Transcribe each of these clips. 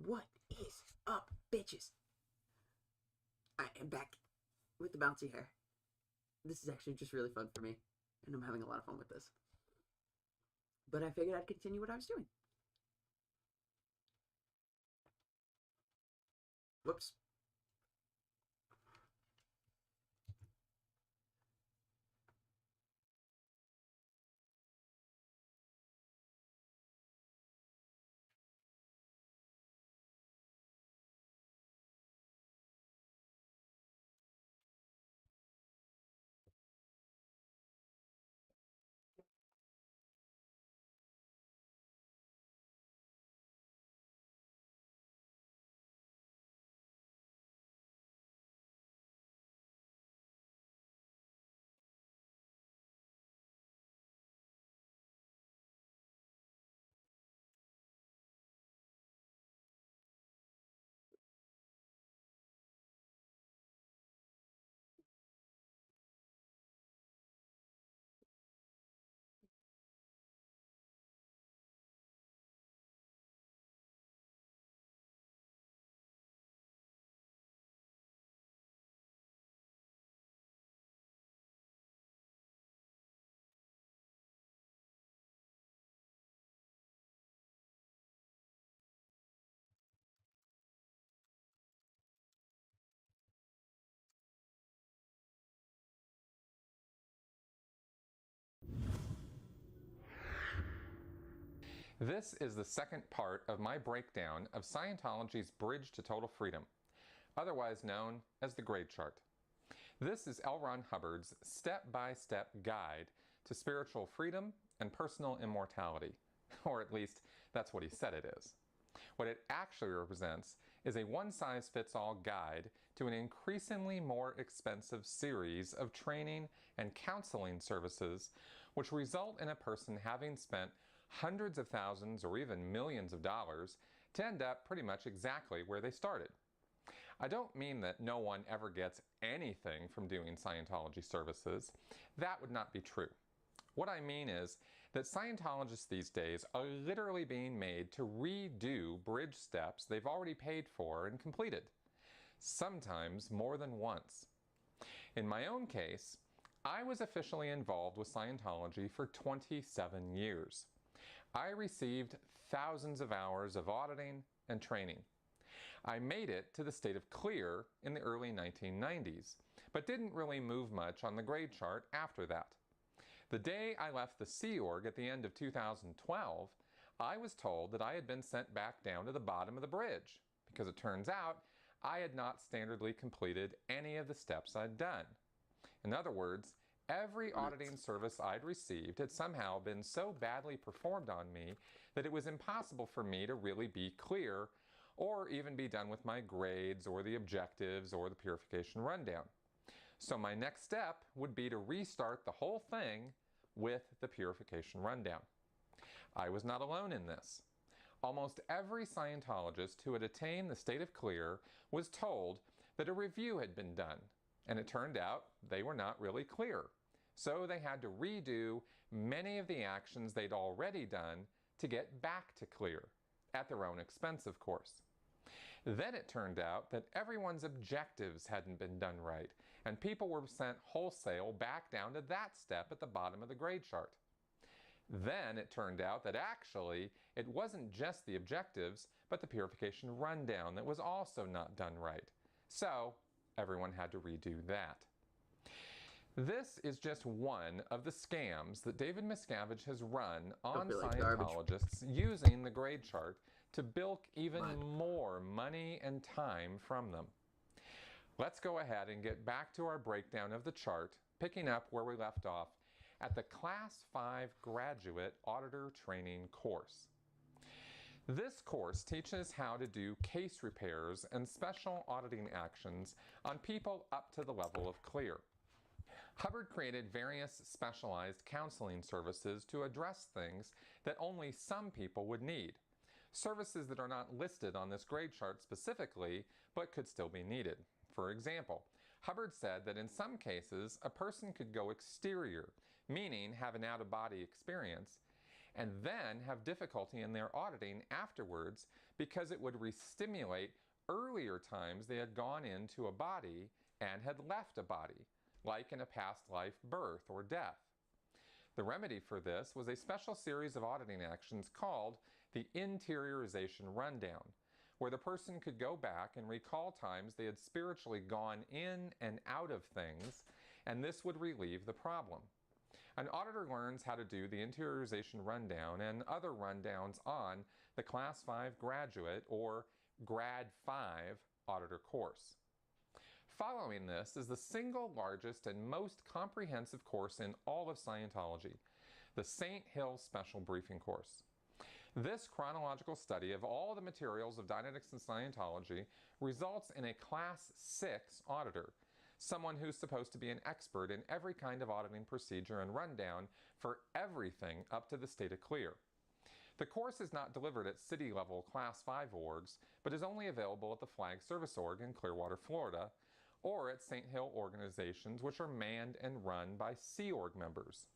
What is up, bitches? I am back with the bouncy hair. This is actually just really fun for me, and I'm having a lot of fun with this. But I figured I'd continue what I was doing. Whoops. This is the second part of my breakdown of Scientology's Bridge to Total Freedom, otherwise known as the grade chart. This is L. Ron Hubbard's step-by-step guide to spiritual freedom and personal immortality, or at least that's what he said it is. What it actually represents is a one-size-fits-all guide to an increasingly more expensive series of training and counseling services which result in a person having spent hundreds of thousands or even millions of dollars to end up pretty much exactly where they started. I don't mean that no one ever gets anything from doing Scientology services. That would not be true. What I mean is that Scientologists these days are literally being made to redo bridge steps they've already paid for and completed, sometimes more than once. In my own case, I was officially involved with Scientology for 27 years. I received thousands of hours of auditing and training. I made it to the state of clear in the early 1990s, but didn't really move much on the grade chart after that. The day I left the Sea Org at the end of 2012, I was told that I had been sent back down to the bottom of the bridge, because it turns out I had not standardly completed any of the steps I'd done. In other words, every auditing service I'd received had somehow been so badly performed on me that it was impossible for me to really be clear or even be done with my grades or the objectives or the purification rundown. So my next step would be to restart the whole thing with the purification rundown. I was not alone in this. Almost every Scientologist who had attained the state of clear was told that a review had been done, and it turned out they were not really clear. So they had to redo many of the actions they'd already done to get back to clear, at their own expense, of course. Then it turned out that everyone's objectives hadn't been done right, and people were sent wholesale back down to that step at the bottom of the grade chart. Then it turned out that actually it wasn't just the objectives, but the purification rundown that was also not done right. So everyone had to redo that. This is just one of the scams that David Miscavige has run on Scientologists using the grade chart to bilk even more money and time from them. Let's go ahead and get back to our breakdown of the chart, picking up where we left off at the Class 5 Graduate Auditor Training course. This course teaches how to do case repairs and special auditing actions on people up to the level of clear. Hubbard created various specialized counseling services to address things that only some people would need. Services that are not listed on this grade chart specifically, but could still be needed. For example, Hubbard said that in some cases, a person could go exterior, meaning have an out-of-body experience, and then have difficulty in their auditing afterwards because it would re-stimulate earlier times they had gone into a body and had left a body, like in a past life birth or death. The remedy for this was a special series of auditing actions called the interiorization rundown, where the person could go back and recall times they had spiritually gone in and out of things, and this would relieve the problem. An auditor learns how to do the interiorization rundown and other rundowns on the Class 5 graduate or Grad 5 auditor course. Following this is the single largest and most comprehensive course in all of Scientology, the St. Hill Special Briefing Course. This chronological study of all the materials of Dianetics and Scientology results in a Class 6 auditor, someone who's supposed to be an expert in every kind of auditing procedure and rundown for everything up to the state of clear. The course is not delivered at city-level Class 5 orgs, but is only available at the Flag Service Org in Clearwater, Florida, or at St. Hill organizations which are manned and run by Sea Org members.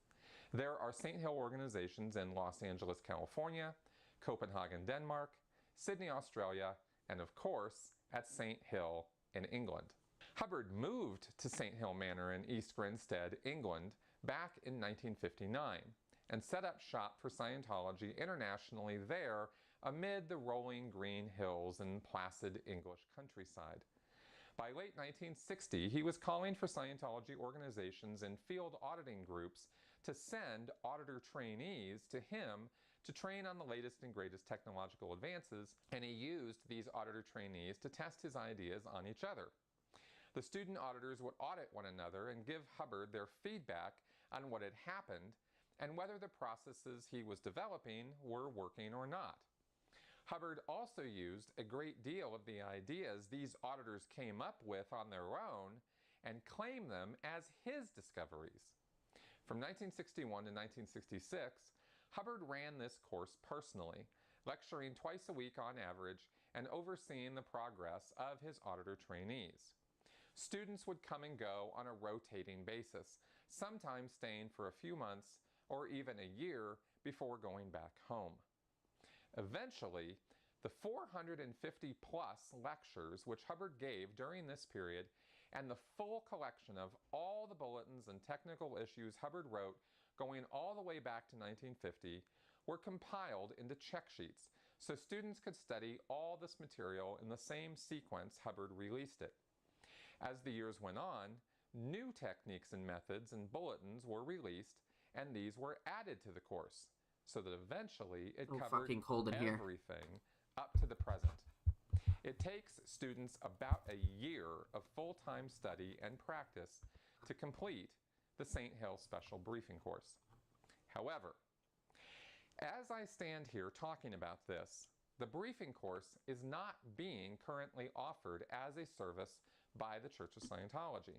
There are St. Hill organizations in Los Angeles, California, Copenhagen, Denmark, Sydney, Australia, and of course at St. Hill in England. Hubbard moved to St. Hill Manor in East Grinstead, England, back in 1959 and set up shop for Scientology internationally there amid the rolling green hills and placid English countryside. By late 1960, he was calling for Scientology organizations and field auditing groups to send auditor trainees to him to train on the latest and greatest technological advances, and he used these auditor trainees to test his ideas on each other. The student auditors would audit one another and give Hubbard their feedback on what had happened and whether the processes he was developing were working or not. Hubbard also used a great deal of the ideas these auditors came up with on their own and claimed them as his discoveries. From 1961 to 1966, Hubbard ran this course personally, lecturing twice a week on average and overseeing the progress of his auditor trainees. Students would come and go on a rotating basis, sometimes staying for a few months or even a year before going back home. Eventually, the 450 plus lectures which Hubbard gave during this period and the full collection of all the bulletins and technical issues Hubbard wrote going all the way back to 1950 were compiled into check sheets so students could study all this material in the same sequence Hubbard released it. As the years went on, new techniques and methods and bulletins were released, and these were added to the course, so that eventually it covered everything up to the present. It takes students about a year of full-time study and practice to complete the St. Hill Special Briefing Course. However, as I stand here talking about this, the briefing course is not being currently offered as a service by the Church of Scientology.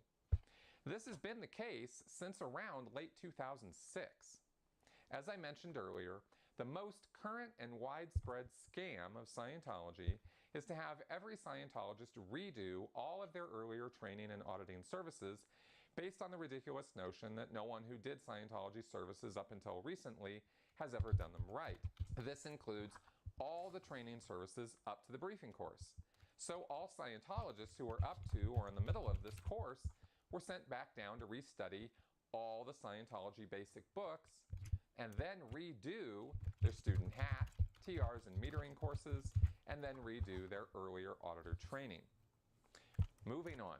This has been the case since around late 2006. As I mentioned earlier, the most current and widespread scam of Scientology is to have every Scientologist redo all of their earlier training and auditing services based on the ridiculous notion that no one who did Scientology services up until recently has ever done them right. This includes all the training services up to the briefing course. So all Scientologists who are up to or in the middle of this course were sent back down to restudy all the Scientology basic books and then redo their student hat, TRs and metering courses, and then redo their earlier auditor training. Moving on.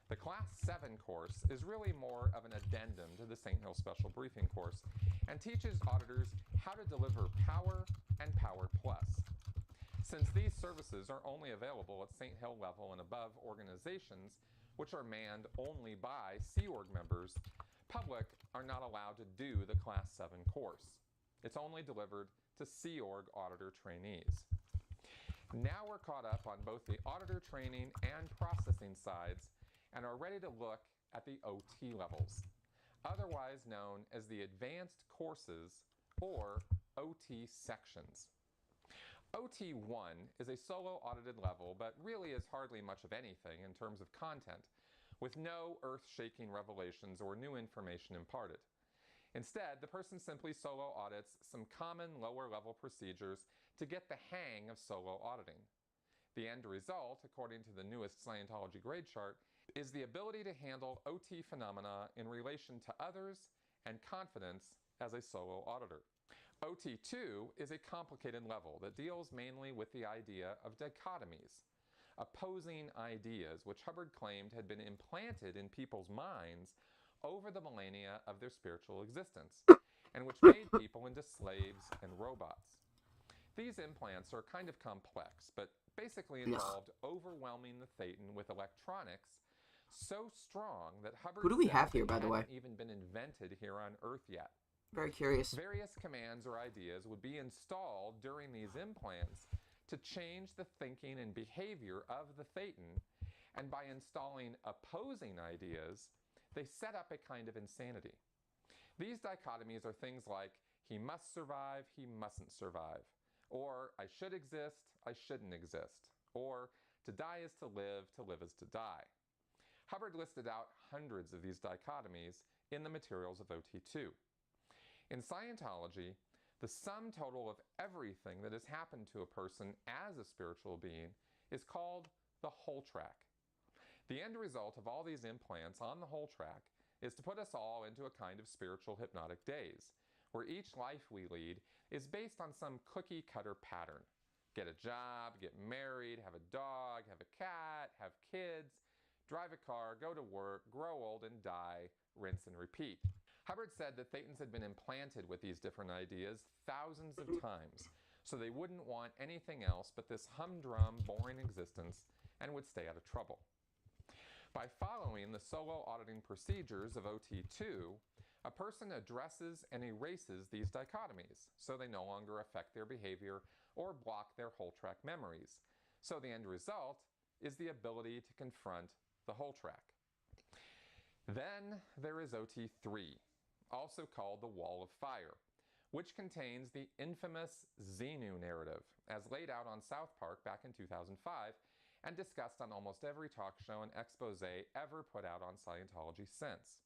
The Class 7 course is really more of an addendum to the St. Hill Special Briefing course and teaches auditors how to deliver Power and Power Plus. Since these services are only available at St. Hill level and above organizations, which are manned only by Sea Org members, public are not allowed to do the Class 7 course. It's only delivered to Sea Org auditor trainees. Now we're caught up on both the auditor training and processing sides and are ready to look at the OT levels, otherwise known as the Advanced Courses or OT sections. OT1 is a solo audited level, but really is hardly much of anything in terms of content, with no earth-shaking revelations or new information imparted. Instead, the person simply solo audits some common lower-level procedures to get the hang of solo auditing. The end result, according to the newest Scientology grade chart, is the ability to handle OT phenomena in relation to others and confidence as a solo auditor. OT2 is a complicated level that deals mainly with the idea of dichotomies, opposing ideas which Hubbard claimed had been implanted in people's minds over the millennia of their spiritual existence, and which made people into slaves and robots. These implants are kind of complex, but basically involved overwhelming the thetan with electronics so strong that Hubbard Who do we said have here, they by the way? hadn't even been invented here on Earth yet. Very curious. Various commands or ideas would be installed during these implants to change the thinking and behavior of the thetan, and by installing opposing ideas, they set up a kind of insanity. These dichotomies are things like, he must survive, he mustn't survive, or I should exist, I shouldn't exist, or to die is to live is to die. Hubbard listed out hundreds of these dichotomies in the materials of OT2. In Scientology, the sum total of everything that has happened to a person as a spiritual being is called the whole track. The end result of all these implants on the whole track is to put us all into a kind of spiritual hypnotic daze, where each life we lead is based on some cookie-cutter pattern. Get a job, get married, have a dog, have a cat, have kids, drive a car, go to work, grow old and die, rinse and repeat. Hubbard said that thetans had been implanted with these different ideas thousands of times, so they wouldn't want anything else but this humdrum, boring existence and would stay out of trouble. By following the solo auditing procedures of OT2, a person addresses and erases these dichotomies, so they no longer affect their behavior or block their whole track memories. So the end result is the ability to confront the whole track. Then there is OT3, also called the Wall of Fire, which contains the infamous Xenu narrative, as laid out on South Park back in 2005 and discussed on almost every talk show and expose ever put out on Scientology since.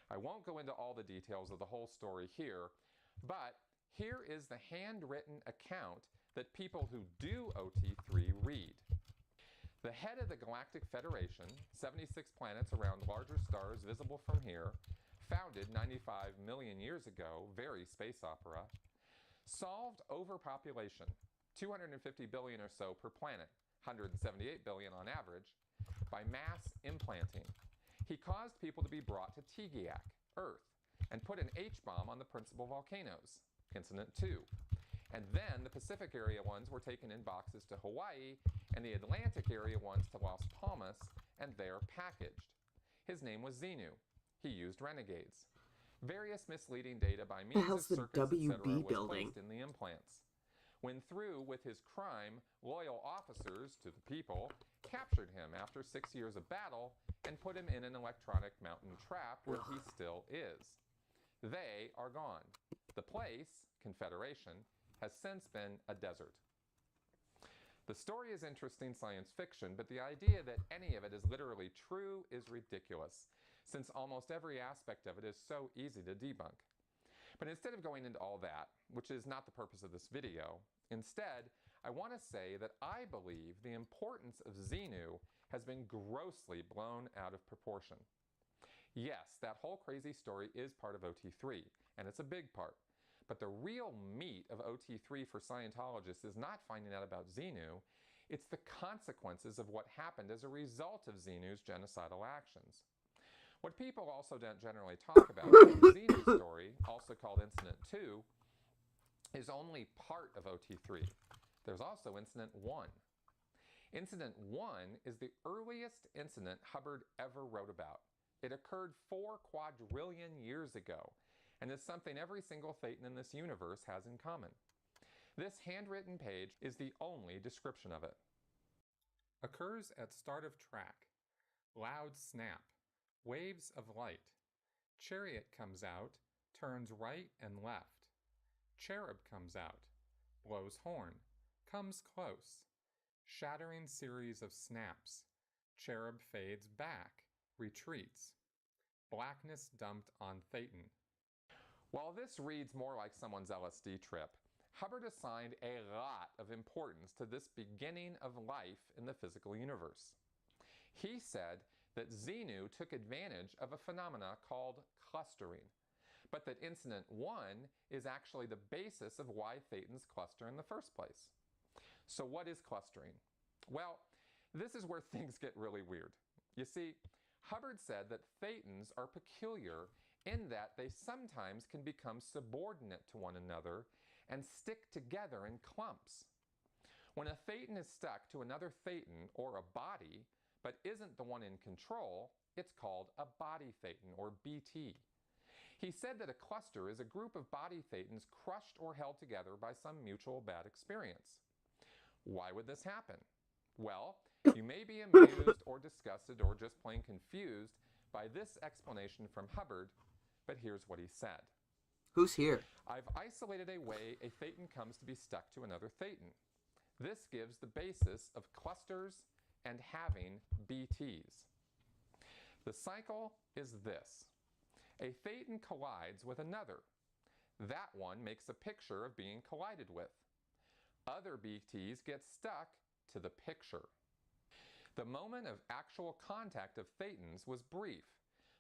I won't go into all the details of the whole story here, but here is the handwritten account that people who do OT3 read. The head of the Galactic Federation, 76 planets around larger stars visible from here, founded 95 million years ago, very space opera, solved overpopulation, 250 billion or so per planet, 178 billion on average, by mass implanting. He caused people to be brought to Tigiak, Earth, and put an H-bomb on the principal volcanoes, Incident 2. And then the Pacific area ones were taken in boxes to Hawaii, and the Atlantic area ones to Las Palmas, and there packaged. His name was Xenu. He used renegades. Various misleading data by means of circuits, etc. was placed in the implants. When through with his crime, loyal officers to the people captured him after 6 years of battle and put him in an electronic mountain trap where he still is. They are gone. The place, Confederation, has since been a desert. The story is interesting science fiction, but the idea that any of it is literally true is ridiculous, since almost every aspect of it is so easy to debunk. But instead of going into all that, which is not the purpose of this video, instead, I want to say that I believe the importance of Xenu has been grossly blown out of proportion. Yes, that whole crazy story is part of OT3, and it's a big part. But the real meat of OT3 for Scientologists is not finding out about Xenu, it's the consequences of what happened as a result of Xenu's genocidal actions. What people also don't generally talk about is the Xenu story, also called Incident 2, is only part of OT3. There's also Incident 1. Incident 1 is the earliest incident Hubbard ever wrote about. It occurred 4 quadrillion years ago, and is something every single thetan in this universe has in common. This handwritten page is the only description of it. Occurs at start of track. Loud snap. Waves of light. Chariot comes out, turns right and left. Cherub comes out. Blows horn. Comes close. Shattering series of snaps. Cherub fades back. Retreats. Blackness dumped on thetan. While this reads more like someone's LSD trip, Hubbard assigned a lot of importance to this beginning of life in the physical universe. He said that Xenu took advantage of a phenomena called clustering, but that incident 1 is actually the basis of why thetans cluster in the first place. So what is clustering? Well, this is where things get really weird. You see, Hubbard said that thetans are peculiar in that they sometimes can become subordinate to one another and stick together in clumps. When a thetan is stuck to another thetan or a body, but isn't the one in control, it's called a body thetan, or BT. He said that a cluster is a group of body thetans crushed or held together by some mutual bad experience. Why would this happen? Well, you may be amused or disgusted or just plain confused by this explanation from Hubbard, but here's what he said. Who's here? I've isolated a way a thetan comes to be stuck to another thetan. This gives the basis of clusters and having BTs. The cycle is this. A thetan collides with another. That one makes a picture of being collided with. Other BTs get stuck to the picture. The moment of actual contact of thetans was brief,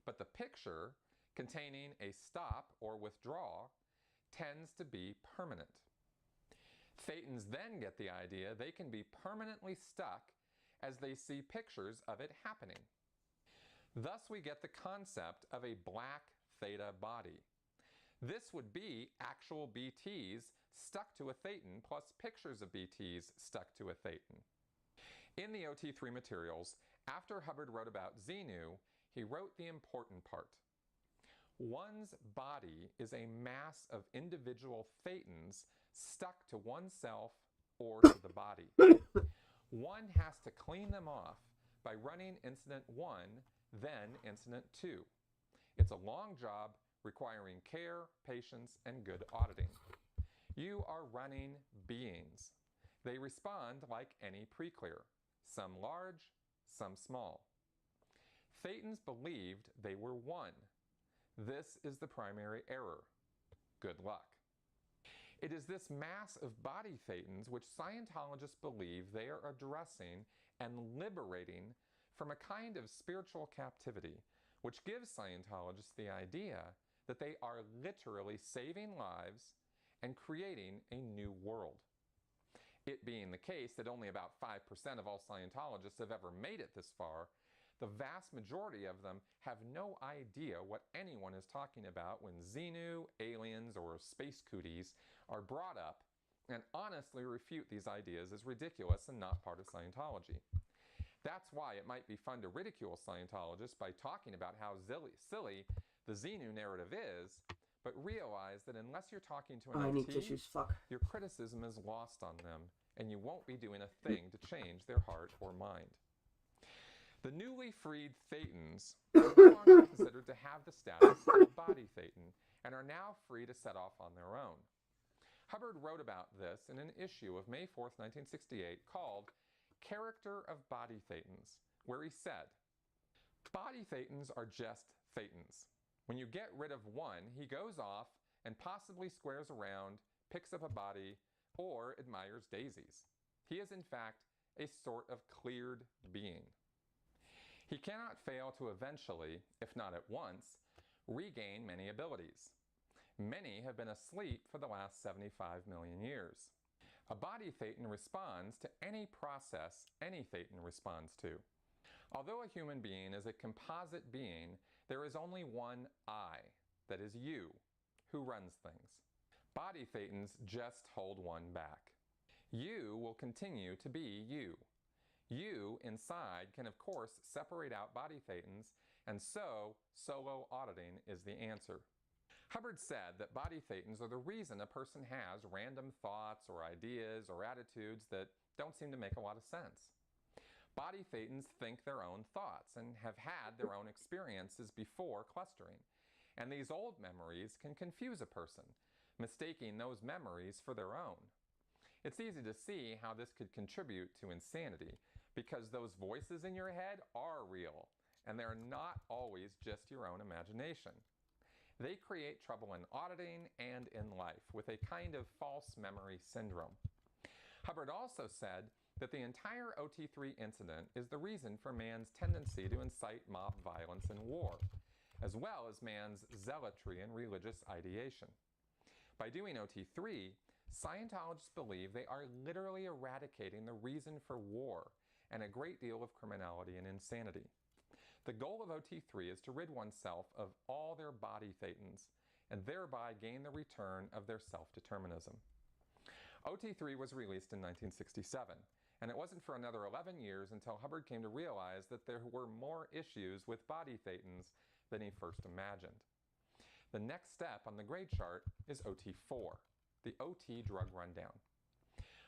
but the picture, containing a stop or withdrawal, tends to be permanent. Thetans then get the idea they can be permanently stuck as they see pictures of it happening. Thus we get the concept of a black theta body. This would be actual BTs stuck to a thetan plus pictures of BTs stuck to a thetan. In the OT3 materials, after Hubbard wrote about Xenu, he wrote the important part. One's body is a mass of individual thetans stuck to oneself or to the body. One has to clean them off by running incident 1, then incident 2. It's a long job requiring care, patience, and good auditing. You are running beings. They respond like any preclear, some large, some small. Thetans believed they were one. This is the primary error. Good luck. It is this mass of body thetans which Scientologists believe they are addressing and liberating from a kind of spiritual captivity, which gives Scientologists the idea that they are literally saving lives and creating a new world. It being the case that only about 5% of all Scientologists have ever made it this far, the vast majority of them have no idea what anyone is talking about when Xenu, aliens, or space cooties are brought up and honestly refute these ideas as ridiculous and not part of Scientology. That's why it might be fun to ridicule Scientologists by talking about how silly the Xenu narrative is, but realize that unless you're talking to an OT, your criticism is lost on them, and you won't be doing a thing to change their heart or mind. The newly freed thetans are no longer considered to have the status of body thetan and are now free to set off on their own. Hubbard wrote about this in an issue of May 4th, 1968 called Character of Body Thetans, where he said, "Body thetans are just thetans. When you get rid of one, he goes off and possibly squares around, picks up a body, or admires daisies. He is in fact a sort of cleared being. He cannot fail to eventually, if not at once, regain many abilities. Many have been asleep for the last 75 million years. A body thetan responds to any process any thetan responds to. Although a human being is a composite being, there is only one I, that is you, who runs things. Body thetans just hold one back. You will continue to be you. You, inside, can of course separate out body thetans, and so solo auditing is the answer." Hubbard said that body thetans are the reason a person has random thoughts or ideas or attitudes that don't seem to make a lot of sense. Body thetans think their own thoughts and have had their own experiences before clustering, and these old memories can confuse a person, mistaking those memories for their own. It's easy to see how this could contribute to insanity, because those voices in your head are real, and they're not always just your own imagination. they create trouble in auditing and in life with a kind of false memory syndrome. Hubbard also said that the entire OT3 incident is the reason for man's tendency to incite mob violence and war, as well as man's zealotry and religious ideation. By doing OT3, Scientologists believe they are literally eradicating the reason for war and a great deal of criminality and insanity. The goal of OT3 is to rid oneself of all their body thetans and thereby gain the return of their self-determinism. OT3 was released in 1967, and it wasn't for another 11 years until Hubbard came to realize that there were more issues with body thetans than he first imagined. The next step on the grade chart is OT4, the OT drug rundown.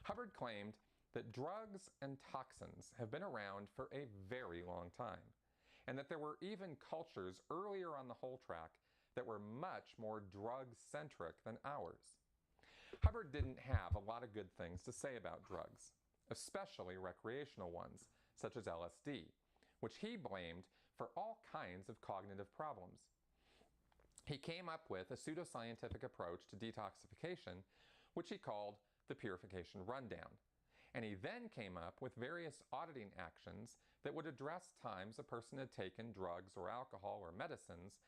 Hubbard claimed that drugs and toxins have been around for a very long time, and that there were even cultures earlier on the whole track that were much more drug-centric than ours. Hubbard didn't have a lot of good things to say about drugs, especially recreational ones, such as LSD, which he blamed for all kinds of cognitive problems. He came up with a pseudoscientific approach to detoxification, which he called the purification rundown. And he then came up with various auditing actions that would address times a person had taken drugs or alcohol or medicines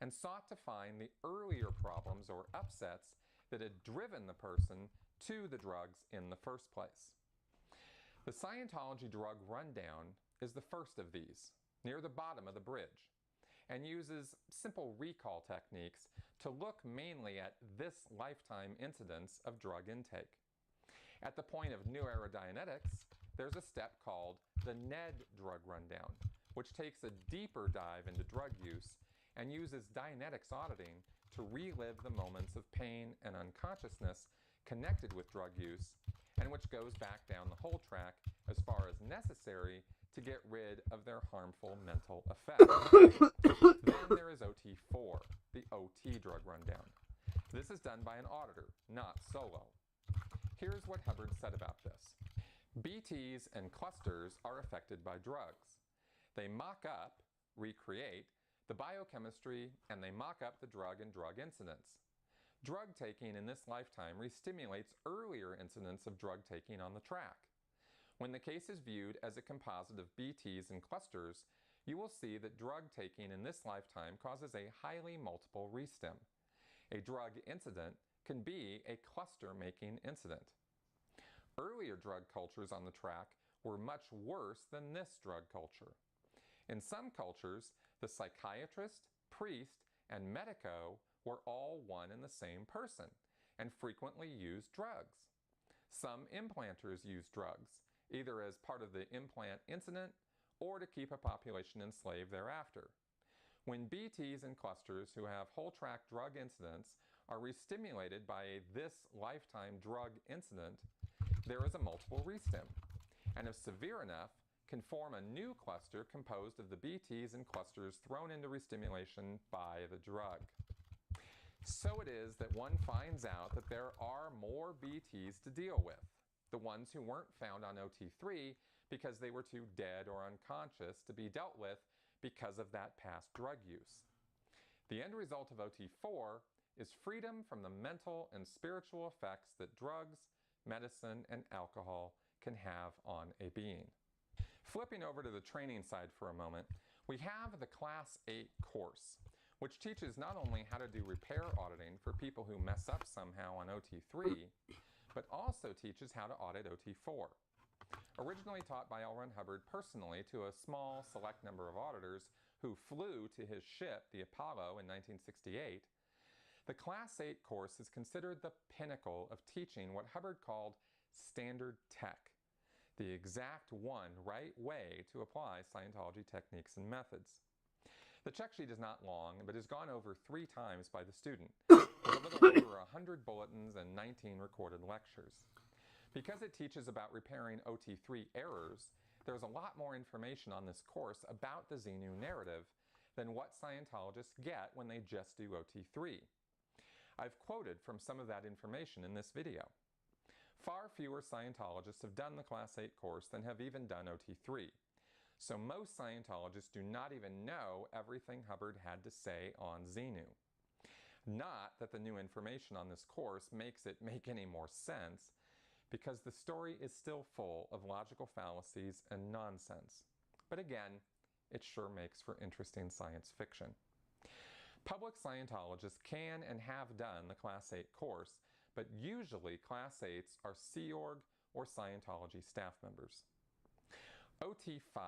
and sought to find the earlier problems or upsets that had driven the person to the drugs in the first place. The Scientology drug rundown is the first of these, near the bottom of the bridge, and uses simple recall techniques to look mainly at this lifetime incidence of drug intake. At the point of New Era Dianetics, there's a step called the NED drug rundown, which takes a deeper dive into drug use and uses Dianetics auditing to relive the moments of pain and unconsciousness connected with drug use, and which goes back down the whole track as far as necessary to get rid of their harmful mental effects. Then there is OT4, the OT drug rundown. This is done by an auditor, not solo. Here's what Hubbard said about this. BTs and clusters are affected by drugs. They mock up, recreate, the biochemistry, and they mock up the drug and drug incidents. Drug taking in this lifetime restimulates earlier incidents of drug taking on the track. When the case is viewed as a composite of BTs and clusters, you will see that drug taking in this lifetime causes a highly multiple restim. A drug incident can be a cluster-making incident. Earlier drug cultures on the track were much worse than this drug culture. In some cultures, the psychiatrist, priest, and medico were all one and the same person and frequently used drugs. Some implanters use drugs, either as part of the implant incident or to keep a population enslaved thereafter. When BTs and clusters who have whole track drug incidents are restimulated by this lifetime drug incident, there is a multiple restim, and if severe enough, can form a new cluster composed of the BTs and clusters thrown into restimulation by the drug. So it is that one finds out that there are more BTs to deal with, the ones who weren't found on OT3 because they were too dead or unconscious to be dealt with because of that past drug use. The end result of OT4 is freedom from the mental and spiritual effects that drugs, medicine, and alcohol can have on a being. Flipping over to the training side for a moment, we have the Class 8 course, which teaches not only how to do repair auditing for people who mess up somehow on OT3, but also teaches how to audit OT4. Originally taught by L. Ron Hubbard personally to a small select number of auditors who flew to his ship, the Apollo, in 1968, the Class 8 course is considered the pinnacle of teaching what Hubbard called standard tech, the exact one right way to apply Scientology techniques and methods. The check sheet is not long, but is gone over 3 times by the student, with a little over 100 bulletins and 19 recorded lectures. Because it teaches about repairing OT3 errors, there's a lot more information on this course about the Xenu narrative than what Scientologists get when they just do OT3. I've quoted from some of that information in this video. Far fewer Scientologists have done the Class 8 course than have even done OT3. So most Scientologists do not even know everything Hubbard had to say on Xenu. Not that the new information on this course makes it make any more sense, because the story is still full of logical fallacies and nonsense. But again, it sure makes for interesting science fiction. Public Scientologists can and have done the Class 8 course, but usually Class 8s are Sea Org or Scientology staff members. OT5,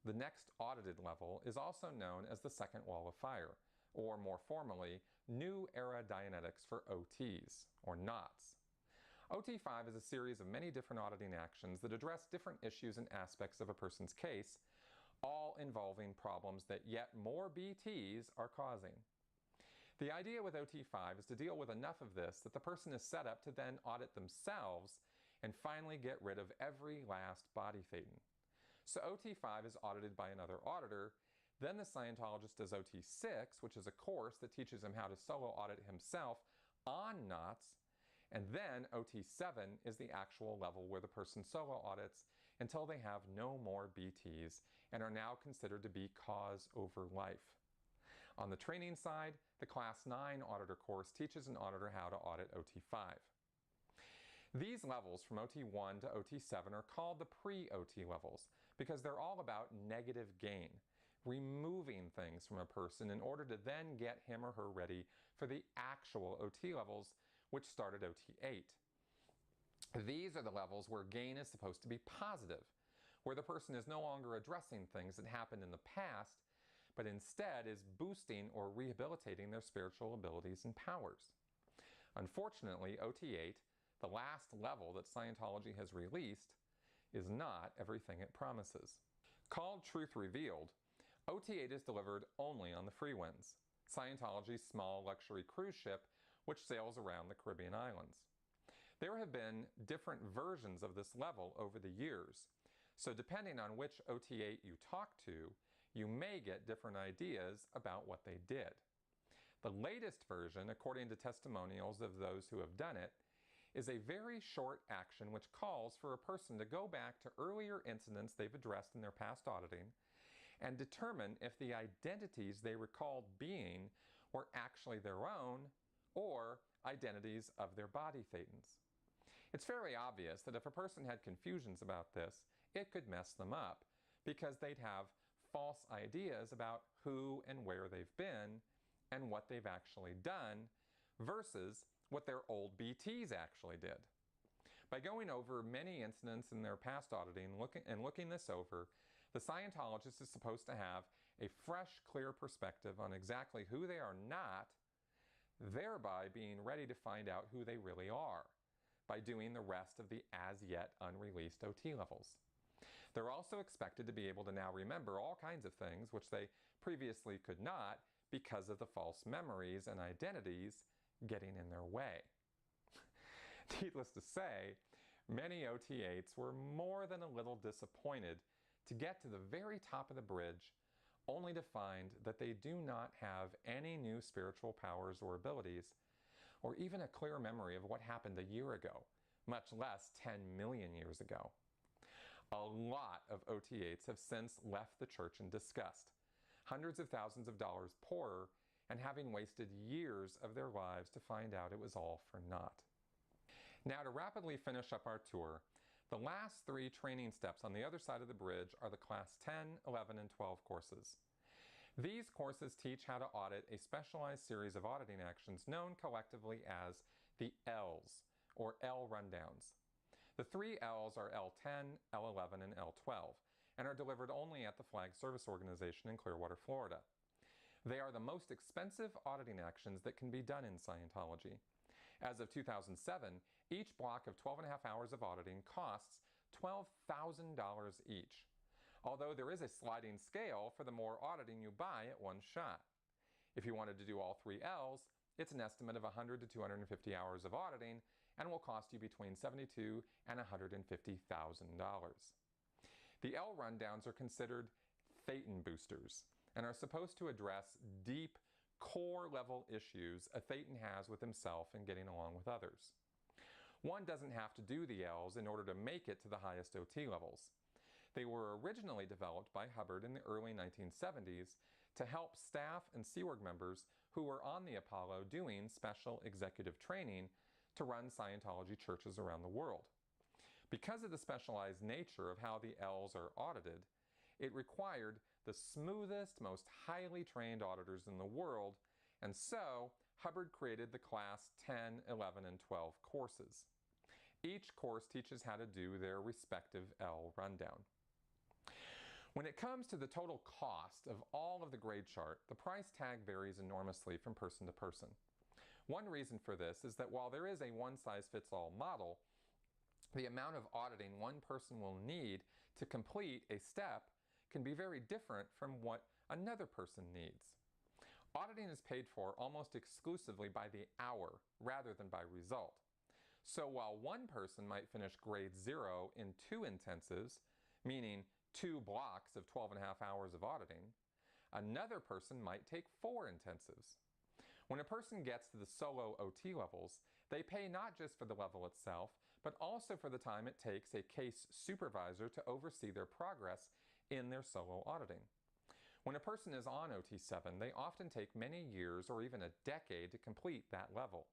the next audited level, is also known as the second wall of fire, or more formally, New Era Dianetics for OTs, or NOTs. OT5 is a series of many different auditing actions that address different issues and aspects of a person's case, all involving problems that yet more BTs are causing. The idea with OT5 is to deal with enough of this that the person is set up to then audit themselves and finally get rid of every last body thetan. So OT5 is audited by another auditor, then the Scientologist does OT6, which is a course that teaches him how to solo audit himself on knots, and then OT7 is the actual level where the person solo audits until they have no more BTs and are now considered to be cause over life. On the training side, the Class 9 auditor course teaches an auditor how to audit OT5. These levels from OT1 to OT7 are called the pre-OT levels because they're all about negative gain, removing things from a person in order to then get him or her ready for the actual OT levels, which start at OT8. These are the levels where gain is supposed to be positive, where the person is no longer addressing things that happened in the past, but instead is boosting or rehabilitating their spiritual abilities and powers. Unfortunately, OT8, the last level that Scientology has released, is not everything it promises. Called Truth Revealed, OT8 is delivered only on the free winds, Scientology's small luxury cruise ship which sails around the Caribbean islands. There have been different versions of this level over the years, so depending on which OT8 you talk to, you may get different ideas about what they did. The latest version, according to testimonials of those who have done it, is a very short action which calls for a person to go back to earlier incidents they've addressed in their past auditing and determine if the identities they recalled being were actually their own or identities of their body thetans. It's very obvious that if a person had confusions about this, it could mess them up because they'd have false ideas about who and where they've been and what they've actually done versus what their old BTs actually did. By going over many incidents in their past auditing and looking this over, the Scientologist is supposed to have a fresh, clear perspective on exactly who they are not, thereby being ready to find out who they really are by doing the rest of the as-yet unreleased OT levels. They're also expected to be able to now remember all kinds of things which they previously could not because of the false memories and identities getting in their way. Needless to say, many OT8s were more than a little disappointed to get to the very top of the bridge only to find that they do not have any new spiritual powers or abilities, or even a clear memory of what happened a year ago, much less 10 million years ago. A lot of OT8s have since left the church in disgust, hundreds of thousands of dollars poorer, and having wasted years of their lives to find out it was all for naught. Now, to rapidly finish up our tour, the last 3 training steps on the other side of the bridge are the Class 10, 11, and 12 courses. These courses teach how to audit a specialized series of auditing actions known collectively as the L's, or L rundowns. The 3 L's are L10, L11, and L12, and are delivered only at the Flag Service Organization in Clearwater, Florida. They are the most expensive auditing actions that can be done in Scientology. As of 2007, each block of 12.5 hours of auditing costs $12,000 each, although there is a sliding scale for the more auditing you buy at one shot. If you wanted to do all 3 L's, it's an estimate of 100 to 250 hours of auditing and will cost you between $72,000 and $150,000. The L rundowns are considered thetan boosters and are supposed to address deep, core-level issues a thetan has with himself and getting along with others. One doesn't have to do the L's in order to make it to the highest OT levels. They were originally developed by Hubbard in the early 1970s to help staff and Sea Org members who were on the Apollo doing special executive training to run Scientology churches around the world. Because of the specialized nature of how the L's are audited, it required the smoothest, most highly trained auditors in the world, and so Hubbard created the class 10, 11, and 12 courses. Each course teaches how to do their respective L rundown. When it comes to the total cost of all of the grade chart, the price tag varies enormously from person to person. One reason for this is that while there is a one-size-fits-all model, the amount of auditing one person will need to complete a step can be very different from what another person needs. Auditing is paid for almost exclusively by the hour rather than by result. So while one person might finish grade 0 in 2 intensives, meaning 2 blocks of 12.5 hours of auditing, another person might take 4 intensives. When a person gets to the solo OT levels, they pay not just for the level itself, but also for the time it takes a case supervisor to oversee their progress in their solo auditing. When a person is on OT7, they often take many years or even a decade to complete that level.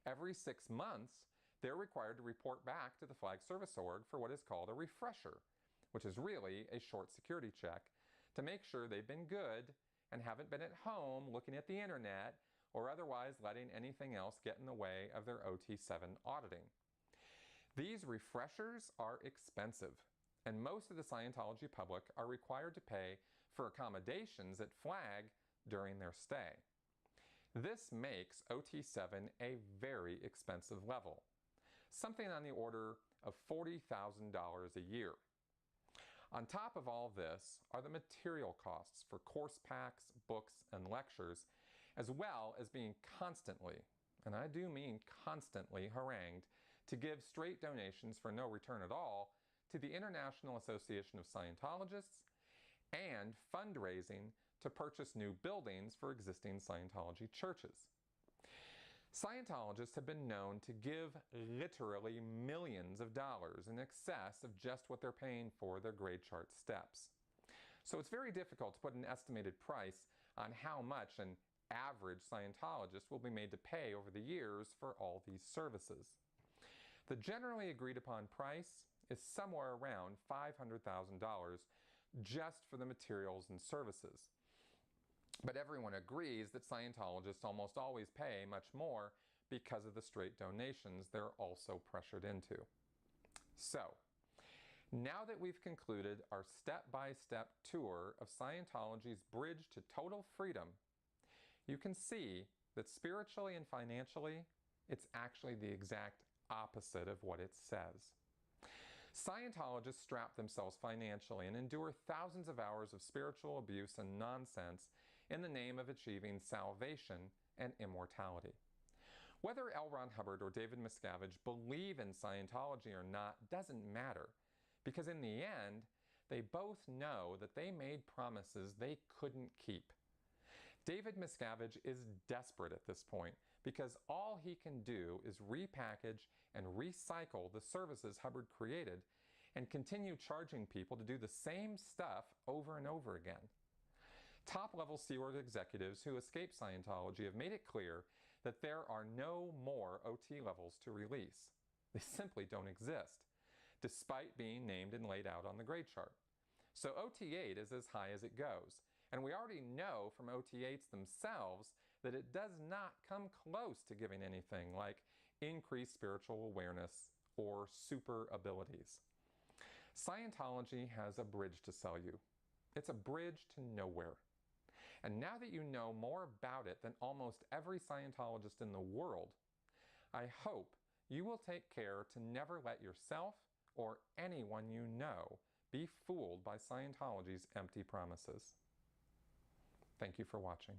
Every 6 months, they're required to report back to the Flag Service Org for what is called a refresher, which is really a short security check to make sure they've been good and haven't been at home looking at the internet or otherwise letting anything else get in the way of their OT7 auditing. These refreshers are expensive, and most of the Scientology public are required to pay for accommodations at Flag during their stay. This makes OT7 a very expensive level, something on the order of $40,000 a year. On top of all this are the material costs for course packs, books, and lectures, as well as being constantly, and I do mean constantly, harangued to give straight donations for no return at all to the International Association of Scientologists and fundraising to purchase new buildings for existing Scientology churches. Scientologists have been known to give literally millions of dollars in excess of just what they're paying for their grade chart steps. So it's very difficult to put an estimated price on how much an average Scientologist will be made to pay over the years for all these services. The generally agreed upon price is somewhere around $500,000 just for the materials and services. But everyone agrees that Scientologists almost always pay much more because of the straight donations they're also pressured into. So, now that we've concluded our step-by-step tour of Scientology's bridge to total freedom, you can see that spiritually and financially, it's actually the exact opposite of what it says. Scientologists strap themselves financially and endure thousands of hours of spiritual abuse and nonsense in the name of achieving salvation and immortality. Whether L. Ron Hubbard or David Miscavige believe in Scientology or not doesn't matter, because in the end, they both know that they made promises they couldn't keep. David Miscavige is desperate at this point because all he can do is repackage and recycle the services Hubbard created and continue charging people to do the same stuff over and over again. Top-level Sea Org executives who escape Scientology have made it clear that there are no more OT levels to release. They simply don't exist, despite being named and laid out on the grade chart. So OT8 is as high as it goes, and we already know from OT8s themselves that it does not come close to giving anything like increased spiritual awareness or super abilities. Scientology has a bridge to sell you. It's a bridge to nowhere. And now that you know more about it than almost every Scientologist in the world, I hope you will take care to never let yourself or anyone you know be fooled by Scientology's empty promises. Thank you for watching.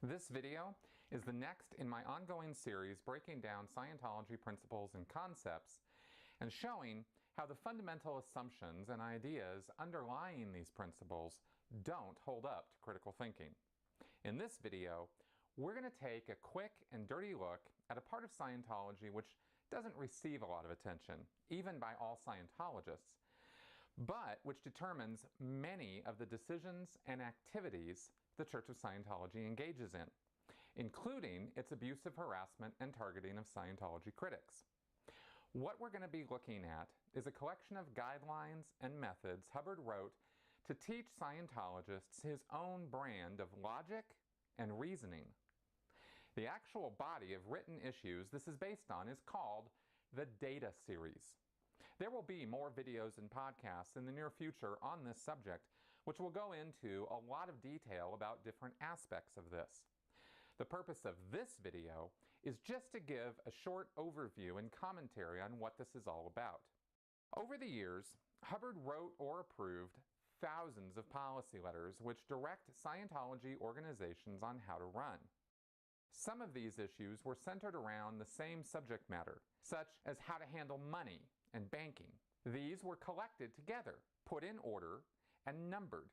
This video is the next in my ongoing series breaking down Scientology principles and concepts and showing how the fundamental assumptions and ideas underlying these principles don't hold up to critical thinking. In this video, we're going to take a quick and dirty look at a part of Scientology which doesn't receive a lot of attention, even by all Scientologists, but which determines many of the decisions and activities the Church of Scientology engages in, including its abusive harassment and targeting of Scientology critics. What we're going to be looking at is a collection of guidelines and methods Hubbard wrote to teach Scientologists his own brand of logic and reasoning. The actual body of written issues this is based on is called the Data Series. There will be more videos and podcasts in the near future on this subject, which will go into a lot of detail about different aspects of this. The purpose of this video is just to give a short overview and commentary on what this is all about. Over the years, Hubbard wrote or approved thousands of policy letters which direct Scientology organizations on how to run. Some of these issues were centered around the same subject matter, such as how to handle money and banking. These were collected together, put in order, and numbered,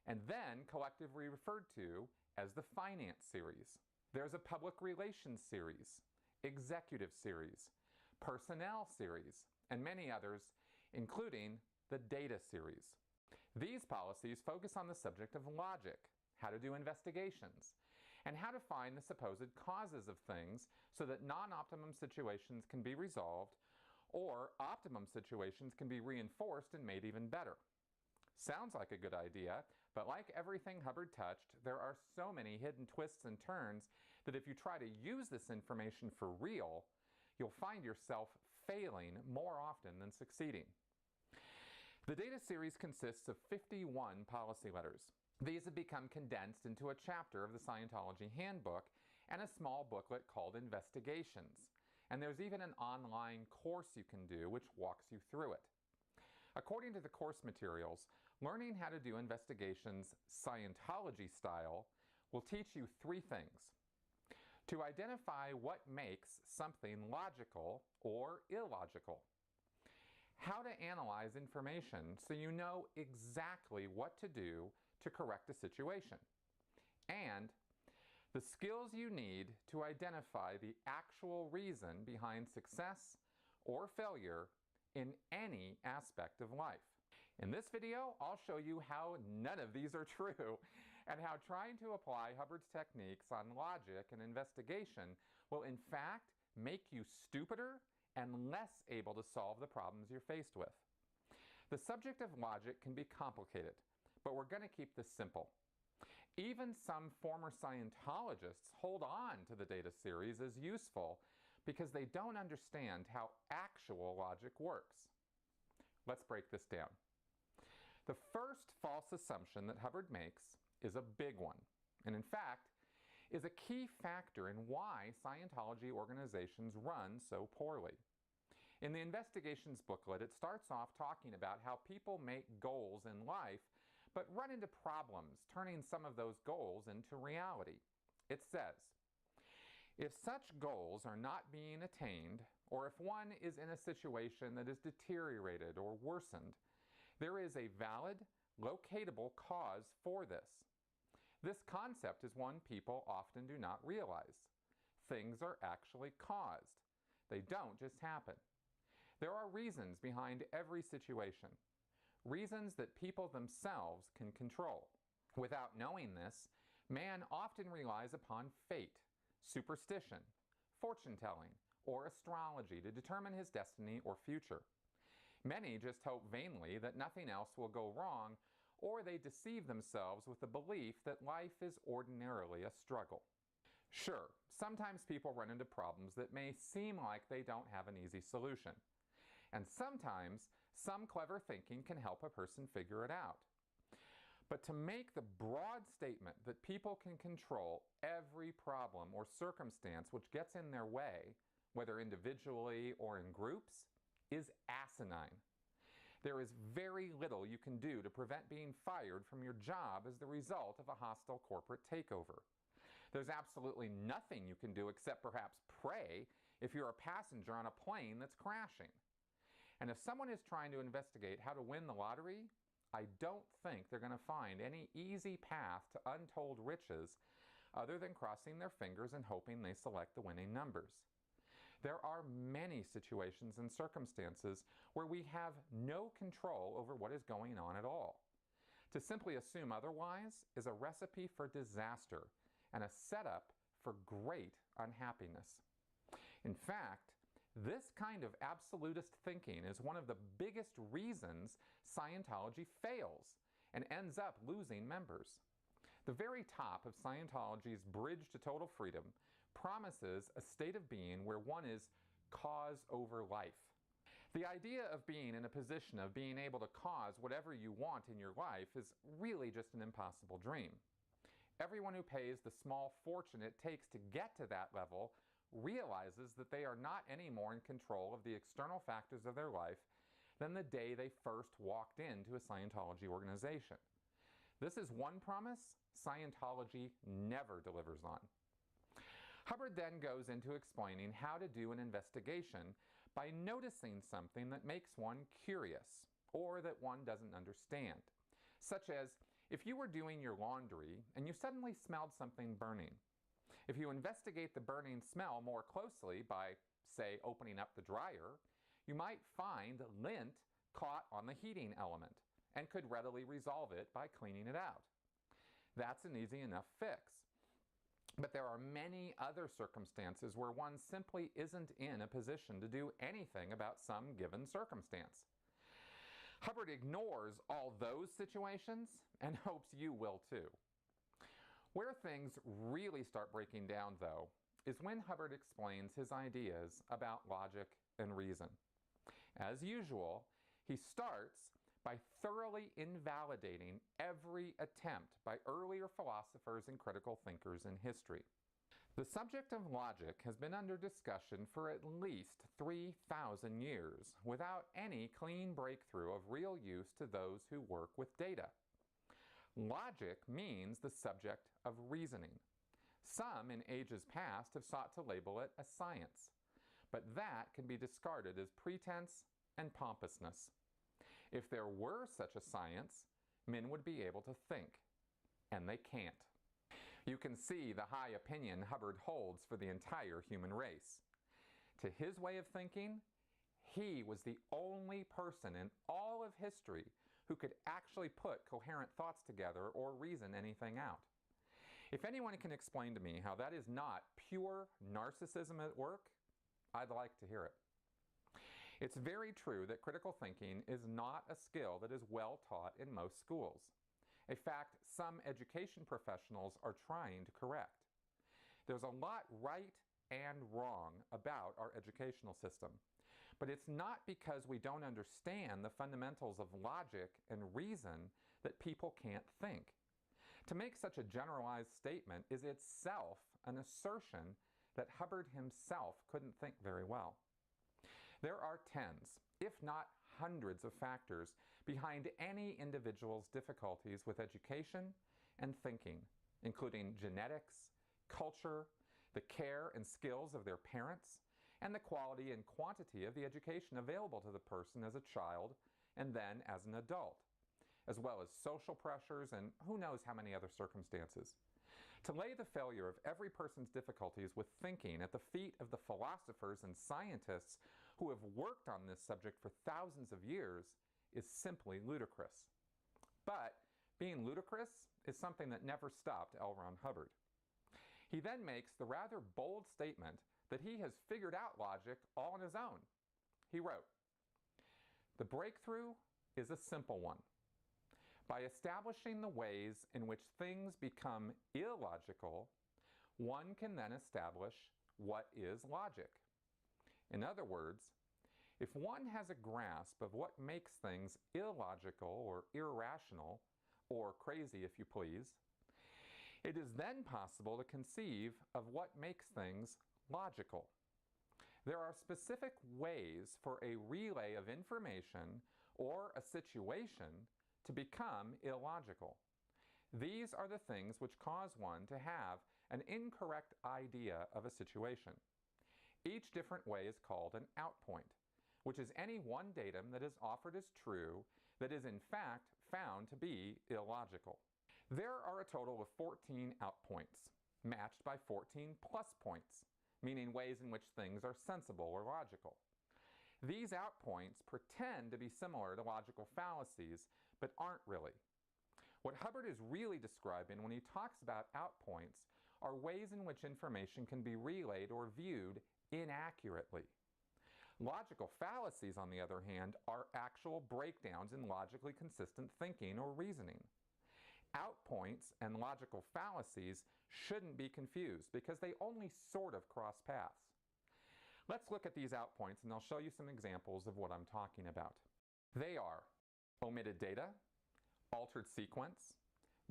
and then collectively referred to as the Finance Series. There's a Public Relations Series, Executive Series, Personnel Series, and many others, including the Data Series. These policies focus on the subject of logic, how to do investigations, and how to find the supposed causes of things so that non-optimum situations can be resolved or optimum situations can be reinforced and made even better. Sounds like a good idea, but like everything Hubbard touched, there are so many hidden twists and turns that if you try to use this information for real, you'll find yourself failing more often than succeeding. The Data Series consists of 51 policy letters. These have become condensed into a chapter of the Scientology Handbook and a small booklet called Investigations. And there's even an online course you can do which walks you through it. According to the course materials, learning how to do investigations Scientology style will teach you three things. To identify what makes something logical or illogical. How to analyze information so you know exactly what to do to correct a situation. And the skills you need to identify the actual reason behind success or failure in any aspect of life. In this video, I'll show you how none of these are true and how trying to apply Hubbard's techniques on logic and investigation will in fact make you stupider and less able to solve the problems you're faced with. The subject of logic can be complicated, but we're going to keep this simple. Even some former Scientologists hold on to the Data Series as useful because they don't understand how actual logic works. Let's break this down. The first false assumption that Hubbard makes is a big one, and in fact, is a key factor in why Scientology organizations run so poorly. In the Investigations booklet, it starts off talking about how people make goals in life but run into problems turning some of those goals into reality. It says, if such goals are not being attained, or if one is in a situation that is deteriorated or worsened, there is a valid, locatable cause for this. This concept is one people often do not realize. Things are actually caused. They don't just happen. There are reasons behind every situation. Reasons that people themselves can control. Without knowing this, man often relies upon fate, superstition, fortune-telling, or astrology to determine his destiny or future. Many just hope vainly that nothing else will go wrong, or they deceive themselves with the belief that life is ordinarily a struggle. Sure, sometimes people run into problems that may seem like they don't have an easy solution. And sometimes some clever thinking can help a person figure it out. But to make the broad statement that people can control every problem or circumstance which gets in their way, whether individually or in groups, is asinine. There is very little you can do to prevent being fired from your job as the result of a hostile corporate takeover. There's absolutely nothing you can do except perhaps pray if you're a passenger on a plane that's crashing. And if someone is trying to investigate how to win the lottery, I don't think they're going to find any easy path to untold riches other than crossing their fingers and hoping they select the winning numbers. There are many situations and circumstances where we have no control over what is going on at all. To simply assume otherwise is a recipe for disaster and a setup for great unhappiness. In fact, this kind of absolutist thinking is one of the biggest reasons Scientology fails and ends up losing members. The very top of Scientology's bridge to total freedom promises a state of being where one is cause over life. The idea of being in a position of being able to cause whatever you want in your life is really just an impossible dream. Everyone who pays the small fortune it takes to get to that level realizes that they are not any more in control of the external factors of their life than the day they first walked into a Scientology organization. This is one promise Scientology never delivers on. Hubbard then goes into explaining how to do an investigation by noticing something that makes one curious or that one doesn't understand, such as if you were doing your laundry and you suddenly smelled something burning. If you investigate the burning smell more closely by, say, opening up the dryer, you might find lint caught on the heating element and could readily resolve it by cleaning it out. That's an easy enough fix. But there are many other circumstances where one simply isn't in a position to do anything about some given circumstance. Hubbard ignores all those situations and hopes you will too. Where things really start breaking down, though, is when Hubbard explains his ideas about logic and reason. As usual, he starts by thoroughly invalidating every attempt by earlier philosophers and critical thinkers in history. The subject of logic has been under discussion for at least 3,000 years without any clean breakthrough of real use to those who work with data. Logic means the subject of reasoning. Some in ages past have sought to label it as science, but that can be discarded as pretense and pompousness. If there were such a science, men would be able to think, and they can't. You can see the high opinion Hubbard holds for the entire human race. To his way of thinking, he was the only person in all of history who could actually put coherent thoughts together or reason anything out. If anyone can explain to me how that is not pure narcissism at work, I'd like to hear it. It's very true that critical thinking is not a skill that is well taught in most schools, a fact some education professionals are trying to correct. There's a lot right and wrong about our educational system, but it's not because we don't understand the fundamentals of logic and reason that people can't think. To make such a generalized statement is itself an assertion that Hubbard himself couldn't think very well. There are tens, if not hundreds of factors behind any individual's difficulties with education and thinking, including genetics, culture, the care and skills of their parents, and the quality and quantity of the education available to the person as a child and then as an adult, as well as social pressures and who knows how many other circumstances. To lay the failure of every person's difficulties with thinking at the feet of the philosophers and scientists who have worked on this subject for thousands of years is simply ludicrous. But being ludicrous is something that never stopped L. Ron Hubbard. He then makes the rather bold statement that he has figured out logic all on his own. He wrote, "The breakthrough is a simple one. By establishing the ways in which things become illogical, one can then establish what is logic. In other words, if one has a grasp of what makes things illogical or irrational, or crazy if you please, it is then possible to conceive of what makes things logical. There are specific ways for a relay of information or a situation to become illogical. These are the things which cause one to have an incorrect idea of a situation. Each different way is called an outpoint, which is any one datum that is offered as true that is in fact found to be illogical. There are a total of 14 outpoints. matched by 14 plus points, meaning ways in which things are sensible or logical. These outpoints pretend to be similar to logical fallacies, but aren't really. What Hubbard is really describing when he talks about outpoints are ways in which information can be relayed or viewed inaccurately. Logical fallacies, on the other hand, are actual breakdowns in logically consistent thinking or reasoning. Outpoints and logical fallacies shouldn't be confused because they only sort of cross paths. Let's look at these outpoints and I'll show you some examples of what I'm talking about. They are omitted data, altered sequence,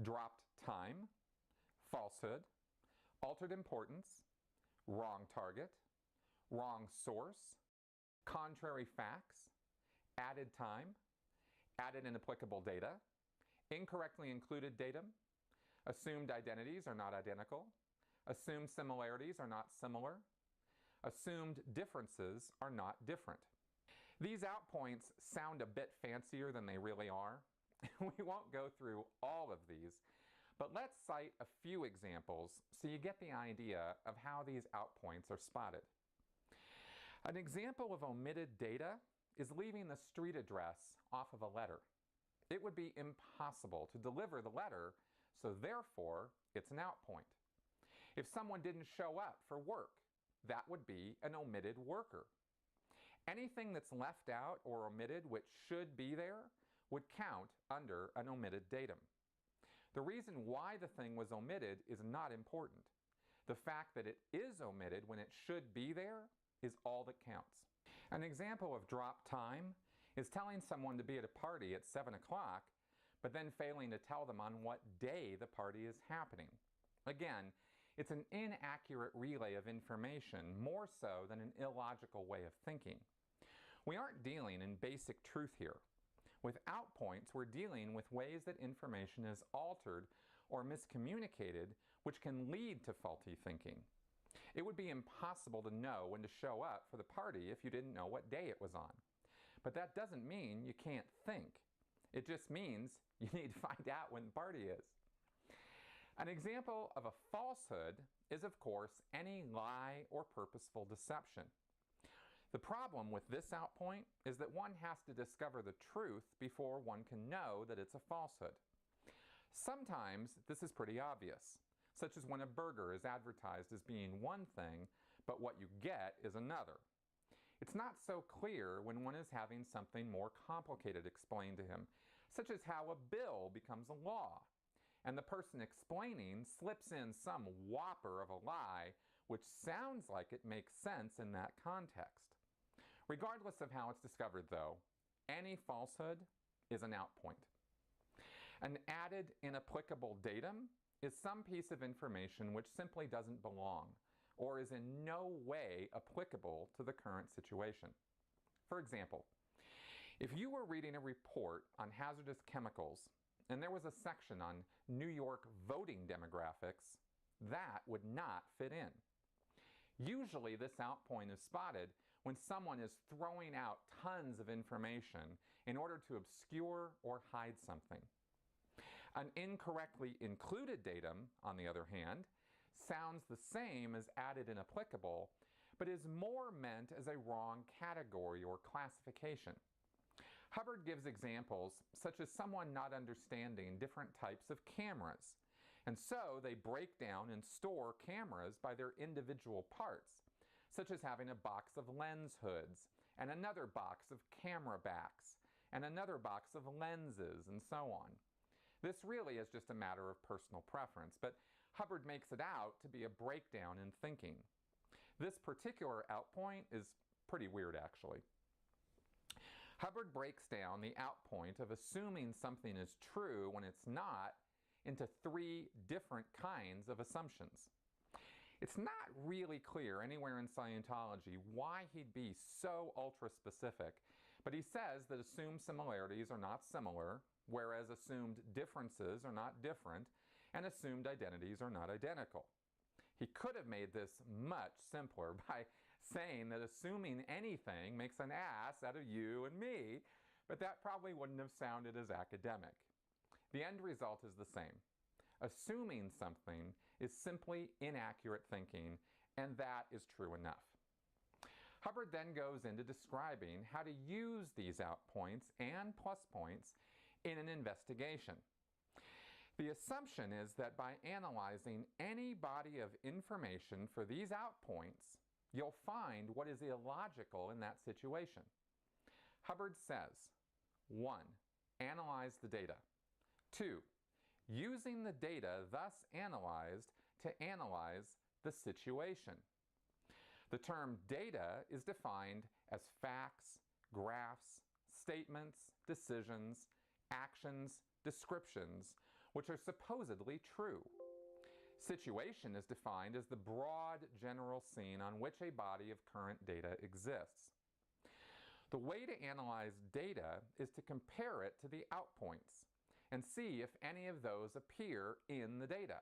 dropped time, falsehood, altered importance, wrong target, wrong source, contrary facts, added time, added inapplicable data, incorrectly included datum, assumed identities are not identical, assumed similarities are not similar, assumed differences are not different. These outpoints sound a bit fancier than they really are. We won't go through all of these, but let's cite a few examples so you get the idea of how these outpoints are spotted. An example of omitted data is leaving the street address off of a letter. It would be impossible to deliver the letter, so therefore it's an outpoint. If someone didn't show up for work, that would be an omitted worker. Anything that's left out or omitted which should be there would count under an omitted datum. The reason why the thing was omitted is not important. The fact that it is omitted when it should be there is all that counts. An example of drop time is telling someone to be at a party at 7 o'clock, but then failing to tell them on what day the party is happening. Again, it's an inaccurate relay of information, more so than an illogical way of thinking. We aren't dealing in basic truth here. With outpoints, we're dealing with ways that information is altered or miscommunicated, which can lead to faulty thinking. It would be impossible to know when to show up for the party if you didn't know what day it was on. But that doesn't mean you can't think. It just means you need to find out when the party is. An example of a falsehood is, of course, any lie or purposeful deception. The problem with this outpoint is that one has to discover the truth before one can know that it's a falsehood. Sometimes this is pretty obvious, such as when a burger is advertised as being one thing, but what you get is another. It's not so clear when one is having something more complicated explained to him, such as how a bill becomes a law, and the person explaining slips in some whopper of a lie which sounds like it makes sense in that context. Regardless of how it's discovered, though, any falsehood is an outpoint. An added inapplicable datum is some piece of information which simply doesn't belong or is in no way applicable to the current situation. For example, if you were reading a report on hazardous chemicals and there was a section on New York voting demographics, that would not fit in. Usually this outpoint is spotted when someone is throwing out tons of information in order to obscure or hide something. An incorrectly included datum, on the other hand, sounds the same as added inapplicable, but is more meant as a wrong category or classification. Hubbard gives examples such as someone not understanding different types of cameras, and so they break down and store cameras by their individual parts, such as having a box of lens hoods, and another box of camera backs, and another box of lenses, and so on. This really is just a matter of personal preference, but Hubbard makes it out to be a breakdown in thinking. This particular outpoint is pretty weird, actually. Hubbard breaks down the outpoint of assuming something is true when it's not into 3 different kinds of assumptions. It's not really clear anywhere in Scientology why he'd be so ultra-specific, but he says that assumed similarities are not similar, whereas assumed differences are not different, and assumed identities are not identical. He could have made this much simpler by saying that assuming anything makes an ass out of you and me, but that probably wouldn't have sounded as academic. The end result is the same. Assuming something is simply inaccurate thinking, and that is true enough. Hubbard then goes into describing how to use these out points and plus points in an investigation. The assumption is that by analyzing any body of information for these out points, you'll find what is illogical in that situation. Hubbard says, 1. Analyze the data. 2. Using the data thus analyzed to analyze the situation. The term data is defined as facts, graphs, statements, decisions, actions, descriptions, which are supposedly true. Situation is defined as the broad general scene on which a body of current data exists. The way to analyze data is to compare it to the outpoints and see if any of those appear in the data.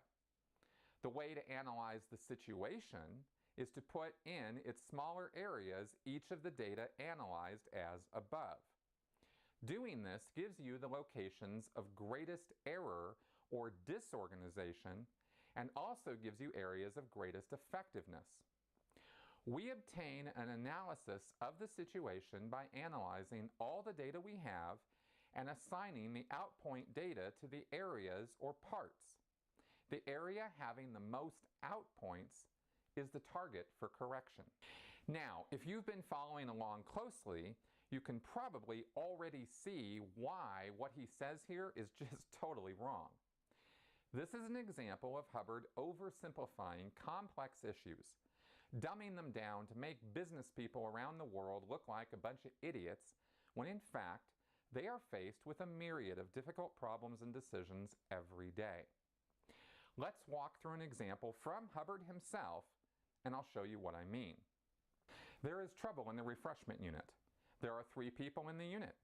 The way to analyze the situation is to put in its smaller areas each of the data analyzed as above. Doing this gives you the locations of greatest error or disorganization and also gives you areas of greatest effectiveness. We obtain an analysis of the situation by analyzing all the data we have and assigning the outpoint data to the areas or parts. The area having the most outpoints is the target for correction. Now, if you've been following along closely, you can probably already see why what he says here is just totally wrong. This is an example of Hubbard oversimplifying complex issues, dumbing them down to make business people around the world look like a bunch of idiots, when in fact, they are faced with a myriad of difficult problems and decisions every day. Let's walk through an example from Hubbard himself, and I'll show you what I mean. There is trouble in the refreshment unit. There are 3 people in the unit.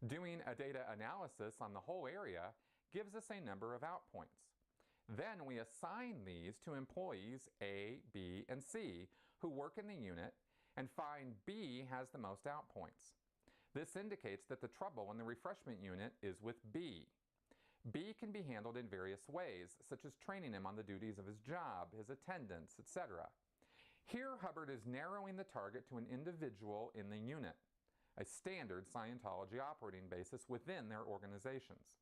Doing a data analysis on the whole area gives us a number of outpoints. Then we assign these to employees A, B, and C who work in the unit and find B has the most outpoints. This indicates that the trouble in the refreshment unit is with B. B can be handled in various ways, such as training him on the duties of his job, his attendance, etc. Here, Hubbard is narrowing the target to an individual in the unit, a standard Scientology operating basis within their organizations.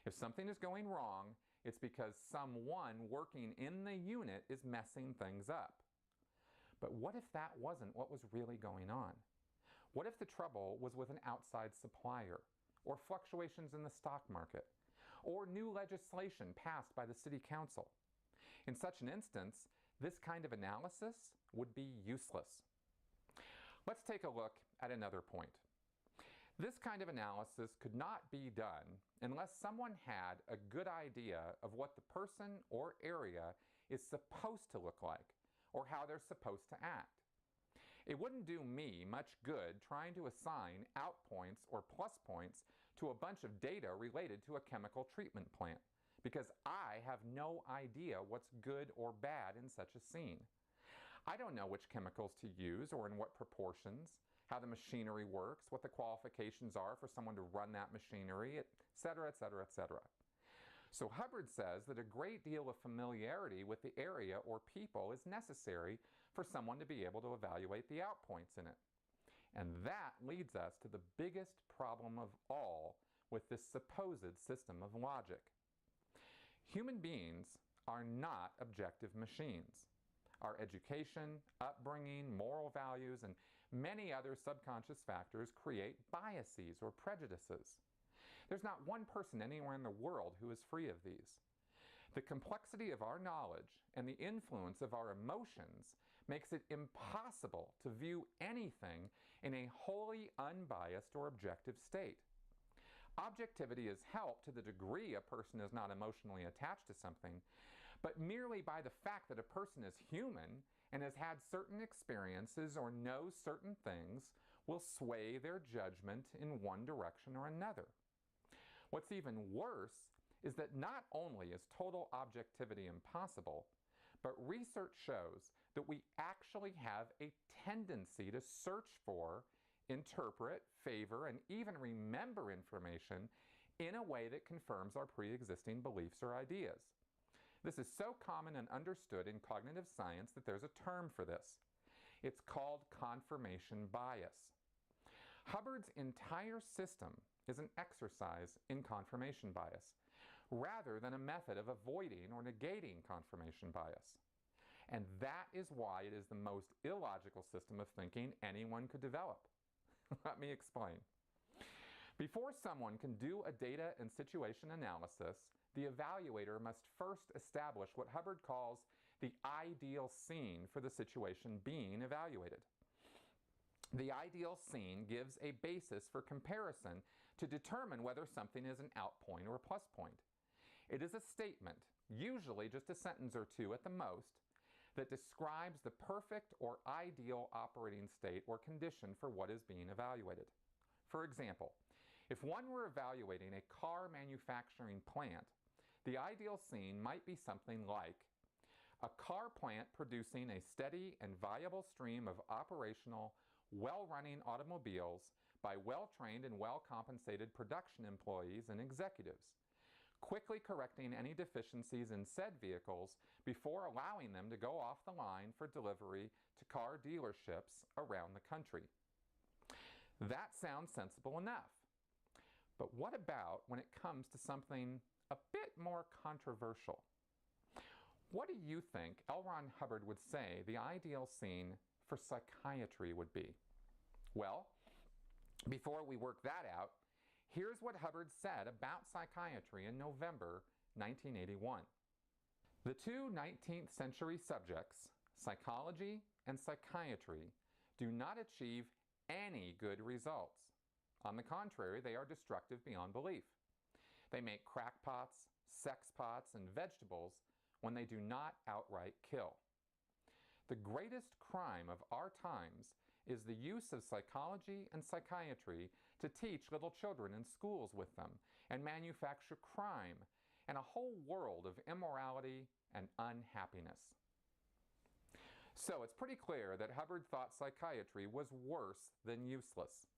If something is going wrong, it's because someone working in the unit is messing things up. But what if that wasn't what was really going on? What if the trouble was with an outside supplier, or fluctuations in the stock market, or new legislation passed by the city council? In such an instance, this kind of analysis would be useless. Let's take a look at another point. This kind of analysis could not be done unless someone had a good idea of what the person or area is supposed to look like, or how they're supposed to act. It wouldn't do me much good trying to assign outpoints or plus points to a bunch of data related to a chemical treatment plant, because I have no idea what's good or bad in such a scene. I don't know which chemicals to use or in what proportions, how the machinery works, what the qualifications are for someone to run that machinery, etc., etc., etc. So Hubbard says that a great deal of familiarity with the area or people is necessary for someone to be able to evaluate the outpoints in it. And that leads us to the biggest problem of all with this supposed system of logic. Human beings are not objective machines. Our education, upbringing, moral values, and many other subconscious factors create biases or prejudices. There's not one person anywhere in the world who is free of these. The complexity of our knowledge and the influence of our emotions makes it impossible to view anything in a wholly unbiased or objective state. Objectivity is helped to the degree a person is not emotionally attached to something, but merely by the fact that a person is human and has had certain experiences or knows certain things will sway their judgment in one direction or another. What's even worse is that not only is total objectivity impossible, but research shows that we actually have a tendency to search for, interpret, favor, and even remember information in a way that confirms our pre-existing beliefs or ideas. This is so common and understood in cognitive science that there's a term for this. It's called confirmation bias. Hubbard's entire system is an exercise in confirmation bias, rather than a method of avoiding or negating confirmation bias. And that is why it is the most illogical system of thinking anyone could develop. Let me explain. Before someone can do a data and situation analysis, the evaluator must first establish what Hubbard calls the ideal scene for the situation being evaluated. The ideal scene gives a basis for comparison to determine whether something is an out point or a plus point. It is a statement, usually just a sentence or two at the most, that describes the perfect or ideal operating state or condition for what is being evaluated. For example, if one were evaluating a car manufacturing plant, the ideal scene might be something like a car plant producing a steady and viable stream of operational, well-running automobiles by well-trained and well-compensated production employees and executives, quickly correcting any deficiencies in said vehicles before allowing them to go off the line for delivery to car dealerships around the country. That sounds sensible enough. But what about when it comes to something a bit more controversial? What do you think L. Ron Hubbard would say the ideal scene for psychiatry would be? Well, before we work that out, here's what Hubbard said about psychiatry in November 1981. The two 19th century subjects, psychology and psychiatry, do not achieve any good results. On the contrary, they are destructive beyond belief. They make crackpots, sex pots, and vegetables when they do not outright kill. The greatest crime of our times is the use of psychology and psychiatry to teach little children in schools with them and manufacture crime and a whole world of immorality and unhappiness. So it's pretty clear that Hubbard thought psychiatry was worse than useless.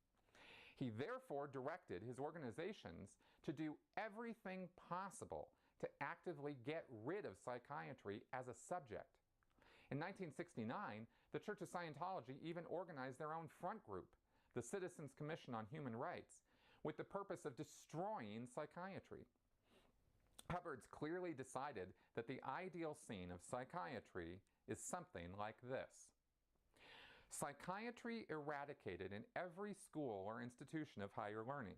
He therefore directed his organizations to do everything possible to actively get rid of psychiatry as a subject. In 1969, the Church of Scientology even organized their own front group, the Citizens Commission on Human Rights, with the purpose of destroying psychiatry. Hubbard's clearly decided that the ideal scene of psychiatry is something like this. Psychiatry eradicated in every school or institution of higher learning,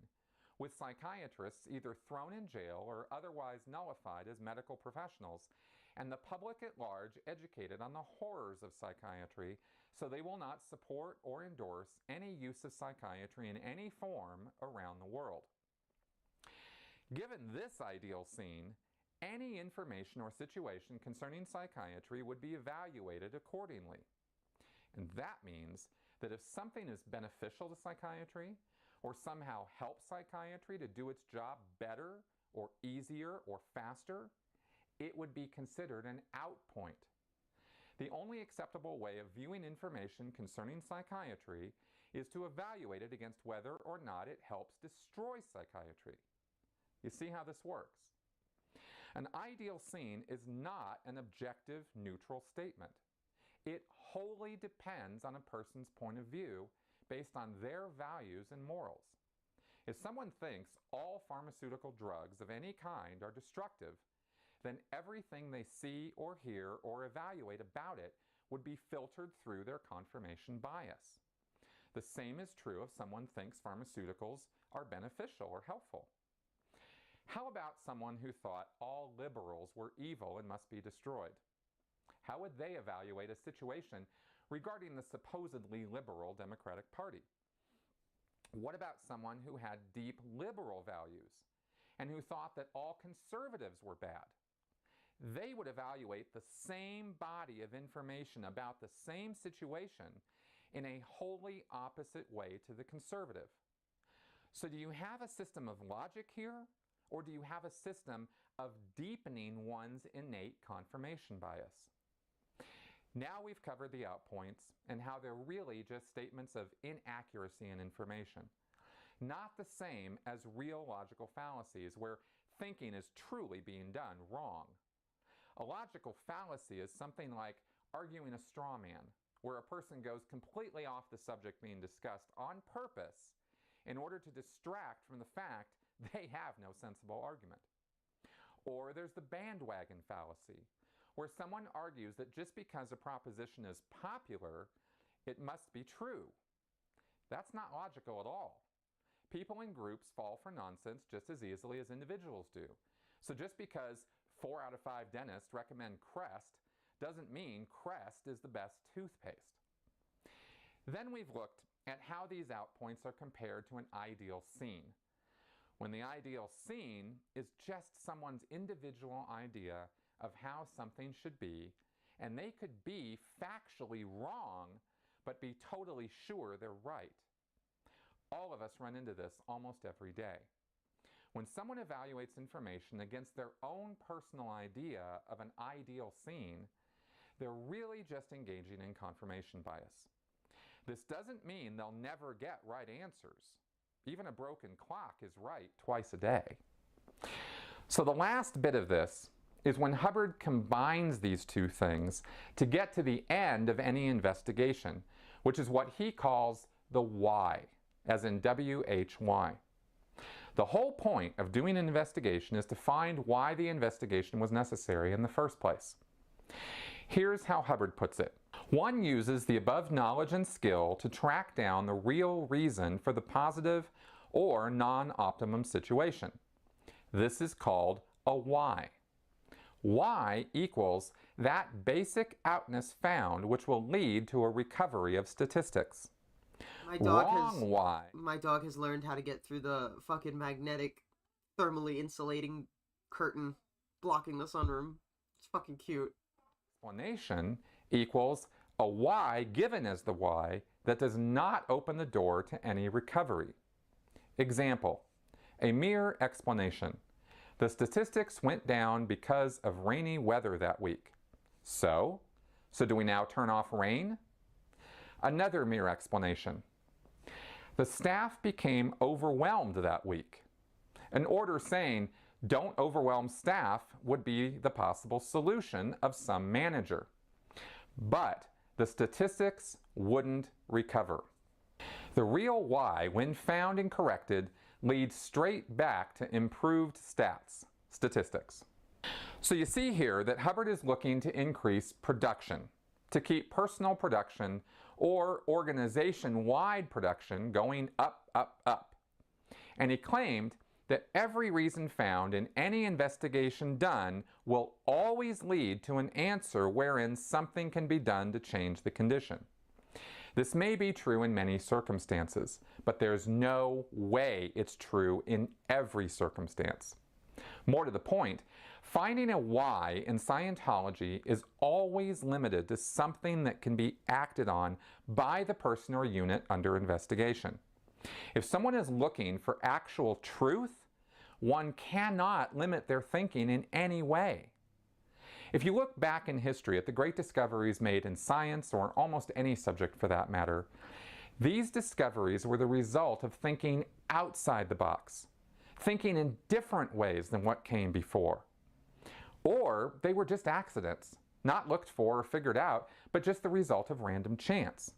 with psychiatrists either thrown in jail or otherwise nullified as medical professionals, and the public at large educated on the horrors of psychiatry so they will not support or endorse any use of psychiatry in any form around the world. Given this ideal scene, any information or situation concerning psychiatry would be evaluated accordingly. And that means that if something is beneficial to psychiatry or somehow helps psychiatry to do its job better or easier or faster, it would be considered an out point. The only acceptable way of viewing information concerning psychiatry is to evaluate it against whether or not it helps destroy psychiatry. You see how this works? An ideal scene is not an objective, neutral statement. It wholly depends on a person's point of view based on their values and morals. If someone thinks all pharmaceutical drugs of any kind are destructive, then everything they see or hear or evaluate about it would be filtered through their confirmation bias. The same is true if someone thinks pharmaceuticals are beneficial or helpful. How about someone who thought all liberals were evil and must be destroyed? How would they evaluate a situation regarding the supposedly liberal Democratic Party? What about someone who had deep liberal values and who thought that all conservatives were bad? They would evaluate the same body of information about the same situation in a wholly opposite way to the conservative. So do you have a system of logic here, or do you have a system of deepening one's innate confirmation bias? Now we've covered the outpoints and how they're really just statements of inaccuracy in information. not the same as real logical fallacies where thinking is truly being done wrong. A logical fallacy is something like arguing a straw man, where a person goes completely off the subject being discussed on purpose in order to distract from the fact they have no sensible argument. Or there's the bandwagon fallacy, where someone argues that just because a proposition is popular, it must be true. That's not logical at all. People in groups fall for nonsense just as easily as individuals do. So just because 4 out of 5 dentists recommend Crest doesn't mean Crest is the best toothpaste. Then we've looked at how these outpoints are compared to an ideal scene, when the ideal scene is just someone's individual idea of how something should be, and they could be factually wrong, but be totally sure they're right. All of us run into this almost every day. When someone evaluates information against their own personal idea of an ideal scene, they're really just engaging in confirmation bias. This doesn't mean they'll never get right answers. Even a broken clock is right twice a day. So the last bit of this is when Hubbard combines these two things to get to the end of any investigation, which is what he calls the why, as in W-H-Y. The whole point of doing an investigation is to find why the investigation was necessary in the first place. Here's how Hubbard puts it. One uses the above knowledge and skill to track down the real reason for the positive or non-optimum situation. This is called a why. Y equals that basic outness found which will lead to a recovery of statistics. My dog has learned how to get through the fucking magnetic, thermally insulating curtain blocking the sunroom. It's fucking cute. Explanation equals a why given as the why that does not open the door to any recovery. Example, a mere explanation. The statistics went down because of rainy weather that week. So do we now turn off rain? Another mere explanation. The staff became overwhelmed that week. An order saying, "Don't overwhelm staff," would be the possible solution of some manager. But the statistics wouldn't recover. The real why, when found and corrected, leads straight back to improved statistics. So you see here that Hubbard is looking to increase production, to keep personal production or organization-wide production going up, up, up. And he claimed that every reason found in any investigation done will always lead to an answer wherein something can be done to change the condition. This may be true in many circumstances, but there's no way it's true in every circumstance. More to the point, finding a why in Scientology is always limited to something that can be acted on by the person or unit under investigation. If someone is looking for actual truth, one cannot limit their thinking in any way. If you look back in history at the great discoveries made in science, or almost any subject for that matter, these discoveries were the result of thinking outside the box, thinking in different ways than what came before. Or they were just accidents, not looked for or figured out, but just the result of random chance.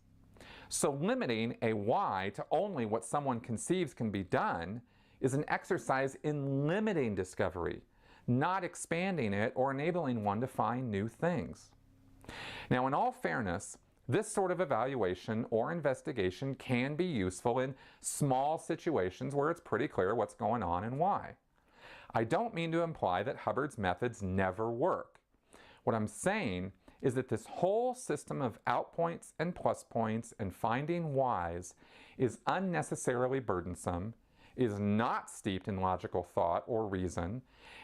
So limiting a why to only what someone conceives can be done is an exercise in limiting discovery, not expanding it or enabling one to find new things. Now, in all fairness, this sort of evaluation or investigation can be useful in small situations where it's pretty clear what's going on and why. I don't mean to imply that Hubbard's methods never work. What I'm saying is that this whole system of outpoints and plus points and finding whys is unnecessarily burdensome, is not steeped in logical thought or reason,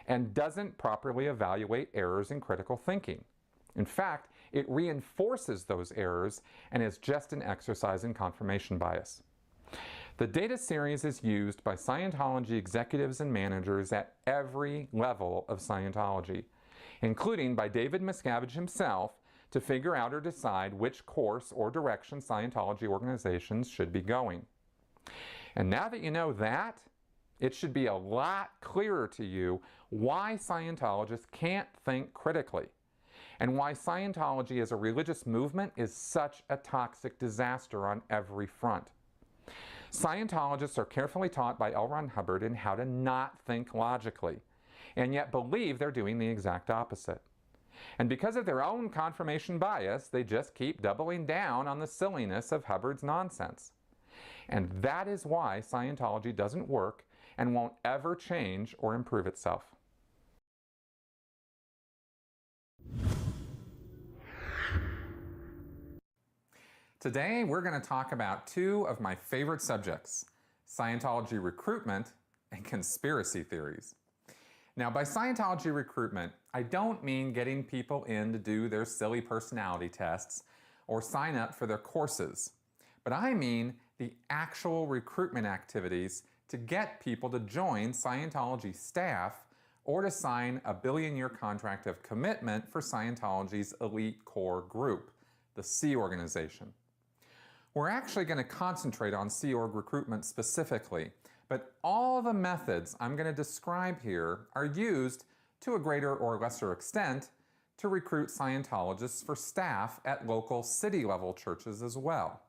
and doesn't properly evaluate errors in critical thinking. In fact, it reinforces those errors and is just an exercise in confirmation bias. The data series is used by Scientology executives and managers at every level of Scientology, including by David Miscavige himself to figure out or decide which course or direction Scientology organizations should be going. And now that you know that, it should be a lot clearer to you why Scientologists can't think critically, and why Scientology as a religious movement is such a toxic disaster on every front. Scientologists are carefully taught by L. Ron Hubbard in how to not think logically, and yet believe they're doing the exact opposite. And because of their own confirmation bias, they just keep doubling down on the silliness of Hubbard's nonsense. And that is why Scientology doesn't work and won't ever change or improve itself. Today, we're going to talk about two of my favorite subjects, Scientology recruitment and conspiracy theories. Now, by Scientology recruitment, I don't mean getting people in to do their silly personality tests or sign up for their courses, but I mean the actual recruitment activities to get people to join Scientology staff or to sign a billion-year contract of commitment for Scientology's elite core group, the Sea Organization. We're actually going to concentrate on Sea Org recruitment specifically, but all the methods I'm going to describe here are used to a greater or lesser extent to recruit Scientologists for staff at local city-level churches as well.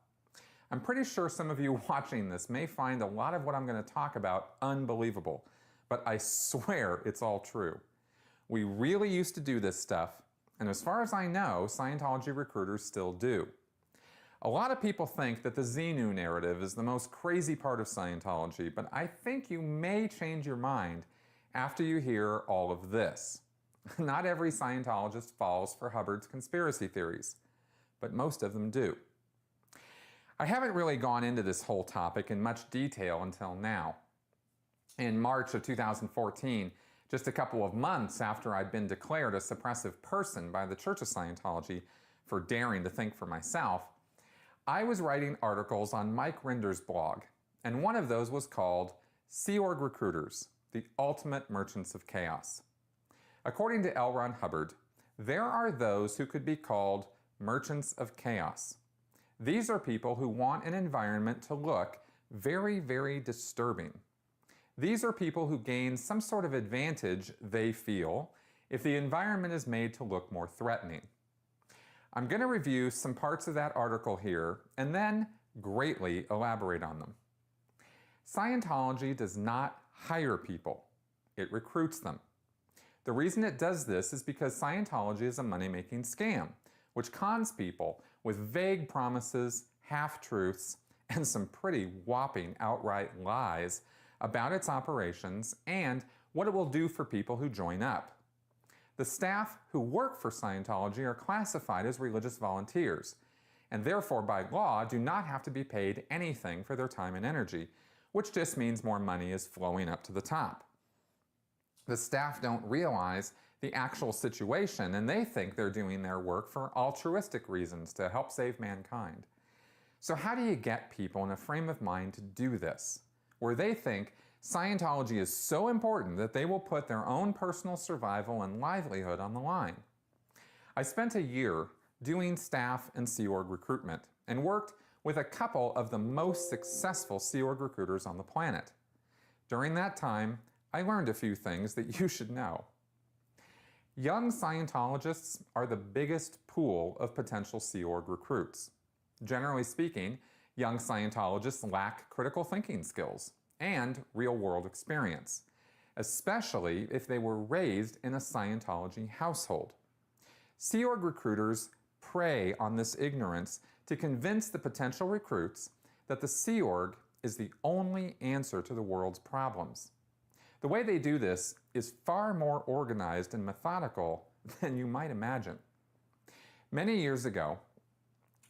I'm pretty sure some of you watching this may find a lot of what I'm going to talk about unbelievable, but I swear it's all true. We really used to do this stuff, and as far as I know, Scientology recruiters still do. A lot of people think that the Xenu narrative is the most crazy part of Scientology, but I think you may change your mind after you hear all of this. Not every Scientologist falls for Hubbard's conspiracy theories, but most of them do. I haven't really gone into this whole topic in much detail until now. In March of 2014, just a couple of months after I'd been declared a suppressive person by the Church of Scientology for daring to think for myself, I was writing articles on Mike Rinder's blog, and one of those was called Sea Org Recruiters, the Ultimate Merchants of Chaos. According to L. Ron Hubbard, there are those who could be called merchants of chaos. These are people who want an environment to look very, very disturbing. These are people who gain some sort of advantage, they feel, if the environment is made to look more threatening. I'm going to review some parts of that article here and then greatly elaborate on them. Scientology does not hire people, it recruits them. The reason it does this is because Scientology is a money-making scam, which cons people with vague promises, half-truths, and some pretty whopping outright lies about its operations and what it will do for people who join up. The staff who work for Scientology are classified as religious volunteers, and therefore by law do not have to be paid anything for their time and energy, which just means more money is flowing up to the top. The staff don't realize the actual situation, and they think they're doing their work for altruistic reasons to help save mankind. So how do you get people in a frame of mind to do this, where they think Scientology is so important that they will put their own personal survival and livelihood on the line? I spent a year doing staff and Sea Org recruitment and worked with a couple of the most successful Sea Org recruiters on the planet. During that time, I learned a few things that you should know. Young Scientologists are the biggest pool of potential Sea Org recruits. Generally speaking, young Scientologists lack critical thinking skills and real-world experience, especially if they were raised in a Scientology household. Sea Org recruiters prey on this ignorance to convince the potential recruits that the Sea Org is the only answer to the world's problems. The way they do this is far more organized and methodical than you might imagine. Many years ago,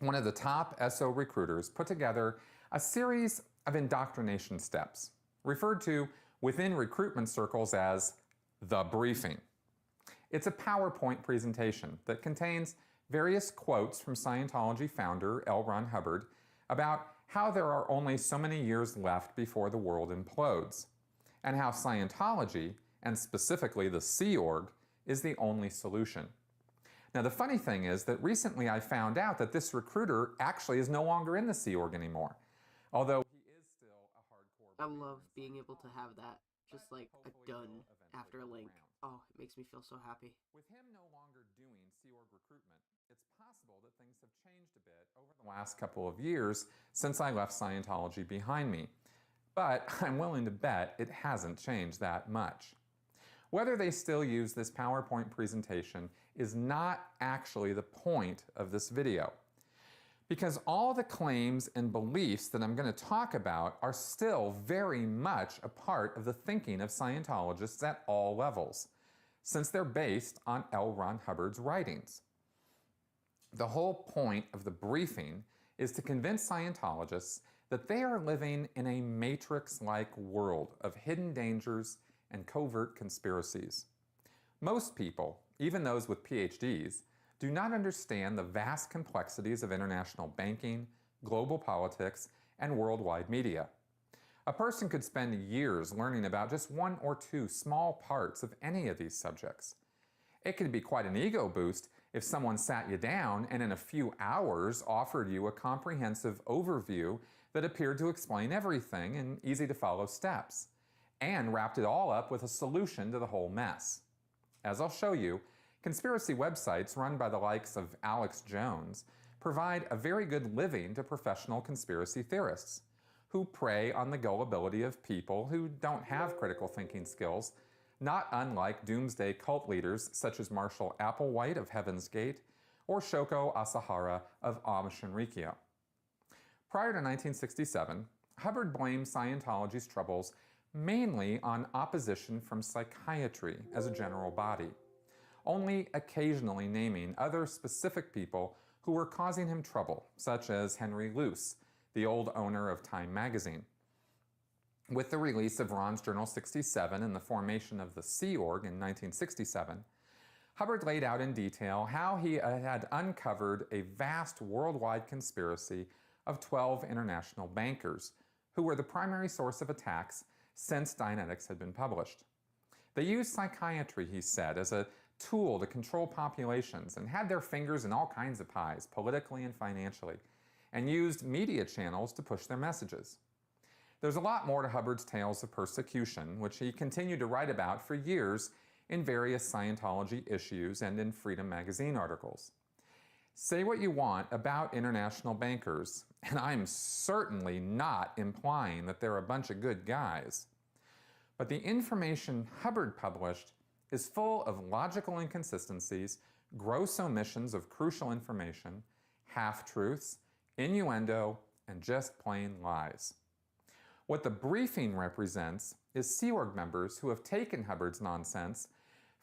one of the top SO recruiters put together a series of indoctrination steps, referred to within recruitment circles as the briefing. It's a PowerPoint presentation that contains various quotes from Scientology founder L. Ron Hubbard about how there are only so many years left before the world implodes, and how Scientology, and specifically the Sea Org, is the only solution. Now the funny thing is that recently I found out that this recruiter actually is no longer in the Sea Org anymore, although he is still a hardcore I love being able to have that, just like a done after a link. Oh, it makes me feel so happy. With him no longer doing Sea Org recruitment, it's possible that things have changed a bit over the last couple of years since I left Scientology behind me. But I'm willing to bet it hasn't changed that much. Whether they still use this PowerPoint presentation is not actually the point of this video, because all the claims and beliefs that I'm going to talk about are still very much a part of the thinking of Scientologists at all levels, since they're based on L. Ron Hubbard's writings. The whole point of the briefing is to convince Scientologists that they are living in a matrix-like world of hidden dangers and covert conspiracies. Most people, even those with PhDs, do not understand the vast complexities of international banking, global politics, and worldwide media. A person could spend years learning about just one or two small parts of any of these subjects. It could be quite an ego boost if someone sat you down and in a few hours offered you a comprehensive overview that appeared to explain everything in easy-to-follow steps, and wrapped it all up with a solution to the whole mess. As I'll show you, conspiracy websites run by the likes of Alex Jones provide a very good living to professional conspiracy theorists, who prey on the gullibility of people who don't have critical thinking skills, not unlike doomsday cult leaders such as Marshall Applewhite of Heaven's Gate or Shoko Asahara of Aum Shinrikyo. Prior to 1967, Hubbard blamed Scientology's troubles mainly on opposition from psychiatry as a general body, only occasionally naming other specific people who were causing him trouble, such as Henry Luce, the old owner of Time magazine. With the release of Ron's Journal 67 and the formation of the Sea Org in 1967, Hubbard laid out in detail how he had uncovered a vast worldwide conspiracy of 12 international bankers, who were the primary source of attacks since Dianetics had been published. They used psychiatry, he said, as a tool to control populations and had their fingers in all kinds of pies, politically and financially, and used media channels to push their messages. There's a lot more to Hubbard's tales of persecution, which he continued to write about for years in various Scientology issues and in Freedom magazine articles. Say what you want about international bankers, and I'm certainly not implying that they're a bunch of good guys, but the information Hubbard published is full of logical inconsistencies, gross omissions of crucial information, half-truths, innuendo, and just plain lies. What the briefing represents is Sea Org members who have taken Hubbard's nonsense,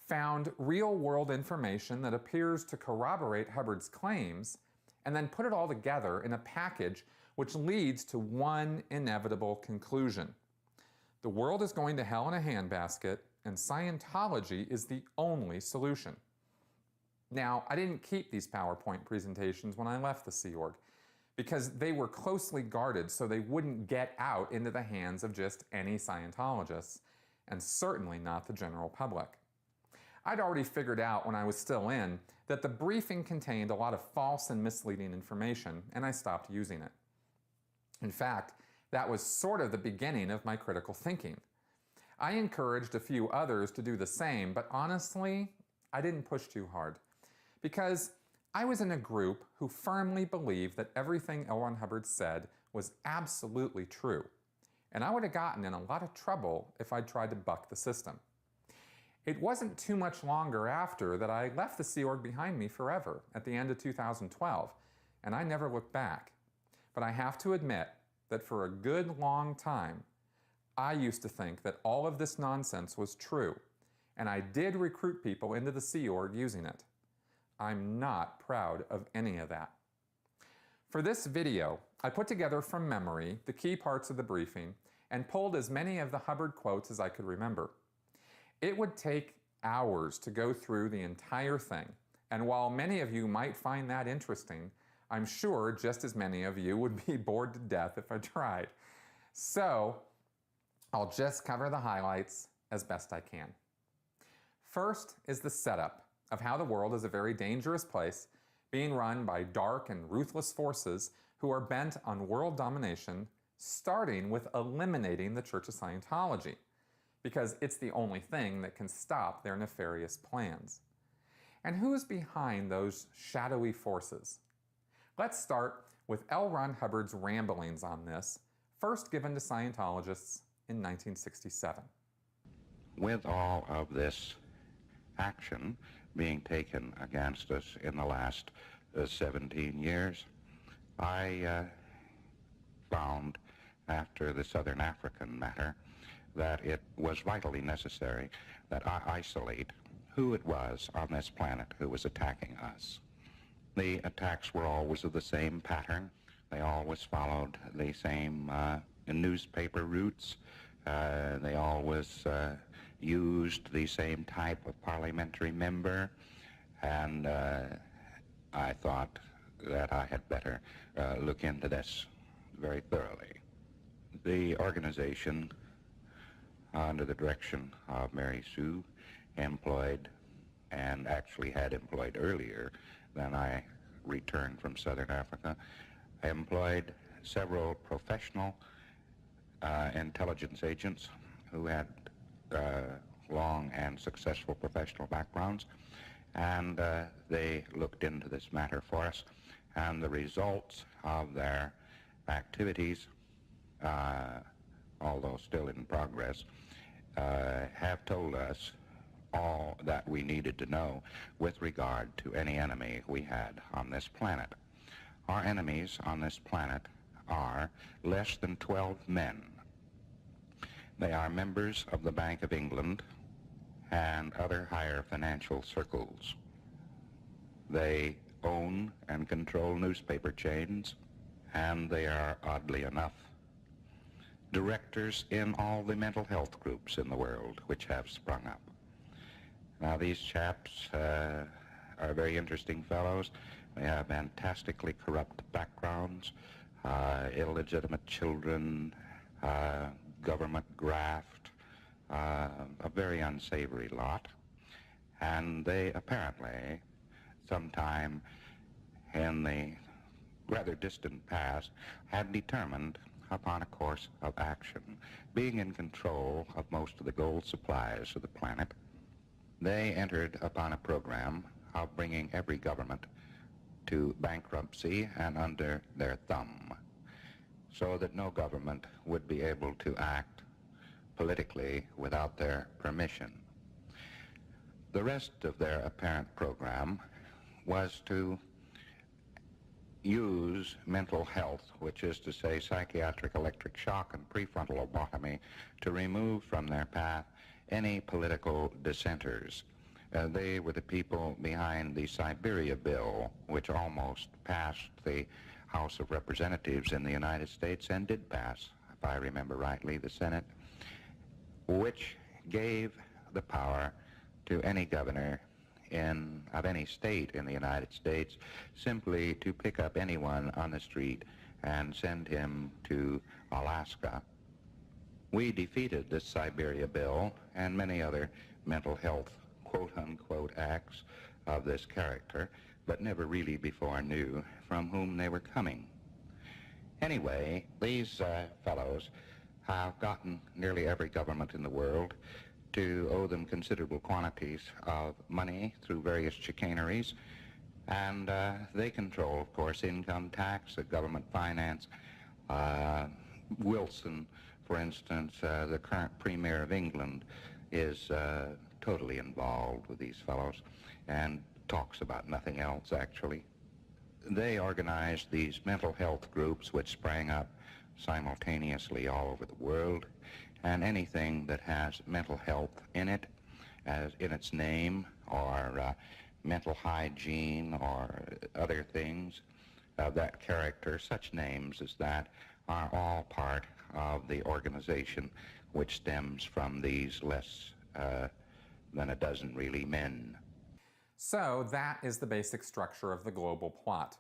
found real-world information that appears to corroborate Hubbard's claims, and then put it all together in a package which leads to one inevitable conclusion. The world is going to hell in a handbasket, and Scientology is the only solution. Now, I didn't keep these PowerPoint presentations when I left the Sea Org, because they were closely guarded so they wouldn't get out into the hands of just any Scientologists, and certainly not the general public. I'd already figured out when I was still in that the briefing contained a lot of false and misleading information, and I stopped using it. In fact, that was sort of the beginning of my critical thinking. I encouraged a few others to do the same, but honestly, I didn't push too hard, because I was in a group who firmly believed that everything L. Ron Hubbard said was absolutely true, and I would have gotten in a lot of trouble if I'd tried to buck the system. It wasn't too much longer after that I left the Sea Org behind me forever at the end of 2012, and I never looked back. But I have to admit that for a good long time, I used to think that all of this nonsense was true, and I did recruit people into the Sea Org using it. I'm not proud of any of that. For this video, I put together from memory the key parts of the briefing and pulled as many of the Hubbard quotes as I could remember. It would take hours to go through the entire thing, and while many of you might find that interesting, I'm sure just as many of you would be bored to death if I tried. So, I'll just cover the highlights as best I can. First is the setup of how the world is a very dangerous place, being run by dark and ruthless forces who are bent on world domination, starting with eliminating the Church of Scientology, because it's the only thing that can stop their nefarious plans. And who's behind those shadowy forces? Let's start with L. Ron Hubbard's ramblings on this, first given to Scientologists in 1967. With all of this action being taken against us in the last 17 years, I found, after the Southern African matter, that it was vitally necessary that I isolate who it was on this planet who was attacking us. The attacks were always of the same pattern. They always followed the same newspaper routes. They always used the same type of parliamentary member, and I thought that I had better look into this very thoroughly. The organization, under the direction of Mary Sue, employed, and actually had employed earlier than I returned from Southern Africa, employed several professional intelligence agents who had long and successful professional backgrounds, and they looked into this matter for us, and the results of their activities, although still in progress, have told us all that we needed to know with regard to any enemy we had on this planet. Our enemies on this planet are less than 12 men. They are members of the Bank of England and other higher financial circles. They own and control newspaper chains, and they are, oddly enough, directors in all the mental health groups in the world which have sprung up. Now, these chaps are very interesting fellows. They have fantastically corrupt backgrounds, illegitimate children, government graft, a very unsavory lot. And they apparently, sometime in the rather distant past, had determined upon a course of action. Being in control of most of the gold supplies of the planet, they entered upon a program of bringing every government to bankruptcy and under their thumb, so that no government would be able to act politically without their permission. The rest of their apparent program was to use mental health, which is to say psychiatric electric shock and prefrontal lobotomy, to remove from their path any political dissenters. They were the people behind the Siberia bill, which almost passed the House of Representatives in the United States and did pass, if I remember rightly, the Senate, which gave the power to any governor of any state in the United States simply to pick up anyone on the street and send him to Alaska. We defeated this Siberia bill and many other mental health quote-unquote acts of this character, but never really before knew from whom they were coming. Anyway, these fellows have gotten nearly every government in the world to owe them considerable quantities of money through various chicaneries, and they control, of course, income tax, government finance. Wilson, for instance, the current Premier of England, is totally involved with these fellows and talks about nothing else, actually. They organized these mental health groups which sprang up simultaneously all over the world, and anything that has mental health in it, as in its name, or mental hygiene or other things of that character, such names as that, are all part of the organization, which stems from these less than a dozen really men. So that is the basic structure of the global plot.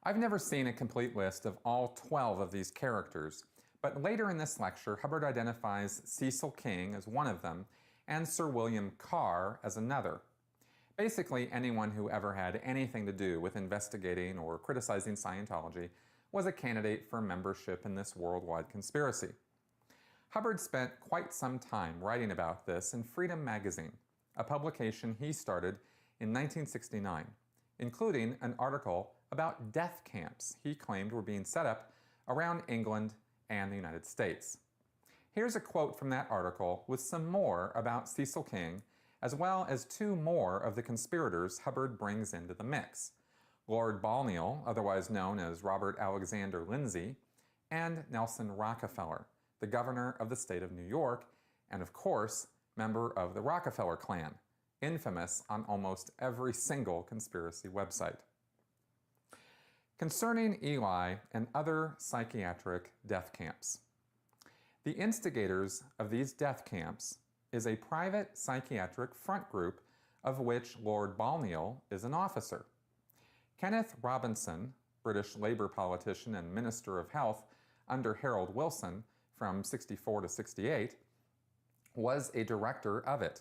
I've never seen a complete list of all 12 of these characters, but later in this lecture, Hubbard identifies Cecil King as one of them and Sir William Carr as another. Basically, anyone who ever had anything to do with investigating or criticizing Scientology was a candidate for membership in this worldwide conspiracy. Hubbard spent quite some time writing about this in Freedom magazine, a publication he started in 1969, including an article about death camps he claimed were being set up around England and the United States. Here's a quote from that article with some more about Cecil King, as well as two more of the conspirators Hubbard brings into the mix: Lord Balliol, otherwise known as Robert Alexander Lindsay, and Nelson Rockefeller, the governor of the state of New York, and of course, member of the Rockefeller clan, infamous on almost every single conspiracy website. Concerning Eli and other psychiatric death camps. The instigators of these death camps is a private psychiatric front group of which Lord Balliol is an officer. Kenneth Robinson, British Labour politician and Minister of Health under Harold Wilson from 64 to 68, was a director of it.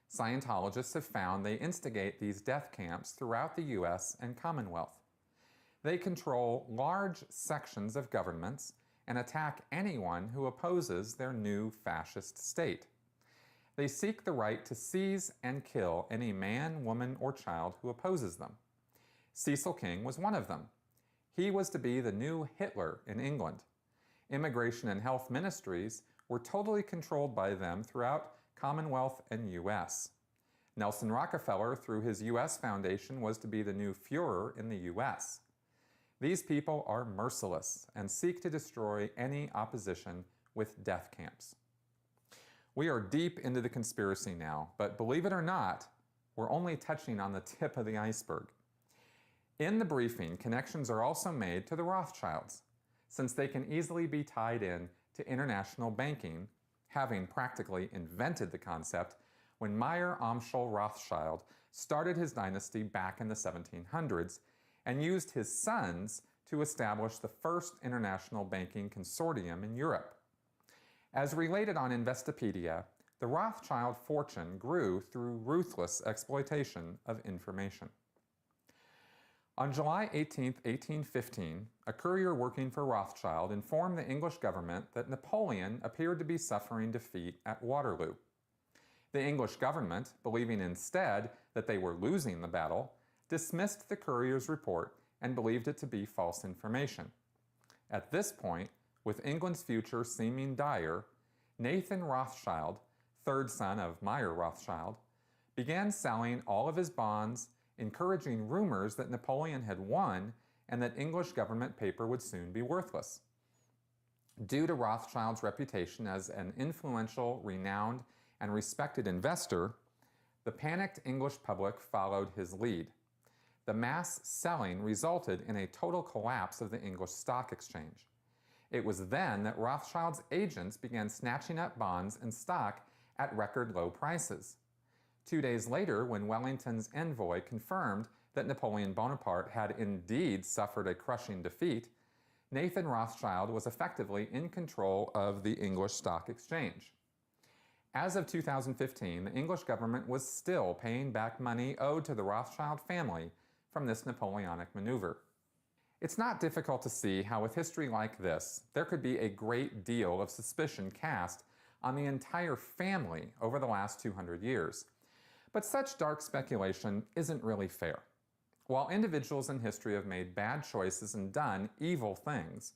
Scientologists have found they instigate these death camps throughout the US and Commonwealth. They control large sections of governments and attack anyone who opposes their new fascist state. They seek the right to seize and kill any man, woman, or child who opposes them. Cecil King was one of them. He was to be the new Hitler in England. Immigration and health ministries were totally controlled by them throughout Commonwealth and US. Nelson Rockefeller, through his US Foundation, was to be the new Führer in the US. These people are merciless and seek to destroy any opposition with death camps. We are deep into the conspiracy now, but believe it or not, we're only touching on the tip of the iceberg. In the briefing, connections are also made to the Rothschilds, since they can easily be tied in to international banking, having practically invented the concept when Meyer Amschel Rothschild started his dynasty back in the 1700s and used his sons to establish the first international banking consortium in Europe. As related on Investopedia, the Rothschild fortune grew through ruthless exploitation of information. On July 18, 1815, a courier working for Rothschild informed the English government that Napoleon appeared to be suffering defeat at Waterloo. The English government, believing instead that they were losing the battle, dismissed the courier's report and believed it to be false information. At this point, with England's future seeming dire, Nathan Rothschild, third son of Meyer Rothschild, began selling all of his bonds, encouraging rumors that Napoleon had won and that English government paper would soon be worthless. Due to Rothschild's reputation as an influential, renowned, and respected investor, the panicked English public followed his lead. The mass selling resulted in a total collapse of the English stock exchange. It was then that Rothschild's agents began snatching up bonds and stock at record low prices. 2 days later, when Wellington's envoy confirmed that Napoleon Bonaparte had indeed suffered a crushing defeat, Nathan Rothschild was effectively in control of the English stock exchange. As of 2015, the English government was still paying back money owed to the Rothschild family from this Napoleonic maneuver. It's not difficult to see how, with history like this, there could be a great deal of suspicion cast on the entire family over the last 200 years. But such dark speculation isn't really fair. While individuals in history have made bad choices and done evil things,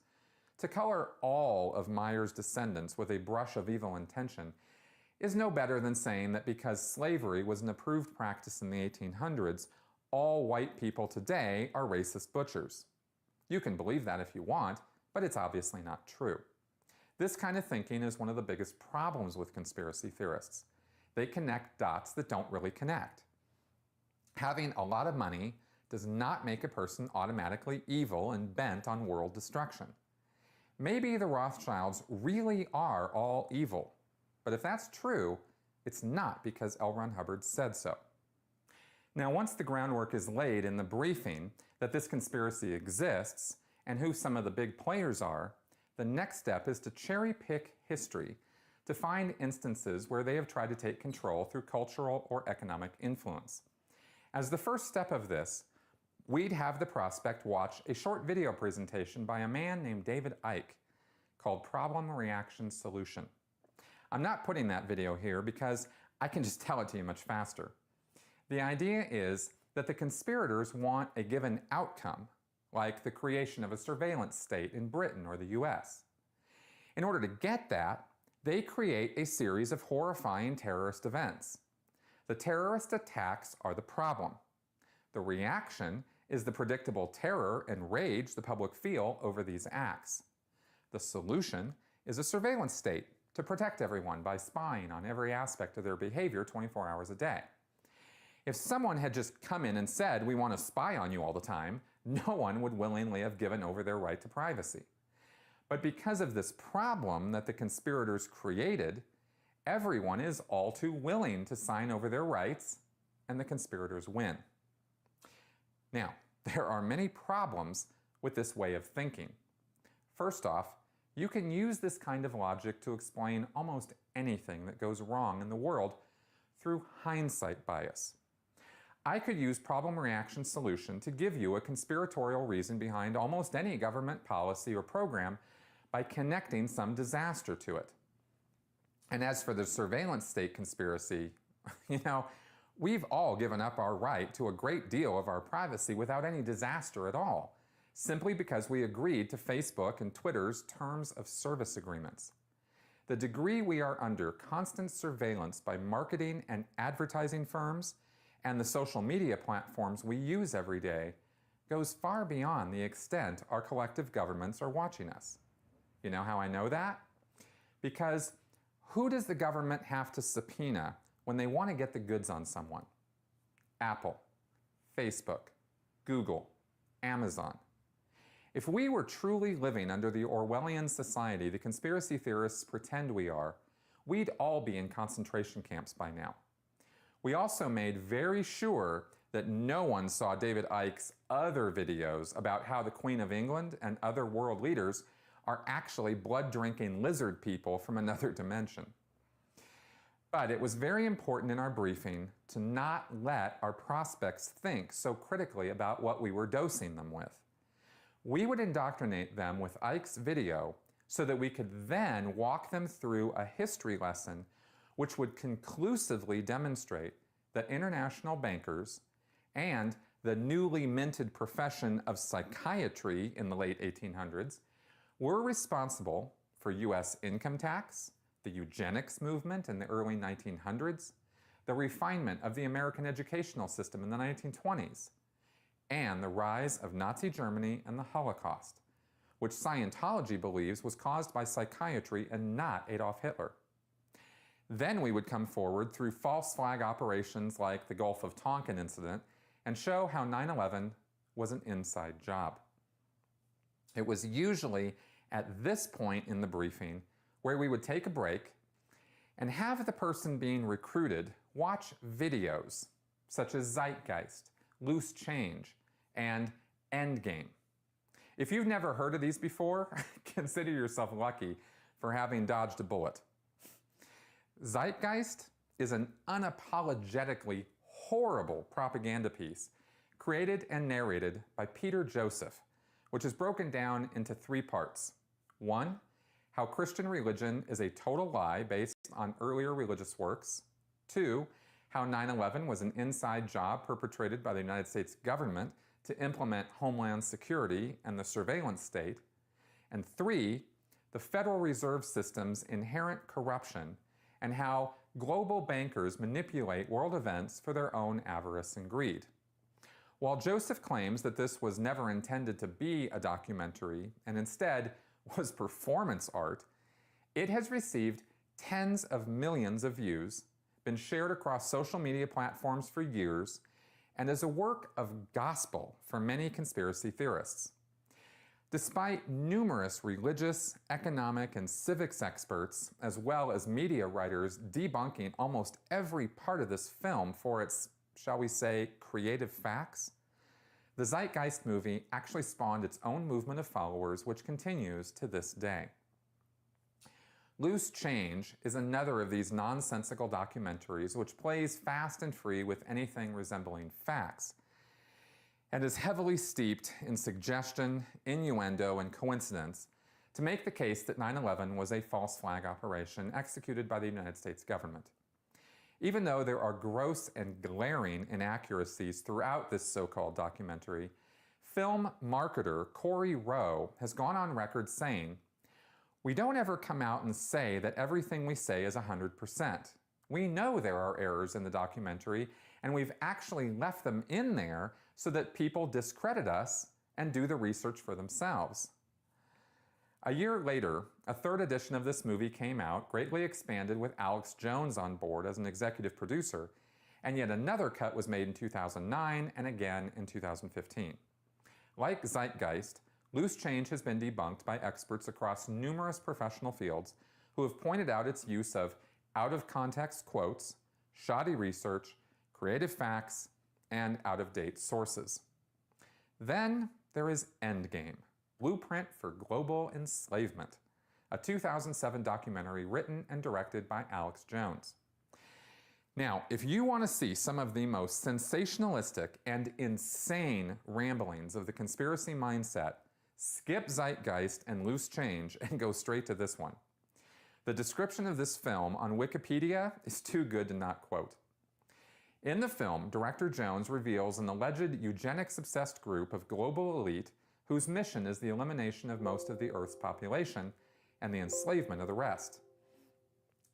to color all of Meyer's descendants with a brush of evil intention is no better than saying that because slavery was an approved practice in the 1800s, all white people today are racist butchers. You can believe that if you want, but it's obviously not true. This kind of thinking is one of the biggest problems with conspiracy theorists. They connect dots that don't really connect. Having a lot of money does not make a person automatically evil and bent on world destruction. Maybe the Rothschilds really are all evil, but if that's true, it's not because L. Ron Hubbard said so. Now, once the groundwork is laid in the briefing that this conspiracy exists and who some of the big players are, the next step is to cherry-pick history to find instances where they have tried to take control through cultural or economic influence. As the first step of this, we'd have the prospect watch a short video presentation by a man named David Icke called Problem Reaction Solution. I'm not putting that video here because I can just tell it to you much faster. The idea is that the conspirators want a given outcome, like the creation of a surveillance state in Britain or the US. In order to get that, they create a series of horrifying terrorist events. The terrorist attacks are the problem. The reaction is the predictable terror and rage the public feel over these acts. The solution is a surveillance state to protect everyone by spying on every aspect of their behavior 24 hours a day. If someone had just come in and said, "We want to spy on you all the time," no one would willingly have given over their right to privacy. But because of this problem that the conspirators created, everyone is all too willing to sign over their rights, and the conspirators win. Now, there are many problems with this way of thinking. First off, you can use this kind of logic to explain almost anything that goes wrong in the world through hindsight bias. I could use problem reaction solution to give you a conspiratorial reason behind almost any government policy or program by connecting some disaster to it. And as for the surveillance state conspiracy, we've all given up our right to a great deal of our privacy without any disaster at all, simply because we agreed to Facebook and Twitter's terms of service agreements. The degree we are under constant surveillance by marketing and advertising firms and the social media platforms we use every day goes far beyond the extent our collective governments are watching us. You know how I know that? Because who does the government have to subpoena when they want to get the goods on someone? Apple, Facebook, Google, Amazon. If we were truly living under the Orwellian society the conspiracy theorists pretend we are, we'd all be in concentration camps by now. We also made very sure that no one saw David Icke's other videos about how the Queen of England and other world leaders are actually blood-drinking lizard people from another dimension. But it was very important in our briefing to not let our prospects think so critically about what we were dosing them with. We would indoctrinate them with Icke's video so that we could then walk them through a history lesson which would conclusively demonstrate that international bankers and the newly minted profession of psychiatry in the late 1800s were responsible for US income tax, the eugenics movement in the early 1900s, the refinement of the American educational system in the 1920s, and the rise of Nazi Germany and the Holocaust, which Scientology believes was caused by psychiatry and not Adolf Hitler. Then we would come forward through false flag operations like the Gulf of Tonkin incident and show how 9/11 was an inside job. It was usually at this point in the briefing where we would take a break and have the person being recruited watch videos such as Zeitgeist, Loose Change, and Endgame. If you've never heard of these before, consider yourself lucky for having dodged a bullet. Zeitgeist is an unapologetically horrible propaganda piece created and narrated by Peter Joseph, which is broken down into 3 parts. 1, how Christian religion is a total lie based on earlier religious works. 2, how 9/11 was an inside job perpetrated by the United States government to implement Homeland Security and the surveillance state. And 3, the Federal Reserve System's inherent corruption and how global bankers manipulate world events for their own avarice and greed. While Joseph claims that this was never intended to be a documentary and instead was performance art, it has received tens of millions of views, been shared across social media platforms for years, and is a work of gospel for many conspiracy theorists. Despite numerous religious, economic, and civics experts, as well as media writers debunking almost every part of this film for its, shall we say, creative facts, the Zeitgeist movie actually spawned its own movement of followers, which continues to this day. Loose Change is another of these nonsensical documentaries which plays fast and free with anything resembling facts. and is heavily steeped in suggestion, innuendo, and coincidence to make the case that 9/11 was a false flag operation executed by the United States government. Even though there are gross and glaring inaccuracies throughout this so-called documentary, film marketer Corey Rowe has gone on record saying, "We don't ever come out and say that everything we say is 100%. We know there are errors in the documentary, and we've actually left them in there so that people discredit us and do the research for themselves." A year later, a third edition of this movie came out, greatly expanded with Alex Jones on board as an executive producer, and yet another cut was made in 2009 and again in 2015. Like Zeitgeist, Loose Change has been debunked by experts across numerous professional fields who have pointed out its use of out-of-context quotes, shoddy research, creative facts, and out-of-date sources. Then there is Endgame, Blueprint for Global Enslavement, a 2007 documentary written and directed by Alex Jones. Now, if you want to see some of the most sensationalistic and insane ramblings of the conspiracy mindset, skip Zeitgeist and Loose Change and go straight to this one. The description of this film on Wikipedia is too good to not quote. In the film, director Jones reveals an alleged eugenics-obsessed group of global elite whose mission is the elimination of most of the Earth's population and the enslavement of the rest.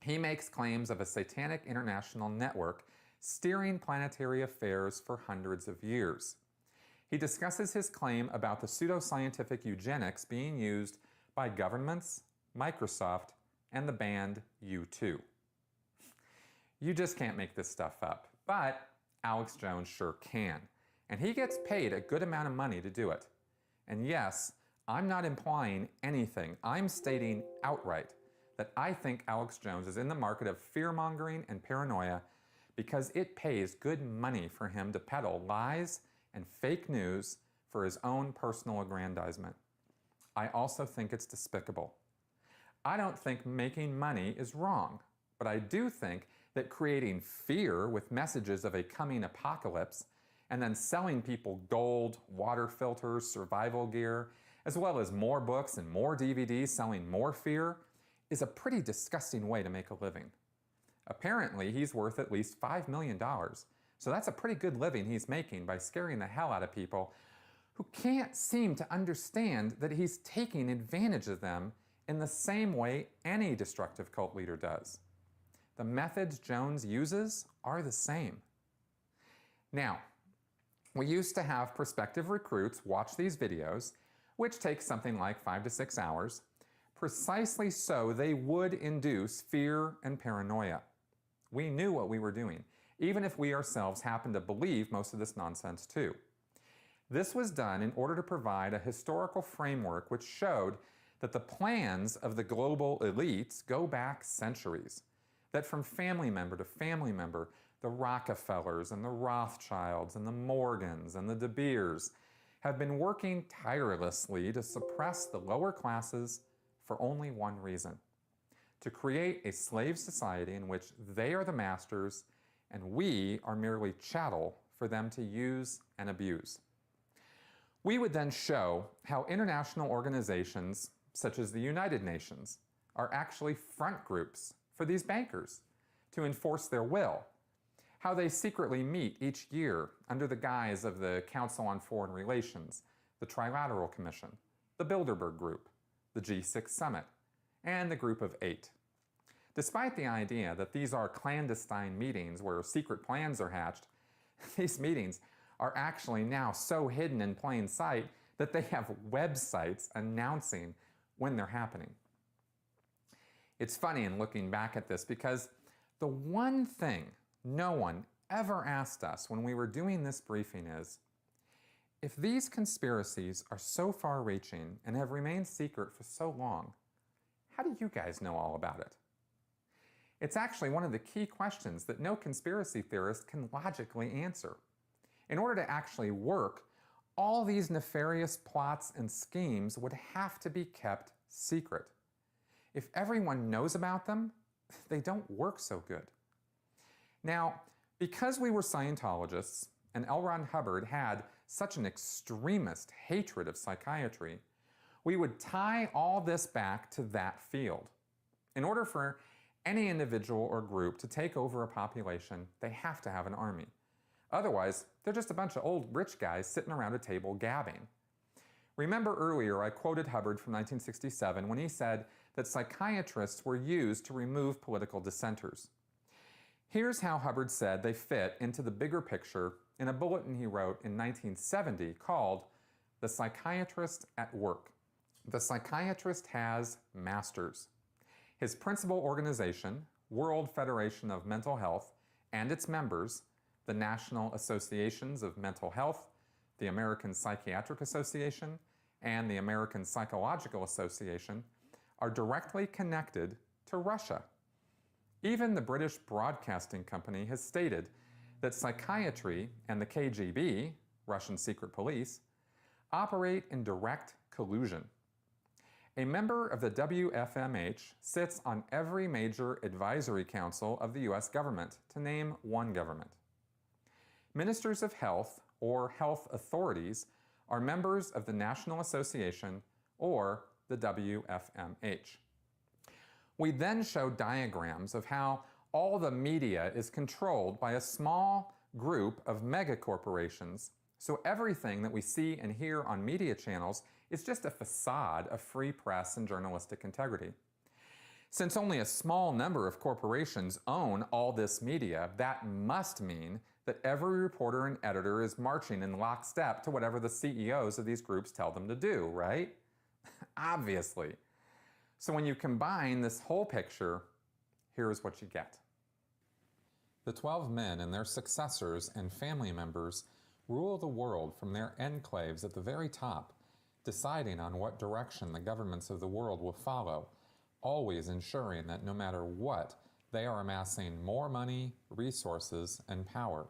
He makes claims of a satanic international network steering planetary affairs for hundreds of years. He discusses his claim about the pseudoscientific eugenics being used by governments, Microsoft, and the band U2. You just can't make this stuff up, but Alex Jones sure can, and he gets paid a good amount of money to do it. And yes, I'm not implying anything. I'm stating outright that I think Alex Jones is in the market of fear-mongering and paranoia because it pays good money for him to peddle lies and fake news for his own personal aggrandizement. I also think it's despicable. I don't think making money is wrong, but I do think that creating fear with messages of a coming apocalypse and then selling people gold, water filters, survival gear, as well as more books and more DVDs selling more fear, is a pretty disgusting way to make a living. Apparently, he's worth at least $5 million, so that's a pretty good living he's making by scaring the hell out of people who can't seem to understand that he's taking advantage of them in the same way any destructive cult leader does. The methods Jones uses are the same. Now, we used to have prospective recruits watch these videos, which takes something like 5 to 6 hours, precisely so they would induce fear and paranoia. We knew what we were doing, even if we ourselves happened to believe most of this nonsense too. This was done in order to provide a historical framework which showed that the plans of the global elites go back centuries, that from family member to family member, the Rockefellers and the Rothschilds and the Morgans and the De Beers have been working tirelessly to suppress the lower classes for only one reason: to create a slave society in which they are the masters and we are merely chattel for them to use and abuse. We would then show how international organizations, such as the United Nations, are actually front groups for these bankers to enforce their will, how they secretly meet each year under the guise of the Council on Foreign Relations, the Trilateral Commission, the Bilderberg Group, the G6 Summit, and the Group of 8. Despite the idea that these are clandestine meetings where secret plans are hatched, these meetings are actually now so hidden in plain sight that they have websites announcing when they're happening. It's funny in looking back at this because the one thing no one ever asked us when we were doing this briefing is, if these conspiracies are so far-reaching and have remained secret for so long, how do you guys know all about it? It's actually one of the key questions that no conspiracy theorist can logically answer. In order to actually work, all these nefarious plots and schemes would have to be kept secret. If everyone knows about them, they don't work so good. Now, because we were Scientologists and L. Ron Hubbard had such an extremist hatred of psychiatry, we would tie all this back to that field. In order for any individual or group to take over a population, they have to have an army. Otherwise, they're just a bunch of old rich guys sitting around a table gabbing. Remember earlier I quoted Hubbard from 1967 when he said that psychiatrists were used to remove political dissenters. Here's how Hubbard said they fit into the bigger picture in a bulletin he wrote in 1970 called "The Psychiatrist at Work." The psychiatrist has masters. His principal organization, World Federation of Mental Health, and its members, the National Associations of Mental Health, the American Psychiatric Association, and the American Psychological Association, are directly connected to Russia. Even the British Broadcasting Company has stated that psychiatry and the KGB, Russian secret police, operate in direct collusion. A member of the WFMH sits on every major advisory council of the US government, to name one government. Ministers of health or health authorities are members of the National Association or the WFMH. We then show diagrams of how all the media is controlled by a small group of megacorporations, so everything that we see and hear on media channels is just a facade of free press and journalistic integrity. Since only a small number of corporations own all this media, that must mean that every reporter and editor is marching in lockstep to whatever the CEOs of these groups tell them to do, right? Obviously. So when you combine this whole picture, here's what you get. The 12 men and their successors and family members rule the world from their enclaves at the very top, deciding on what direction the governments of the world will follow, always ensuring that no matter what, they are amassing more money, resources, and power.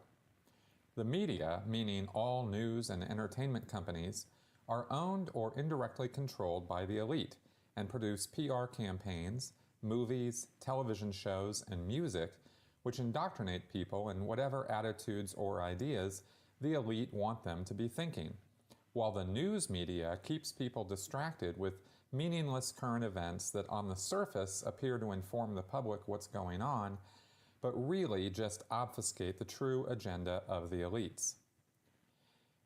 The media, meaning all news and entertainment companies, are owned or indirectly controlled by the elite and produce PR campaigns, movies, television shows, and music which indoctrinate people in whatever attitudes or ideas the elite want them to be thinking, while the news media keeps people distracted with meaningless current events that on the surface appear to inform the public what's going on, but really just obfuscate the true agenda of the elites.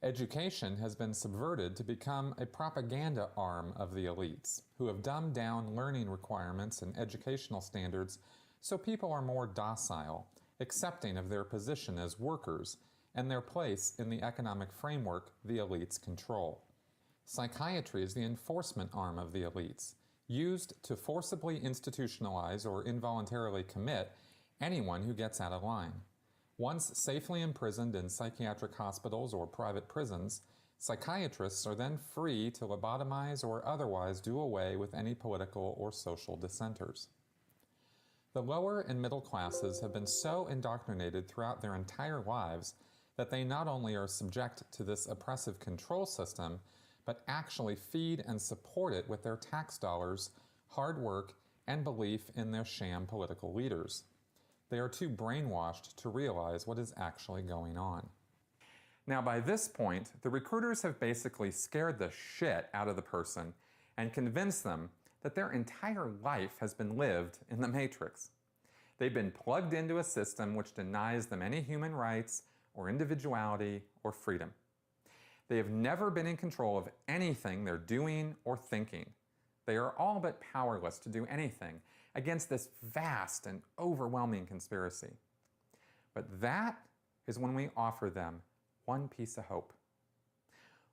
Education has been subverted to become a propaganda arm of the elites, who have dumbed down learning requirements and educational standards so people are more docile, accepting of their position as workers and their place in the economic framework the elites control. Psychiatry is the enforcement arm of the elites, used to forcibly institutionalize or involuntarily commit anyone who gets out of line. Once safely imprisoned in psychiatric hospitals or private prisons, psychiatrists are then free to lobotomize or otherwise do away with any political or social dissenters. The lower and middle classes have been so indoctrinated throughout their entire lives that they not only are subject to this oppressive control system, but actually feed and support it with their tax dollars, hard work, and belief in their sham political leaders. They are too brainwashed to realize what is actually going on. Now, by this point, the recruiters have basically scared the shit out of the person and convinced them that their entire life has been lived in the Matrix. They've been plugged into a system which denies them any human rights or individuality or freedom. They have never been in control of anything they're doing or thinking. They are all but powerless to do anything against this vast and overwhelming conspiracy. But that is when we offer them one piece of hope.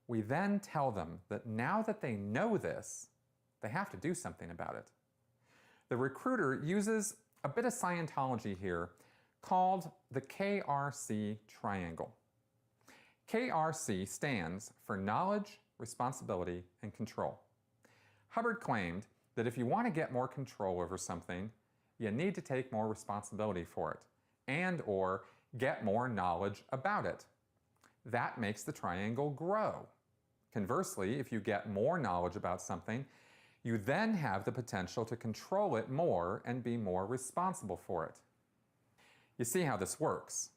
We then tell them that now that they know this, they have to do something about it. The recruiter uses a bit of Scientology here called the KRC triangle. KRC stands for knowledge, responsibility, and control. Hubbard claimed that if you want to get more control over something, you need to take more responsibility for it and or get more knowledge about it. That makes the triangle grow. Conversely, if you get more knowledge about something, you then have the potential to control it more and be more responsible for it. You see how this works.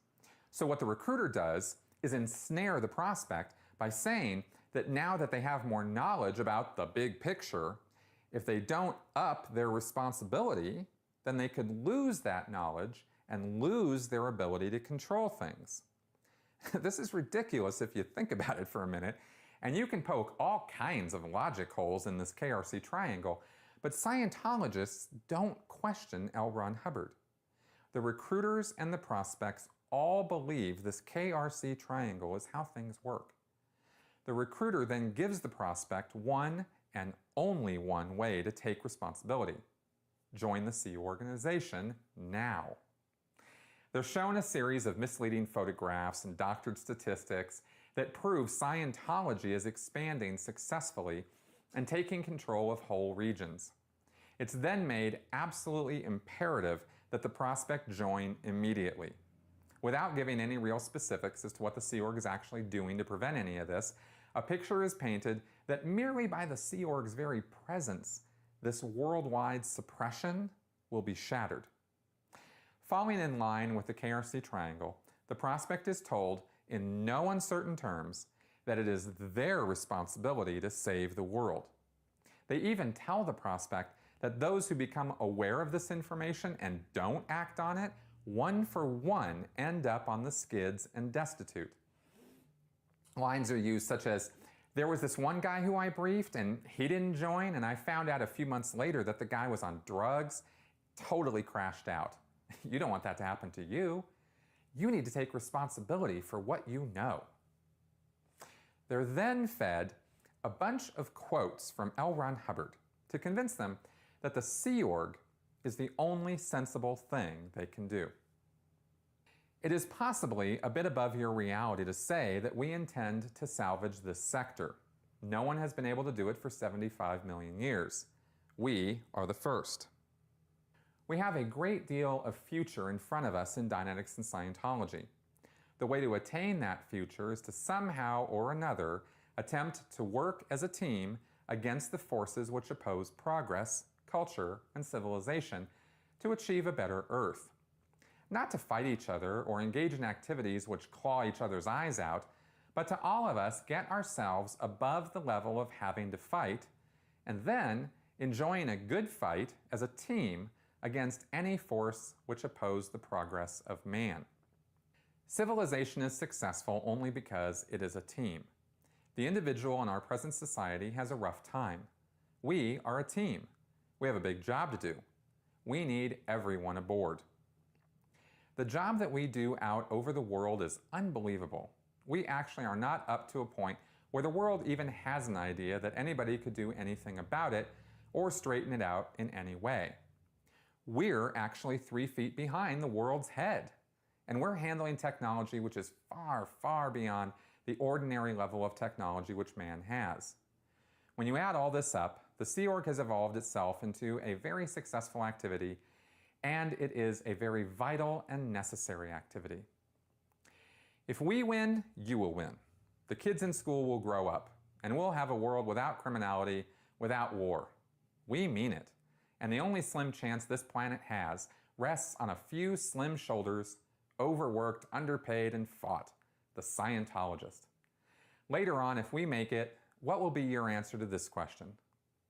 So what the recruiter does is ensnare the prospect by saying that now that they have more knowledge about the big picture, if they don't up their responsibility, then they could lose that knowledge and lose their ability to control things. This is ridiculous if you think about it for a minute, and you can poke all kinds of logic holes in this KRC triangle, but Scientologists don't question L. Ron Hubbard. The recruiters and the prospects all believe this KRC triangle is how things work. The recruiter then gives the prospect one and only one way to take responsibility. Join the Sea organization now. They're shown a series of misleading photographs and doctored statistics that prove Scientology is expanding successfully and taking control of whole regions. It's then made absolutely imperative that the prospect join immediately. Without giving any real specifics as to what the Sea Org is actually doing to prevent any of this, a picture is painted that merely by the Sea Org's very presence, this worldwide suppression will be shattered. Falling in line with the KRC triangle, the prospect is told in no uncertain terms that it is their responsibility to save the world. They even tell the prospect that those who become aware of this information and don't act on it, one for one end up on the skids and destitute. Lines are used such as, "There was this one guy who I briefed and he didn't join, and I found out a few months later that the guy was on drugs, totally crashed out." You don't want that to happen to you. You need to take responsibility for what you know. They're then fed a bunch of quotes from L. Ron Hubbard to convince them that the Sea Org is the only sensible thing they can do. It is possibly a bit above your reality to say that we intend to salvage this sector. No one has been able to do it for 75 million years. We are the first. We have a great deal of future in front of us in Dianetics and Scientology. The way to attain that future is to somehow or another attempt to work as a team against the forces which oppose progress, culture, and civilization to achieve a better Earth. Not to fight each other or engage in activities which claw each other's eyes out, but to all of us get ourselves above the level of having to fight, and then enjoying a good fight as a team against any force which oppose the progress of man. Civilization is successful only because it is a team. The individual in our present society has a rough time. We are a team. We have a big job to do. We need everyone aboard. The job that we do out over the world is unbelievable. We actually are not up to a point where the world even has an idea that anybody could do anything about it or straighten it out in any way. We're actually 3 feet behind the world's head, and we're handling technology which is far, far beyond the ordinary level of technology which man has. When you add all this up, the Sea Org has evolved itself into a very successful activity, and it is a very vital and necessary activity. If we win, you will win. The kids in school will grow up, and we'll have a world without criminality, without war. We mean it. And the only slim chance this planet has rests on a few slim shoulders, overworked, underpaid, and fought, the Scientologist. Later on, if we make it, what will be your answer to this question?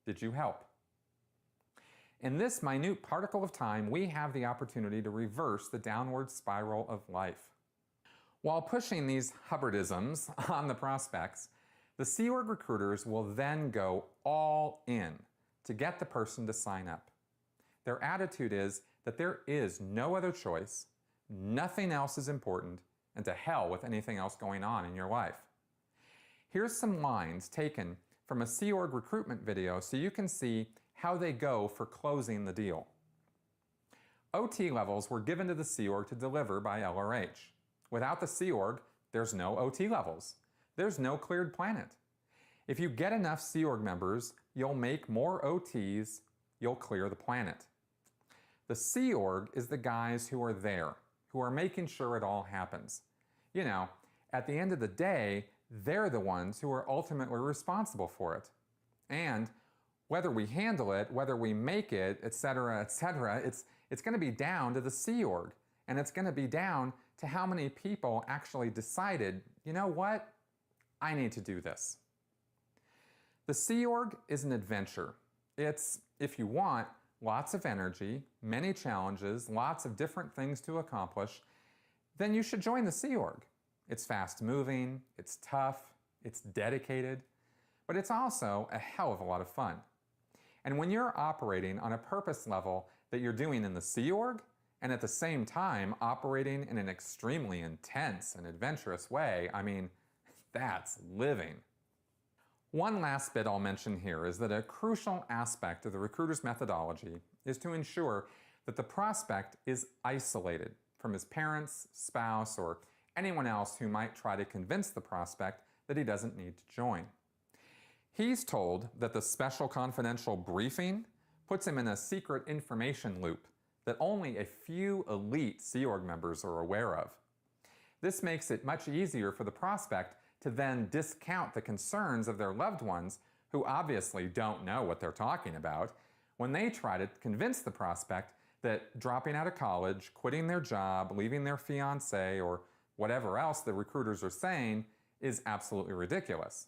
Did you help? In this minute particle of time, we have the opportunity to reverse the downward spiral of life. While pushing these Hubbardisms on the prospects, the Sea Org recruiters will then go all in to get the person to sign up. Their attitude is that there is no other choice, nothing else is important, and to hell with anything else going on in your life. Here's some lines taken from a Sea Org recruitment video so you can see how they go for closing the deal. OT levels were given to the Sea Org to deliver by LRH. Without the Sea Org, there's no OT levels. There's no cleared planet. If you get enough Sea Org members, you'll make more OTs, you'll clear the planet. The Sea Org is the guys who are there, who are making sure it all happens. You know, at the end of the day, they're the ones who are ultimately responsible for it. And whether we handle it, whether we make it, etc., etc., it's going to be down to the Sea Org. And it's going to be down to how many people actually decided, you know what, I need to do this. The Sea Org is an adventure. It's, if you want, lots of energy, many challenges, lots of different things to accomplish, then you should join the Sea Org. It's fast moving, it's tough, it's dedicated, but it's also a hell of a lot of fun. And when you're operating on a purpose level that you're doing in the Sea Org, and at the same time operating in an extremely intense and adventurous way, I mean, that's living. One last bit I'll mention here is that a crucial aspect of the recruiter's methodology is to ensure that the prospect is isolated from his parents, spouse, or anyone else who might try to convince the prospect that he doesn't need to join. He's told that the special confidential briefing puts him in a secret information loop that only a few elite Sea Org members are aware of. This makes it much easier for the prospect to then discount the concerns of their loved ones who obviously don't know what they're talking about when they try to convince the prospect that dropping out of college, quitting their job, leaving their fiance, or whatever else the recruiters are saying is absolutely ridiculous.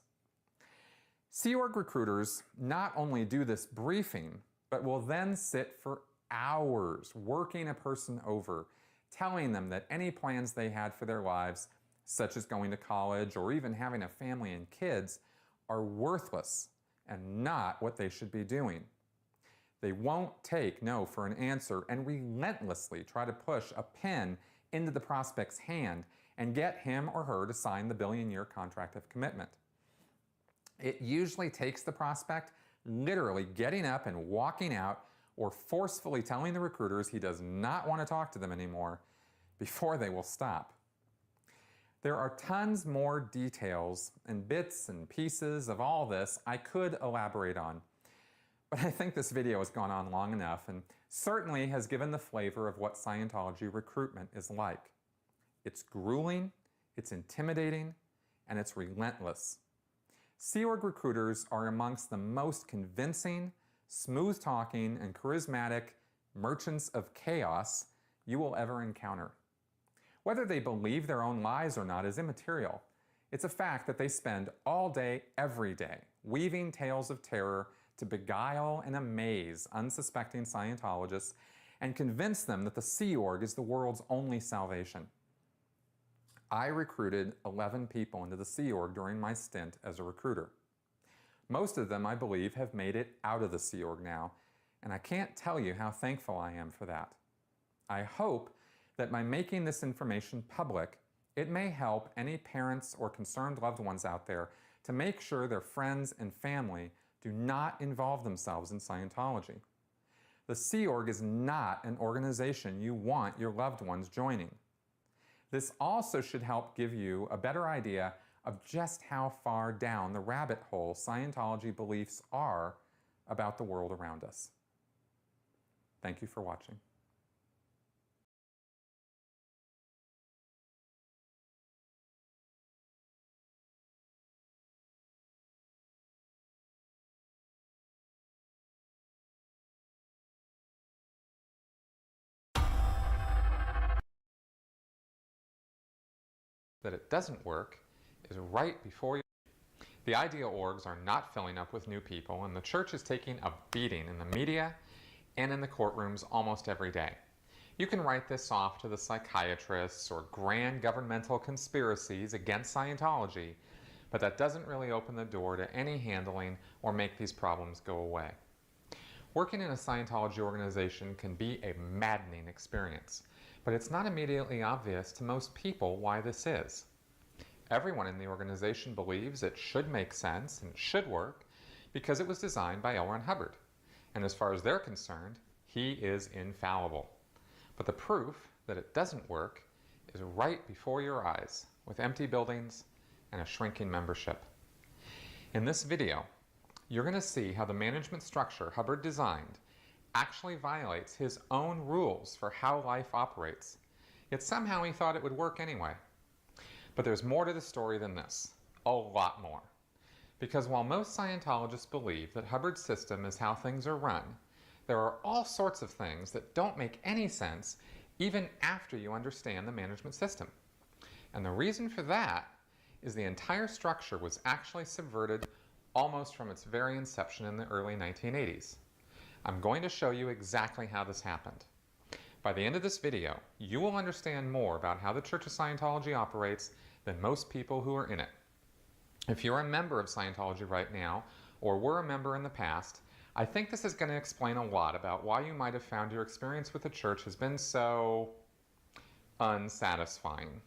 Sea Org recruiters not only do this briefing, but will then sit for hours working a person over, telling them that any plans they had for their lives, such as going to college or even having a family and kids, are worthless and not what they should be doing. They won't take no for an answer and relentlessly try to push a pen into the prospect's hand and get him or her to sign the billion-year contract of commitment. It usually takes the prospect literally getting up and walking out or forcefully telling the recruiters he does not want to talk to them anymore before they will stop. There are tons more details and bits and pieces of all this I could elaborate on, but I think this video has gone on long enough and certainly has given the flavor of what Scientology recruitment is like. It's grueling, it's intimidating, and it's relentless. Sea Org recruiters are amongst the most convincing, smooth-talking, and charismatic merchants of chaos you will ever encounter. Whether they believe their own lies or not is immaterial. It's a fact that they spend all day, every day, weaving tales of terror to beguile and amaze unsuspecting Scientologists and convince them that the Sea Org is the world's only salvation. I recruited 11 people into the Sea Org during my stint as a recruiter. Most of them, I believe, have made it out of the Sea Org now, and I can't tell you how thankful I am for that. I hope that by making this information public, it may help any parents or concerned loved ones out there to make sure their friends and family do not involve themselves in Scientology. The Sea Org is not an organization you want your loved ones joining. This also should help give you a better idea of just how far down the rabbit hole Scientology beliefs are about the world around us. Thank you for watching. That it doesn't work is right before you. The ideal orgs are not filling up with new people, and the church is taking a beating in the media and in the courtrooms almost every day. You can write this off to the psychiatrists or grand governmental conspiracies against Scientology, but that doesn't really open the door to any handling or make these problems go away. Working in a Scientology organization can be a maddening experience, but it's not immediately obvious to most people why this is. Everyone in the organization believes it should make sense and it should work because it was designed by L. Ron Hubbard, and as far as they're concerned, he is infallible. But the proof that it doesn't work is right before your eyes, with empty buildings and a shrinking membership. In this video, you're going to see how the management structure Hubbard designed actually violates his own rules for how life operates, yet somehow he thought it would work anyway. But there's more to the story than this, a lot more. Because while most Scientologists believe that Hubbard's system is how things are run, there are all sorts of things that don't make any sense even after you understand the management system. And the reason for that is the entire structure was actually subverted almost from its very inception in the early 1980s. I'm going to show you exactly how this happened. By the end of this video, you will understand more about how the Church of Scientology operates than most people who are in it. If you're a member of Scientology right now, or were a member in the past, I think this is going to explain a lot about why you might have found your experience with the church has been so unsatisfying.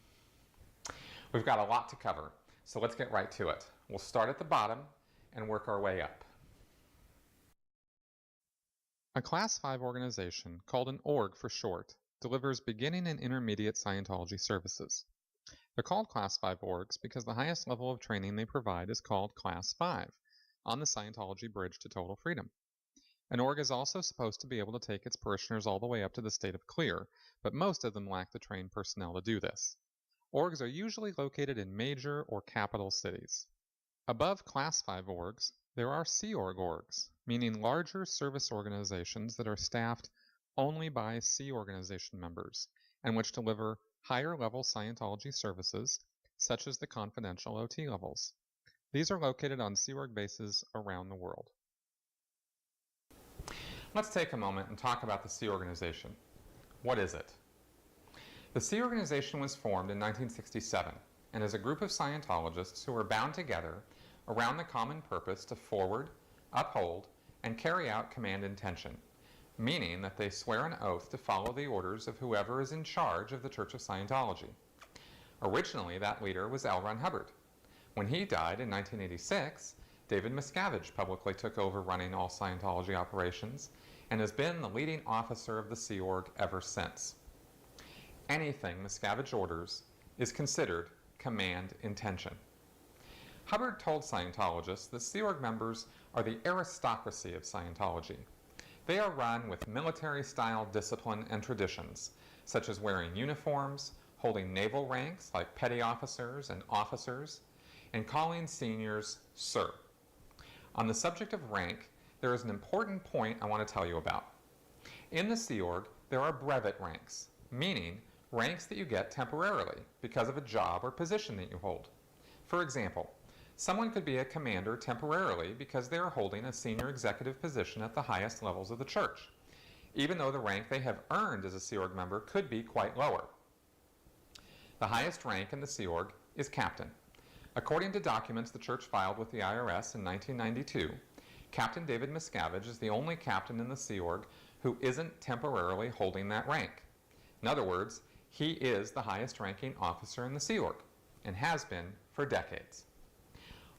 We've got a lot to cover, so let's get right to it. We'll start at the bottom and work our way up. A Class 5 organization, called an org for short, delivers beginning and intermediate Scientology services. They're called Class 5 orgs because the highest level of training they provide is called Class 5, on the Scientology Bridge to Total Freedom. An org is also supposed to be able to take its parishioners all the way up to the state of clear, but most of them lack the trained personnel to do this. Orgs are usually located in major or capital cities. Above Class 5 orgs, there are Sea Org orgs, meaning larger service organizations that are staffed only by Sea Organization members, and which deliver higher-level Scientology services, such as the confidential OT levels. These are located on Sea Org bases around the world. Let's take a moment and talk about the Sea Organization. What is it? The Sea Organization was formed in 1967 and is a group of Scientologists who are bound together around the common purpose to forward, uphold, and carry out command intention, meaning that they swear an oath to follow the orders of whoever is in charge of the Church of Scientology. Originally, that leader was L. Ron Hubbard. When he died in 1986, David Miscavige publicly took over running all Scientology operations and has been the leading officer of the Sea Org ever since. Anything Miscavige orders is considered command intention. Hubbard told Scientologists that Sea Org members are the aristocracy of Scientology. They are run with military-style discipline and traditions, such as wearing uniforms, holding naval ranks like petty officers and officers, and calling seniors sir. On the subject of rank, there is an important point I want to tell you about. In the Sea Org, there are brevet ranks, meaning ranks that you get temporarily because of a job or position that you hold. For example, someone could be a commander temporarily because they are holding a senior executive position at the highest levels of the church, even though the rank they have earned as a Sea Org member could be quite lower. The highest rank in the Sea Org is captain. According to documents the church filed with the IRS in 1992, Captain David Miscavige is the only captain in the Sea Org who isn't temporarily holding that rank. In other words, he is the highest ranking officer in the Sea Org, and has been for decades.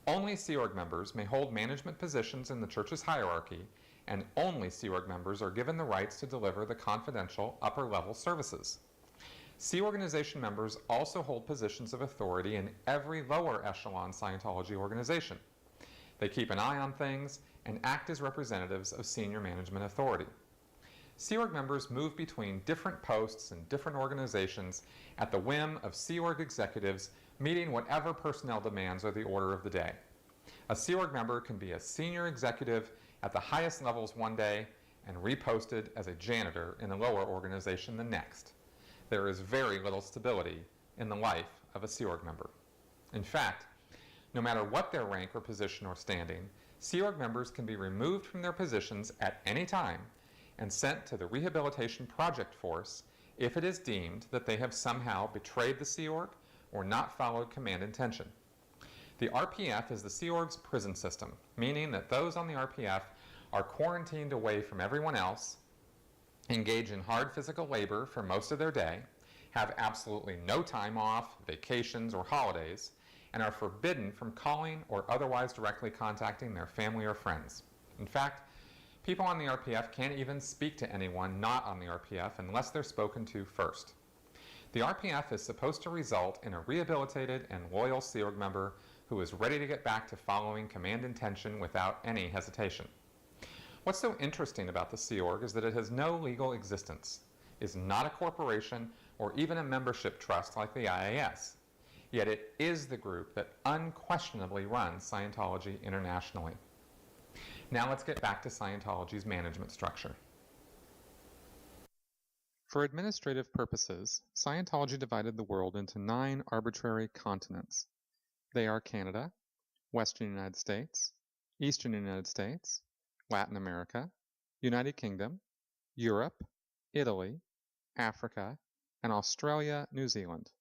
Only Sea Org members may hold management positions in the church's hierarchy, and only Sea Org members are given the rights to deliver the confidential upper-level services. Sea Organization members also hold positions of authority in every lower echelon Scientology organization. They keep an eye on things and act as representatives of senior management authority. Sea Org members move between different posts and different organizations at the whim of Sea Org executives meeting whatever personnel demands are the order of the day. A Sea Org member can be a senior executive at the highest levels one day and reposted as a janitor in a lower organization the next. There is very little stability in the life of a Sea Org member. In fact, no matter what their rank or position or standing, Sea Org members can be removed from their positions at any time and sent to the Rehabilitation Project Force if it is deemed that they have somehow betrayed the Sea Org or not followed command intention. The RPF is the Sea Org's prison system, meaning that those on the RPF are quarantined away from everyone else, engage in hard physical labor for most of their day, have absolutely no time off, vacations, or holidays, and are forbidden from calling or otherwise directly contacting their family or friends. In fact, people on the RPF can't even speak to anyone not on the RPF unless they're spoken to first. The RPF is supposed to result in a rehabilitated and loyal Sea Org member who is ready to get back to following command intention without any hesitation. What's so interesting about the Sea Org is that it has no legal existence, is not a corporation or even a membership trust like the IAS. Yet it is the group that unquestionably runs Scientology internationally. Now let's get back to Scientology's management structure. For administrative purposes, Scientology divided the world into 9 arbitrary continents. They are Canada, Western United States, Eastern United States, Latin America, United Kingdom, Europe, Italy, Africa, and Australia, New Zealand.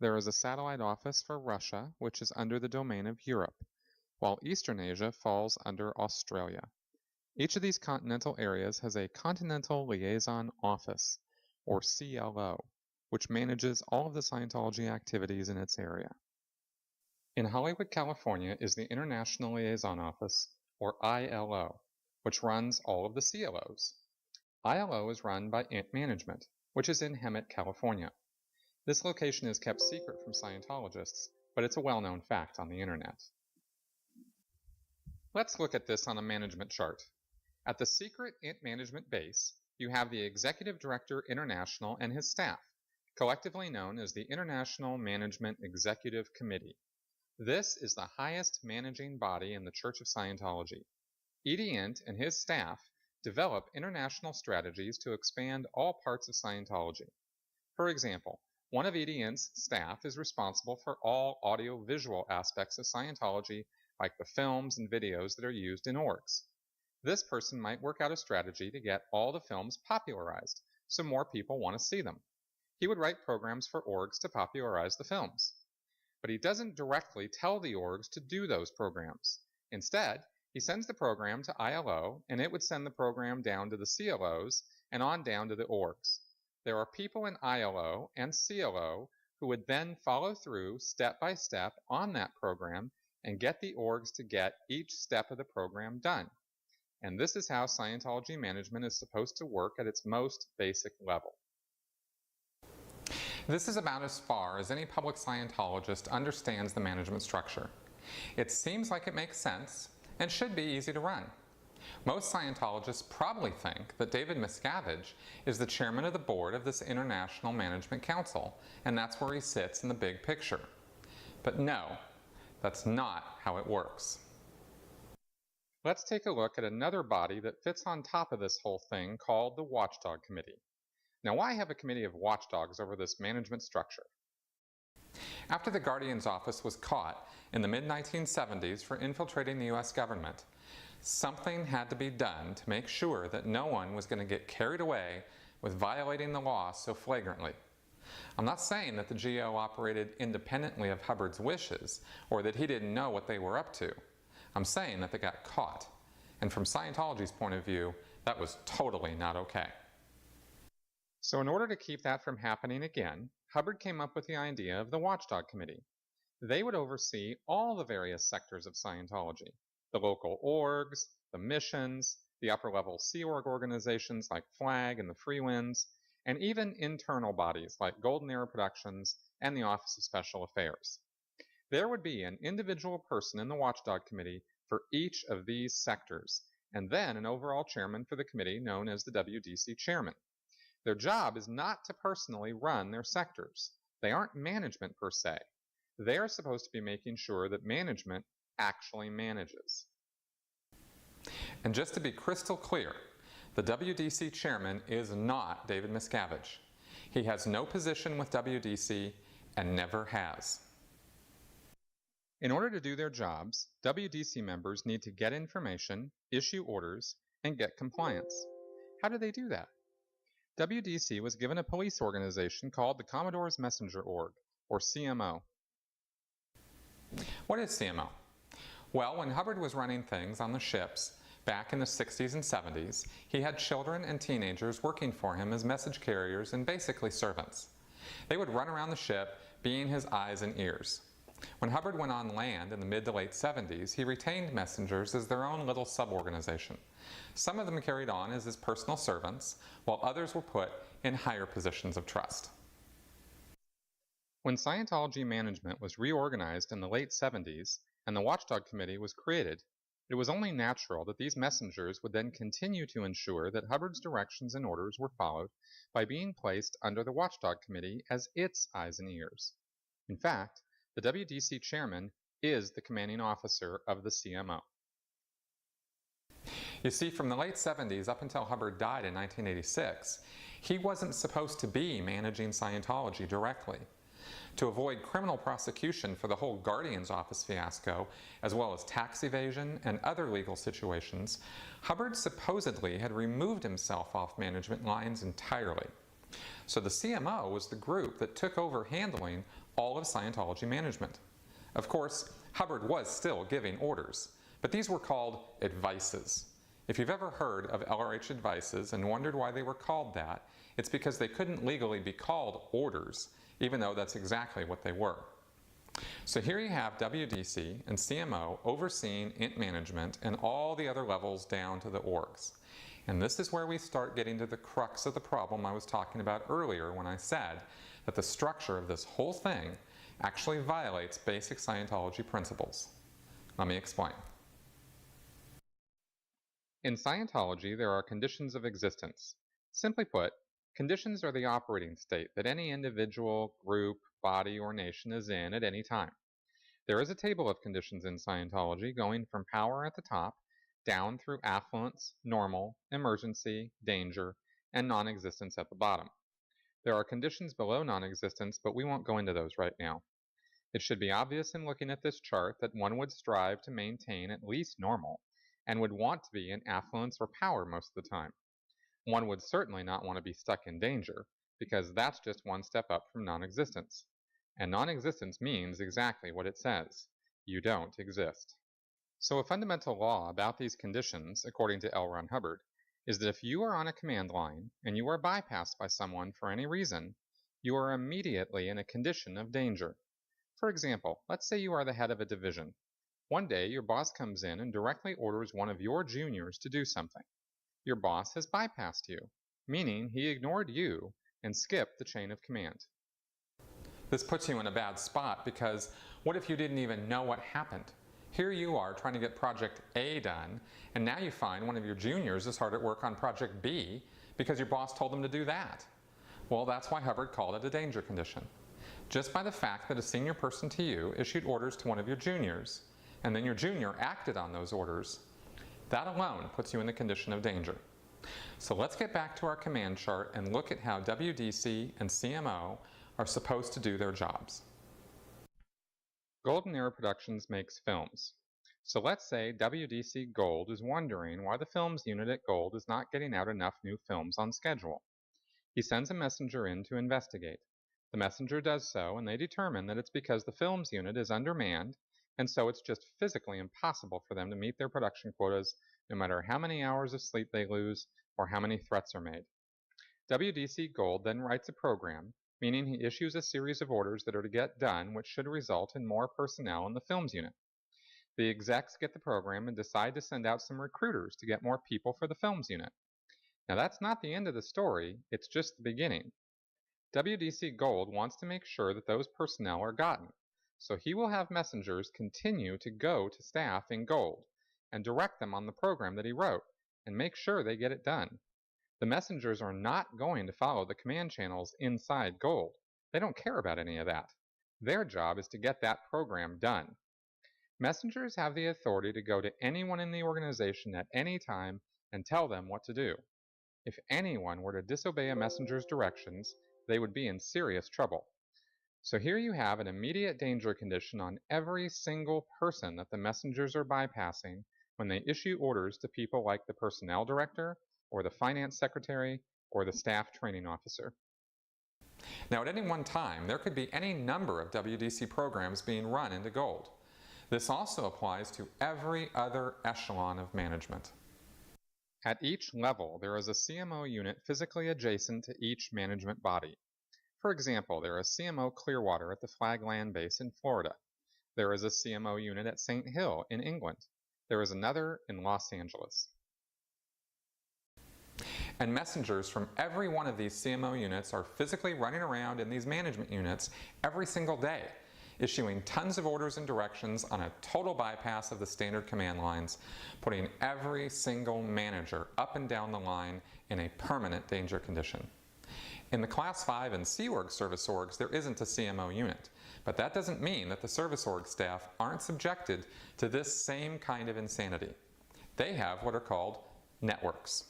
There is a satellite office for Russia, which is under the domain of Europe, while Eastern Asia falls under Australia. Each of these continental areas has a Continental Liaison Office, or CLO, which manages all of the Scientology activities in its area. In Hollywood, California is the International Liaison Office, or ILO, which runs all of the CLOs. ILO is run by Int Management, which is in Hemet, California. This location is kept secret from Scientologists, but it's a well-known fact on the internet. Let's look at this on a management chart. At the secret Int Management base, you have the Executive Director International and his staff, collectively known as the International Management Executive Committee. This is the highest managing body in the Church of Scientology. E.D. Int and his staff develop international strategies to expand all parts of Scientology. For example, one of E.D. Int's staff is responsible for all audio-visual aspects of Scientology, like the films and videos that are used in orgs. This person might work out a strategy to get all the films popularized, so more people want to see them. He would write programs for orgs to popularize the films. But he doesn't directly tell the orgs to do those programs. Instead, he sends the program to ILO, and it would send the program down to the CLOs and on down to the orgs. There are people in ILO and CLO who would then follow through step by step on that program and get the orgs to get each step of the program done. And this is how Scientology management is supposed to work at its most basic level. This is about as far as any public Scientologist understands the management structure. It seems like it makes sense and should be easy to run. Most Scientologists probably think that David Miscavige is the chairman of the board of this International Management Council, and that's where he sits in the big picture. But no, that's not how it works. Let's take a look at another body that fits on top of this whole thing called the Watchdog Committee. Now, why have a committee of watchdogs over this management structure? After the Guardian's office was caught in the mid-1970s for infiltrating the U.S. government, something had to be done to make sure that no one was going to get carried away with violating the law so flagrantly. I'm not saying that the GO operated independently of Hubbard's wishes or that he didn't know what they were up to. I'm saying that they got caught, and from Scientology's point of view, that was totally not okay. So in order to keep that from happening again, Hubbard came up with the idea of the Watchdog Committee. They would oversee all the various sectors of Scientology, the local orgs, the missions, the upper-level Sea Org organizations like FLAG and the Free Winds, and even internal bodies like Golden Era Productions and the Office of Special Affairs. There would be an individual person in the Watchdog Committee for each of these sectors, and then an overall chairman for the committee known as the WDC chairman. Their job is not to personally run their sectors. They aren't management per se. They are supposed to be making sure that management actually manages. And just to be crystal clear, the WDC chairman is not David Miscavige. He has no position with WDC and never has. In order to do their jobs, WDC members need to get information, issue orders, and get compliance. How do they do that? WDC was given a police organization called the Commodore's Messenger Org, or CMO. What is CMO? Well, when Hubbard was running things on the ships back in the 60s and 70s, he had children and teenagers working for him as message carriers and basically servants. They would run around the ship being his eyes and ears. When Hubbard went on land in the mid to late 70s, he retained messengers as their own little sub-organization. Some of them carried on as his personal servants, while others were put in higher positions of trust. When Scientology management was reorganized in the late 70s and the Watchdog Committee was created, it was only natural that these messengers would then continue to ensure that Hubbard's directions and orders were followed by being placed under the Watchdog Committee as its eyes and ears. In fact, the WDC chairman is the commanding officer of the CMO. You see, from the late 70s up until Hubbard died in 1986, he wasn't supposed to be managing Scientology directly. To avoid criminal prosecution for the whole Guardian's Office fiasco, as well as tax evasion and other legal situations, Hubbard supposedly had removed himself off management lines entirely. So the CMO was the group that took over handling all of Scientology management. Of course, Hubbard was still giving orders, but these were called advices. If you've ever heard of LRH advices and wondered why they were called that, it's because they couldn't legally be called orders, even though that's exactly what they were. So here you have WDC and CMO overseeing INT management and all the other levels down to the orgs. And this is where we start getting to the crux of the problem I was talking about earlier when I said that the structure of this whole thing actually violates basic Scientology principles. Let me explain. In Scientology, there are conditions of existence. Simply put, conditions are the operating state that any individual, group, body, or nation is in at any time. There is a table of conditions in Scientology going from power at the top down through affluence, normal, emergency, danger, and non-existence at the bottom. There are conditions below non-existence, but we won't go into those right now. It should be obvious in looking at this chart that one would strive to maintain at least normal and would want to be in affluence or power most of the time. One would certainly not want to be stuck in danger, because that's just one step up from non-existence. And non-existence means exactly what it says. You don't exist. So a fundamental law about these conditions, according to L. Ron Hubbard, is that if you are on a command line and you are bypassed by someone for any reason, you are immediately in a condition of danger. For example, let's say you are the head of a division. One day, your boss comes in and directly orders one of your juniors to do something. Your boss has bypassed you, meaning he ignored you and skipped the chain of command. This puts you in a bad spot because what if you didn't even know what happened? Here you are trying to get Project A done, and now you find one of your juniors is hard at work on Project B because your boss told them to do that. Well, that's why Hubbard called it a danger condition. Just by the fact that a senior person to you issued orders to one of your juniors, and then your junior acted on those orders, that alone puts you in the condition of danger. So let's get back to our command chart and look at how WDC and CMO are supposed to do their jobs. Golden Era Productions makes films. So let's say WDC Gold is wondering why the films unit at Gold is not getting out enough new films on schedule. He sends a messenger in to investigate. The messenger does so, and they determine that it's because the films unit is undermanned, and so it's just physically impossible for them to meet their production quotas no matter how many hours of sleep they lose or how many threats are made. WDC Gold then writes a program, meaning he issues a series of orders that are to get done, which should result in more personnel in the films unit. The execs get the program and decide to send out some recruiters to get more people for the films unit. Now that's not the end of the story, it's just the beginning. WDC Gold wants to make sure that those personnel are gotten, so he will have messengers continue to go to staff in Gold and direct them on the program that he wrote and make sure they get it done. The messengers are not going to follow the command channels inside Gold. They don't care about any of that. Their job is to get that program done. Messengers have the authority to go to anyone in the organization at any time and tell them what to do. If anyone were to disobey a messenger's directions, they would be in serious trouble. So here you have an immediate danger condition on every single person that the messengers are bypassing when they issue orders to people like the personnel director, or the finance secretary, or the staff training officer. Now at any one time, there could be any number of WDC programs being run into Gold. This also applies to every other echelon of management. At each level, there is a CMO unit physically adjacent to each management body. For example, there is CMO Clearwater at the Flag Land Base in Florida. There is a CMO unit at St. Hill in England. There is another in Los Angeles. And messengers from every one of these CMO units are physically running around in these management units every single day, issuing tons of orders and directions on a total bypass of the standard command lines, putting every single manager up and down the line in a permanent danger condition. In the Class 5 and Sea Org service orgs, there isn't a CMO unit, but that doesn't mean that the service org staff aren't subjected to this same kind of insanity. They have what are called networks.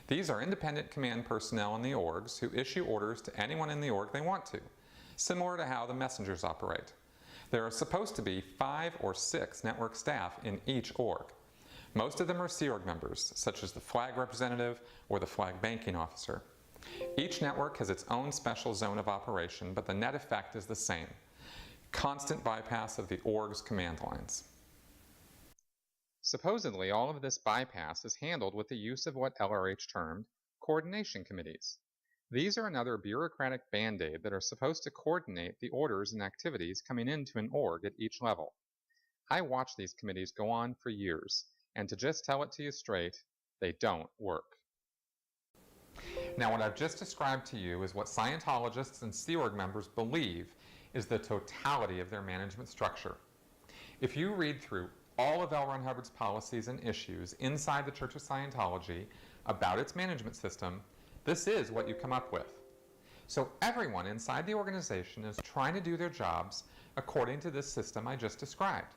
These are independent command personnel in the orgs who issue orders to anyone in the org they want to, similar to how the messengers operate. There are supposed to be 5 or 6 network staff in each org. Most of them are Sea Org members, such as the flag representative or the flag banking officer. Each network has its own special zone of operation, but the net effect is the same: constant bypass of the org's command lines. Supposedly, all of this bypass is handled with the use of what LRH termed coordination committees. These are another bureaucratic band-aid that are supposed to coordinate the orders and activities coming into an org at each level. I watched these committees go on for years, and to just tell it to you straight, they don't work. Now, what I've just described to you is what Scientologists and Sea Org members believe is the totality of their management structure. If you read through all of L. Ron Hubbard's policies and issues inside the Church of Scientology about its management system, this is what you come up with. So everyone inside the organization is trying to do their jobs according to this system I just described.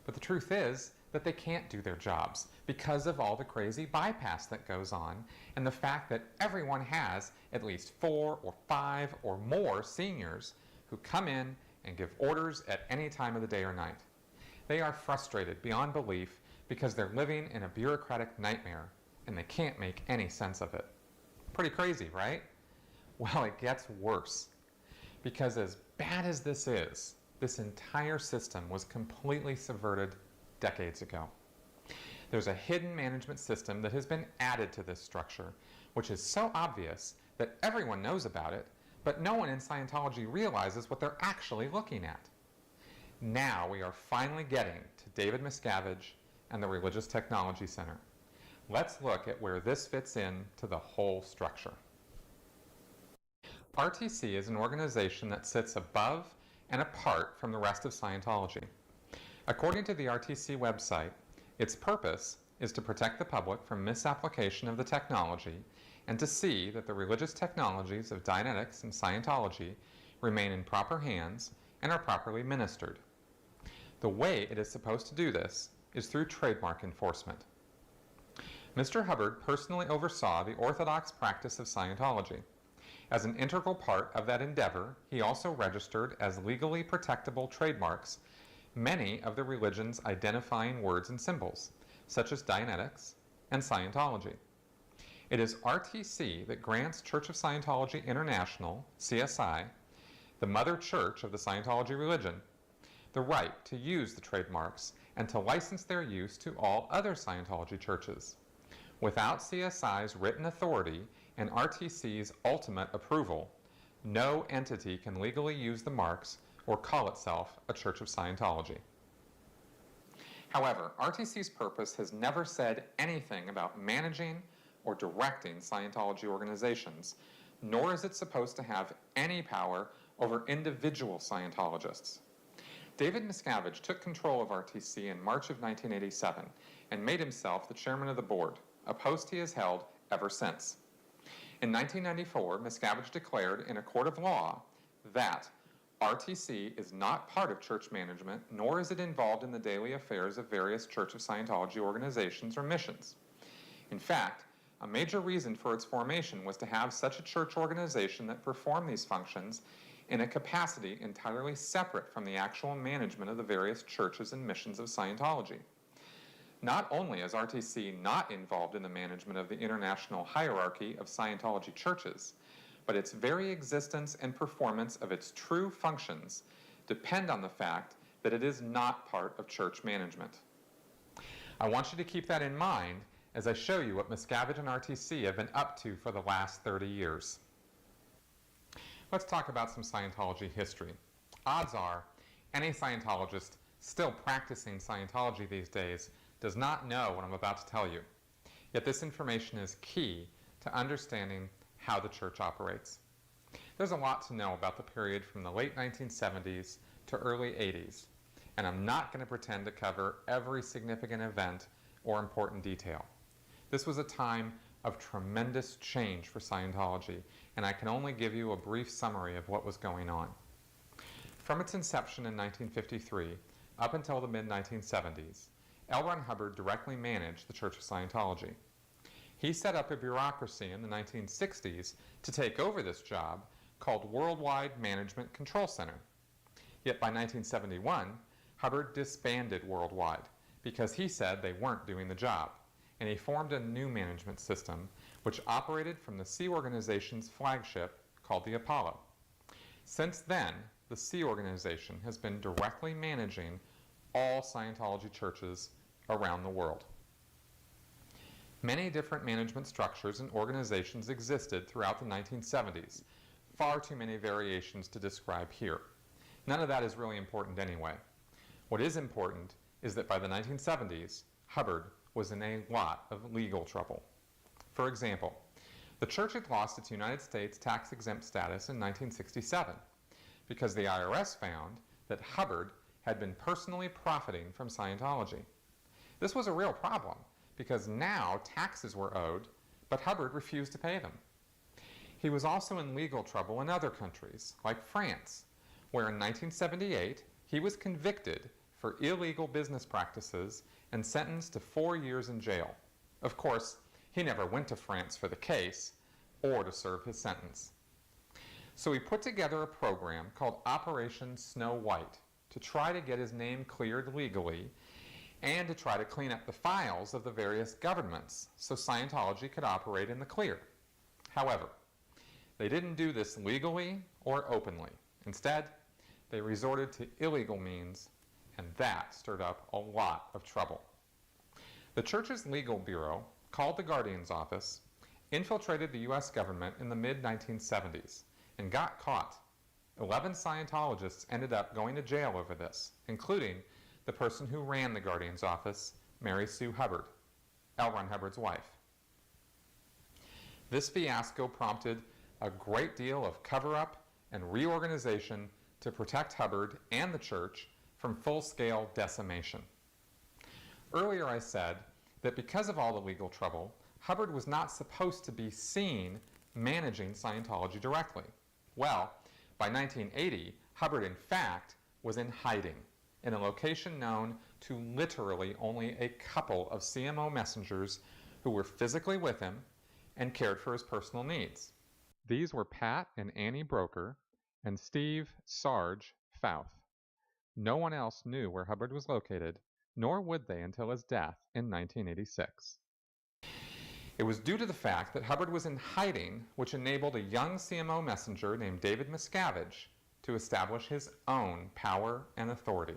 But the truth is that they can't do their jobs because of all the crazy bypass that goes on and the fact that everyone has at least 4 or 5 or more seniors who come in and give orders at any time of the day or night. They are frustrated beyond belief because they're living in a bureaucratic nightmare and they can't make any sense of it. Pretty crazy, right? Well, it gets worse. Because as bad as this is, this entire system was completely subverted decades ago. There's a hidden management system that has been added to this structure, which is so obvious that everyone knows about it, but no one in Scientology realizes what they're actually looking at. Now we are finally getting to David Miscavige and the Religious Technology Center. Let's look at where this fits in to the whole structure. RTC is an organization that sits above and apart from the rest of Scientology. According to the RTC website, its purpose is to protect the public from misapplication of the technology and to see that the religious technologies of Dianetics and Scientology remain in proper hands and are properly ministered. The way it is supposed to do this is through trademark enforcement. Mr. Hubbard personally oversaw the orthodox practice of Scientology. As an integral part of that endeavor, he also registered as legally protectable trademarks many of the religion's identifying words and symbols, such as Dianetics and Scientology. It is RTC that grants Church of Scientology International, CSI, the mother church of the Scientology religion, the right to use the trademarks and to license their use to all other Scientology churches. Without CSI's written authority and RTC's ultimate approval, no entity can legally use the marks or call itself a Church of Scientology. However, RTC's purpose has never said anything about managing or directing Scientology organizations, nor is it supposed to have any power over individual Scientologists. David Miscavige took control of RTC in March of 1987 and made himself the chairman of the board, a post he has held ever since. In 1994, Miscavige declared in a court of law that RTC is not part of church management, nor is it involved in the daily affairs of various Church of Scientology organizations or missions. In fact, a major reason for its formation was to have such a church organization that performed these functions in a capacity entirely separate from the actual management of the various churches and missions of Scientology. Not only is RTC not involved in the management of the international hierarchy of Scientology churches, but its very existence and performance of its true functions depend on the fact that it is not part of church management. I want you to keep that in mind as I show you what Miscavige and RTC have been up to for the last 30 years. Let's talk about some Scientology history. Odds are, any Scientologist still practicing Scientology these days does not know what I'm about to tell you. Yet this information is key to understanding how the church operates. There's a lot to know about the period from the late 1970s to early 80s, and I'm not going to pretend to cover every significant event or important detail. This was a time of tremendous change for Scientology, and I can only give you a brief summary of what was going on. From its inception in 1953 up until the mid-1970s, L. Ron Hubbard directly managed the Church of Scientology. He set up a bureaucracy in the 1960s to take over this job called Worldwide Management Control Center. Yet by 1971, Hubbard disbanded Worldwide because he said they weren't doing the job, and he formed a new management system which operated from the Sea Organization's flagship called the Apollo. Since then, the Sea Organization has been directly managing all Scientology churches around the world. Many different management structures and organizations existed throughout the 1970s, far too many variations to describe here. None of that is really important anyway. What is important is that by the 1970s, Hubbard was in a lot of legal trouble. For example, the church had lost its United States tax-exempt status in 1967 because the IRS found that Hubbard had been personally profiting from Scientology. This was a real problem because now taxes were owed, but Hubbard refused to pay them. He was also in legal trouble in other countries, like France, where in 1978 he was convicted for illegal business practices and sentenced to 4 years in jail. Of course, he never went to France for the case or to serve his sentence. So he put together a program called Operation Snow White to try to get his name cleared legally and to try to clean up the files of the various governments so Scientology could operate in the clear. However, they didn't do this legally or openly. Instead, they resorted to illegal means, and that stirred up a lot of trouble. The church's legal bureau, called the Guardian's Office, infiltrated the U.S. government in the mid-1970s and got caught. 11 Scientologists ended up going to jail over this, including the person who ran the Guardian's Office, Mary Sue Hubbard, L. Ron Hubbard's wife. This fiasco prompted a great deal of cover-up and reorganization to protect Hubbard and the church from full-scale decimation. Earlier I said that because of all the legal trouble, Hubbard was not supposed to be seen managing Scientology directly. Well, by 1980, Hubbard in fact was in hiding in a location known to literally only a couple of CMO messengers who were physically with him and cared for his personal needs. These were Pat and Annie Broker and Steve Sarge Fouth. No one else knew where Hubbard was located, nor would they until his death in 1986. It was due to the fact that Hubbard was in hiding which enabled a young CMO messenger named David Miscavige to establish his own power and authority.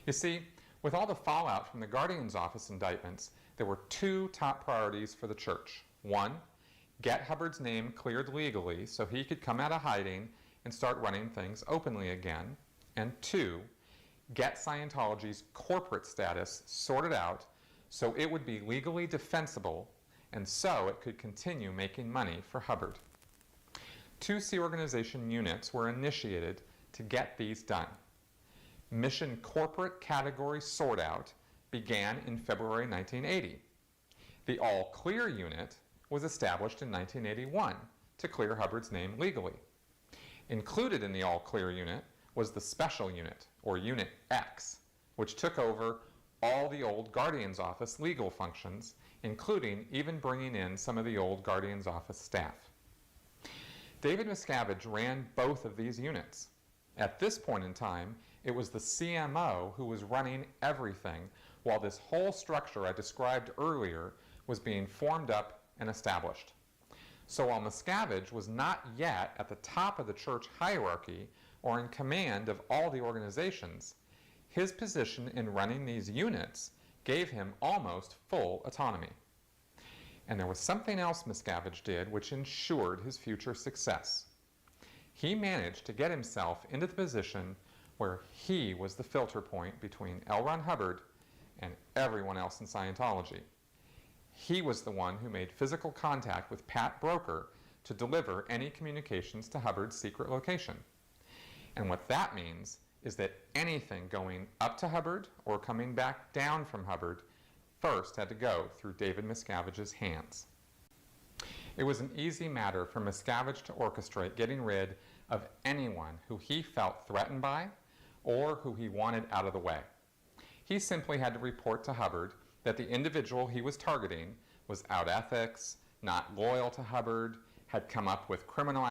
You see, with all the fallout from the Guardian's Office indictments, there were two top priorities for the church. One, get Hubbard's name cleared legally so he could come out of hiding and start running things openly again. And two, get Scientology's corporate status sorted out so it would be legally defensible and so it could continue making money for Hubbard. 2 Sea Organization units were initiated to get these done. Mission Corporate Category Sort-Out began in February 1980. The All Clear unit was established in 1981 to clear Hubbard's name legally. Included in the All Clear unit was the Special Unit, or Unit X, which took over all the old Guardian's Office legal functions, including even bringing in some of the old Guardian's Office staff. David Miscavige ran both of these units. At this point in time, it was the CMO who was running everything, while this whole structure I described earlier was being formed up and established. So while Miscavige was not yet at the top of the church hierarchy or in command of all the organizations, his position in running these units gave him almost full autonomy. And there was something else Miscavige did which ensured his future success. He managed to get himself into the position where he was the filter point between L. Ron Hubbard and everyone else in Scientology. He was the one who made physical contact with Pat Broker to deliver any communications to Hubbard's secret location. And what that means is that anything going up to Hubbard or coming back down from Hubbard first had to go through David Miscavige's hands. It was an easy matter for Miscavige to orchestrate getting rid of anyone who he felt threatened by or who he wanted out of the way. He simply had to report to Hubbard that the individual he was targeting was out ethics, not loyal to Hubbard, had come up with criminal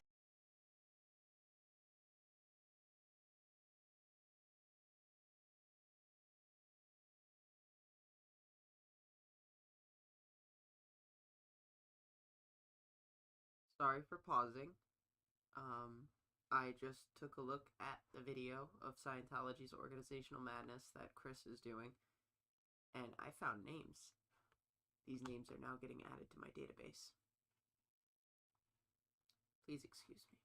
Sorry for pausing. I just took a look at the video of Scientology's organizational madness that Chris is doing, and I found names. These names are now getting added to my database. Please excuse me.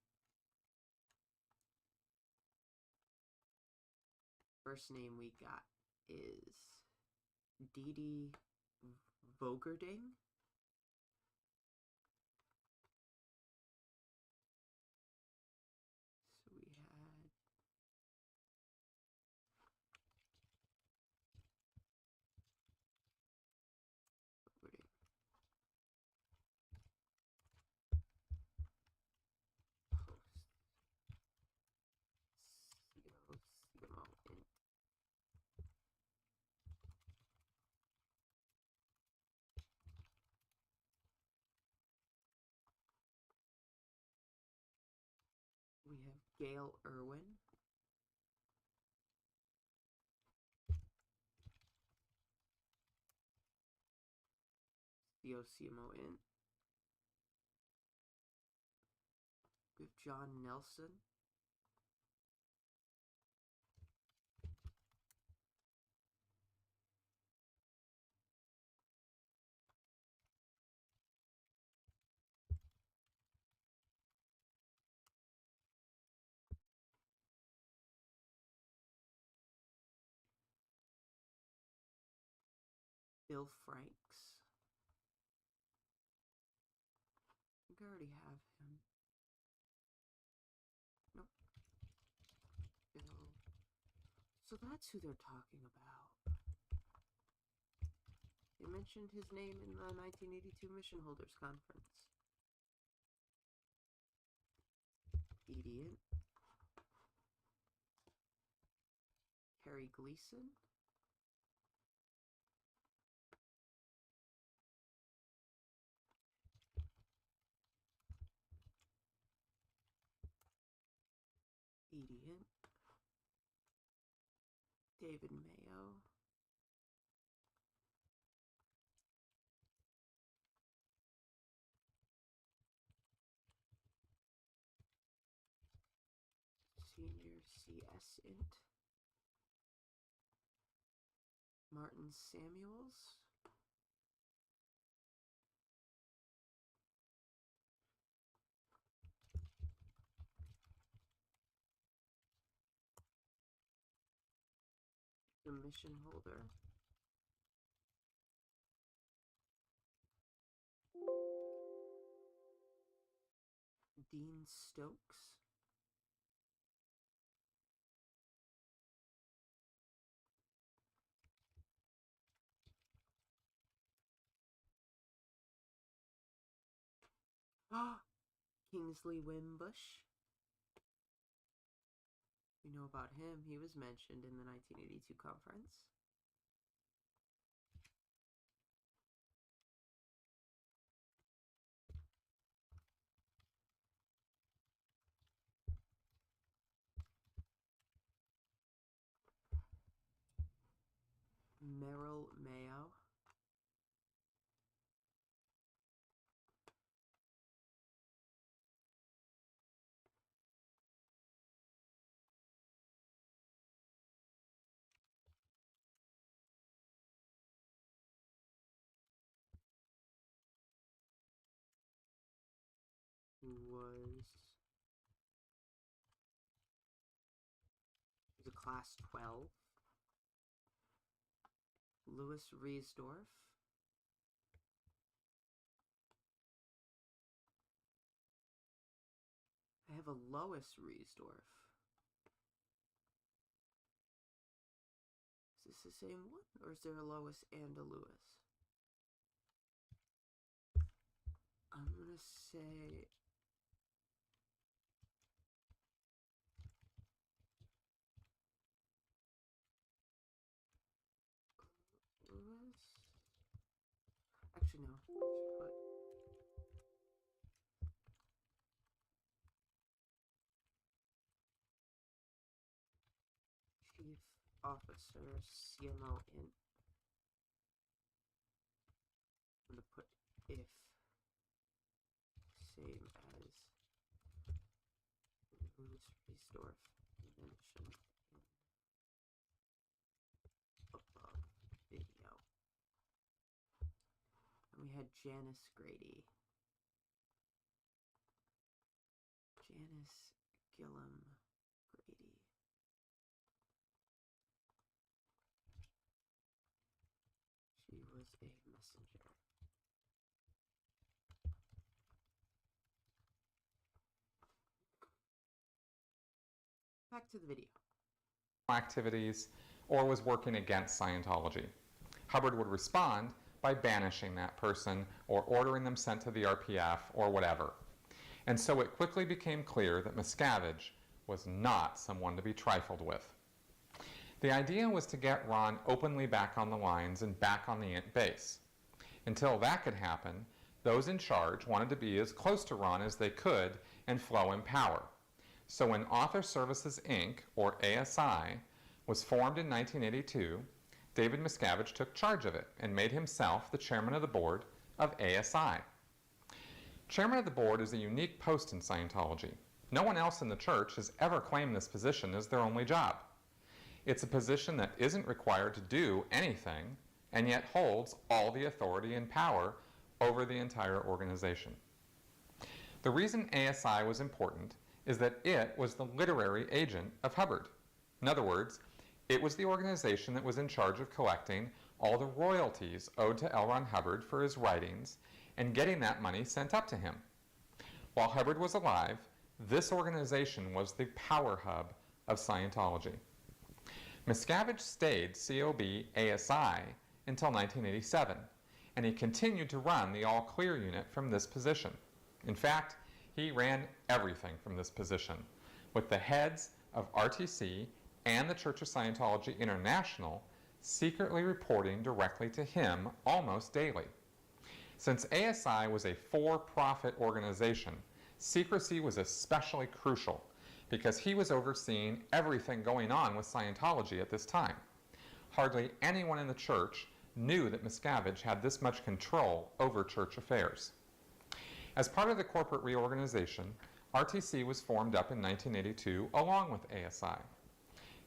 First name we got is Dee Dee Vogerding. So we had Vogerding. We have Gail Irwin. CMO Int. We have John Nelson. Bill Franks. I think I already have him. Nope. Bill. So that's who they're talking about. They mentioned his name in the 1982 Mission Holders Conference. Idiot. Harry Gleason. Idiot. David Mayo. Senior CS Int. Martin Samuels. The mission holder. Dean Stokes. Kingsley Wimbush. We know about him. He was mentioned in the 1982 conference. Merrill Mayo. Who was a class 12. Louis Riesdorf. I have a Lois Riesdorf. Is this the same one? Or is there a Lois and a Louis? I'm gonna say... Louis? Actually, no. I should put Chief Officer CMO in. I'm going to put if same as Louis Riesdorf mentioned in above video. And we had Janice Grady. Janice Gillum Grady. She was a messenger. Back to the video. Activities or was working against Scientology. Hubbard would respond by banishing that person or ordering them sent to the RPF or whatever. And so it quickly became clear that Miscavige was not someone to be trifled with. The idea was to get Ron openly back on the lines and back on the int base. Until that could happen, those in charge wanted to be as close to Ron as they could and flow in power. So when Author Services, Inc., or ASI, was formed in 1982, David Miscavige took charge of it and made himself the chairman of the board of ASI. Chairman of the board is a unique post in Scientology. No one else in the church has ever claimed this position as their only job. It's a position that isn't required to do anything and yet holds all the authority and power over the entire organization. The reason ASI was important is that it was the literary agent of Hubbard. In other words, it was the organization that was in charge of collecting all the royalties owed to L. Ron Hubbard for his writings and getting that money sent up to him. While Hubbard was alive, this organization was the power hub of Scientology. Miscavige stayed COB ASI until 1987, and he continued to run the All Clear unit from this position. In fact, he ran everything from this position, with the heads of RTC and the Church of Scientology International secretly reporting directly to him almost daily. Since ASI was a for-profit organization, secrecy was especially crucial because he was overseeing everything going on with Scientology at this time. Hardly anyone in the church knew that Miscavige had this much control over church affairs. As part of the corporate reorganization, RTC was formed up in 1982 along with ASI.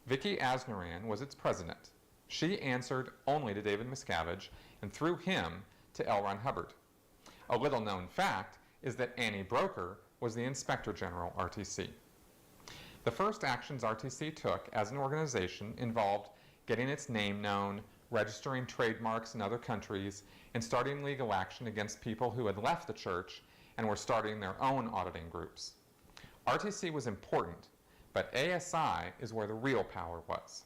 Vicky Asnaran was its president. She answered only to David Miscavige and through him to L. Ron Hubbard. A little known fact is that Annie Broker was the Inspector General RTC. The first actions RTC took as an organization involved getting its name known, registering trademarks in other countries, and starting legal action against people who had left the church and were starting their own auditing groups. RTC was important, but ASI is where the real power was.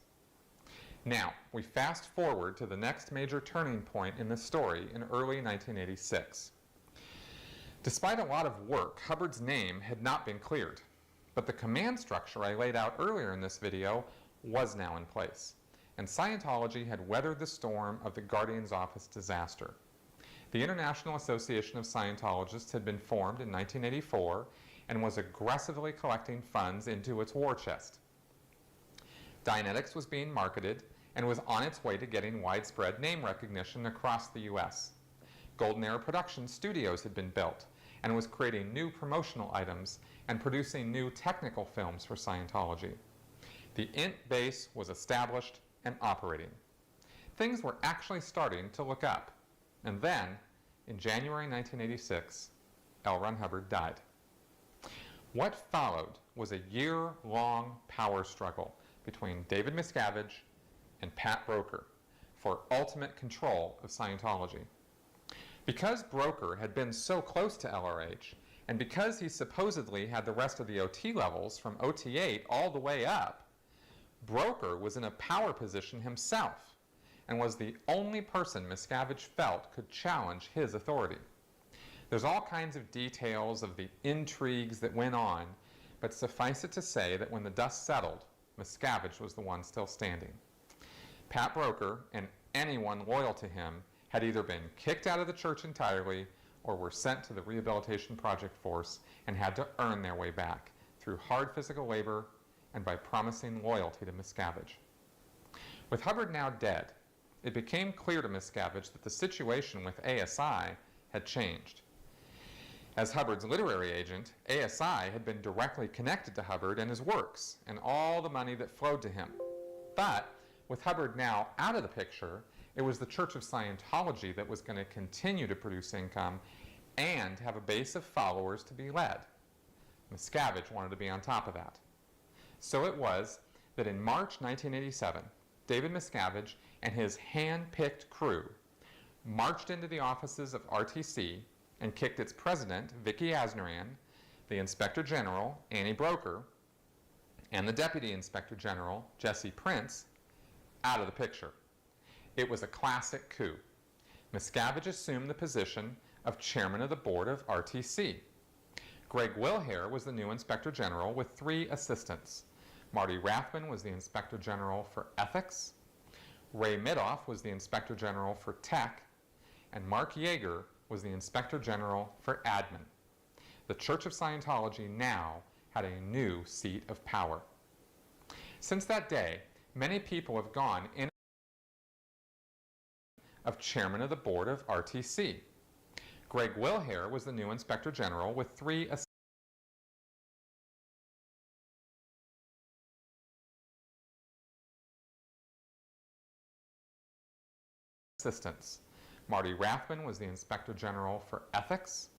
Now, we fast forward to the next major turning point in the story in early 1986. Despite a lot of work, Hubbard's name had not been cleared, but the command structure I laid out earlier in this video was now in place, and Scientology had weathered the storm of the Guardian's Office disaster. The International Association of Scientologists had been formed in 1984 and was aggressively collecting funds into its war chest. Dianetics was being marketed and was on its way to getting widespread name recognition across the US. Golden Era Production Studios had been built and was creating new promotional items and producing new technical films for Scientology. The INT base was established and operating. Things were actually starting to look up. And then, in January 1986, L. Ron Hubbard died. What followed was a year-long power struggle between David Miscavige and Pat Broker for ultimate control of Scientology. Because Broker had been so close to LRH, and because he supposedly had the rest of the OT levels from OT8 all the way up, Broker was in a power position himself and was the only person Miscavige felt could challenge his authority. There's all kinds of details of the intrigues that went on, but suffice it to say that when the dust settled, Miscavige was the one still standing. Pat Broker and anyone loyal to him had either been kicked out of the church entirely or were sent to the Rehabilitation Project force and had to earn their way back through hard physical labor and by promising loyalty to Miscavige. With Hubbard now dead, it became clear to Miscavige that the situation with ASI had changed. As Hubbard's literary agent, ASI had been directly connected to Hubbard and his works and all the money that flowed to him. But with Hubbard now out of the picture, it was the Church of Scientology that was going to continue to produce income and have a base of followers to be led. Miscavige wanted to be on top of that. So it was that in March 1987, David Miscavige and his hand-picked crew marched into the offices of RTC and kicked its president, Vicky Asneran, the Inspector General, Annie Broker, and the Deputy Inspector General, Jesse Prince, out of the picture. It was a classic coup. Miscavige assumed the position of chairman of the board of RTC. Greg Wilhare was the new Inspector General with 3 assistants. Marty Rathman was the Inspector General for Ethics, Ray Midoff was the Inspector General for Tech, and Mark Yeager was the Inspector General for Admin. The Church of Scientology now had a new seat of power. Since that day, many people have gone in of chairman of the board of RTC. Greg Wilhare was the new Inspector General with 3 assistants. Marty Rathman was the Inspector General for Ethics.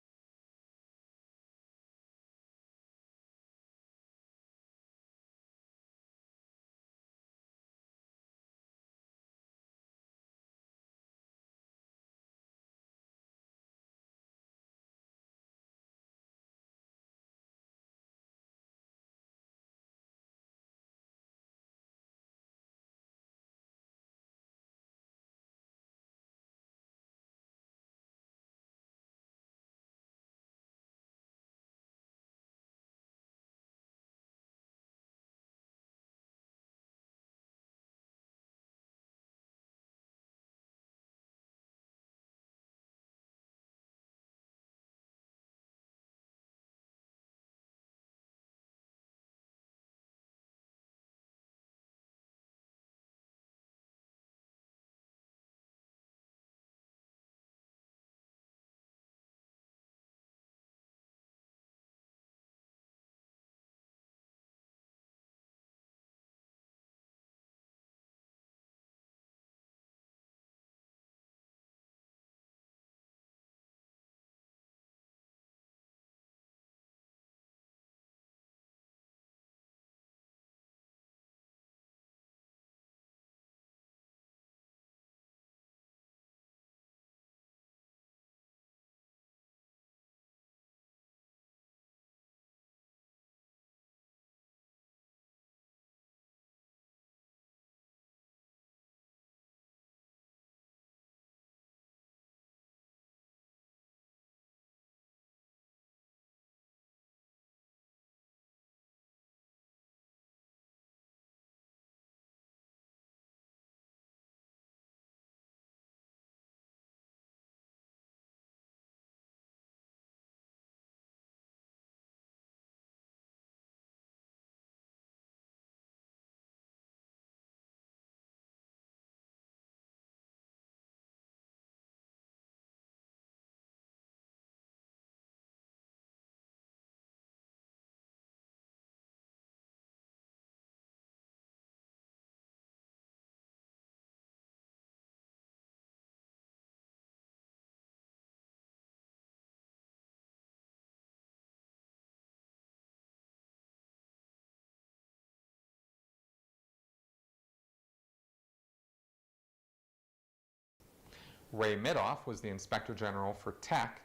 Ray Midoff was the Inspector General for Tech,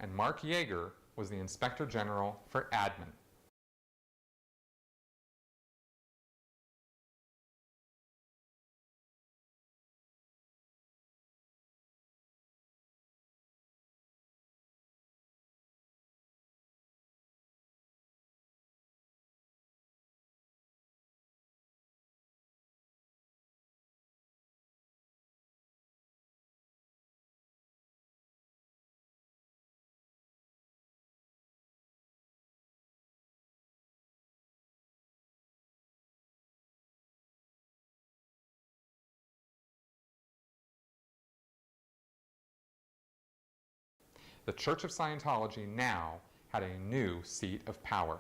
and Mark Yeager was the Inspector General for Admin. The Church of Scientology now had a new seat of power.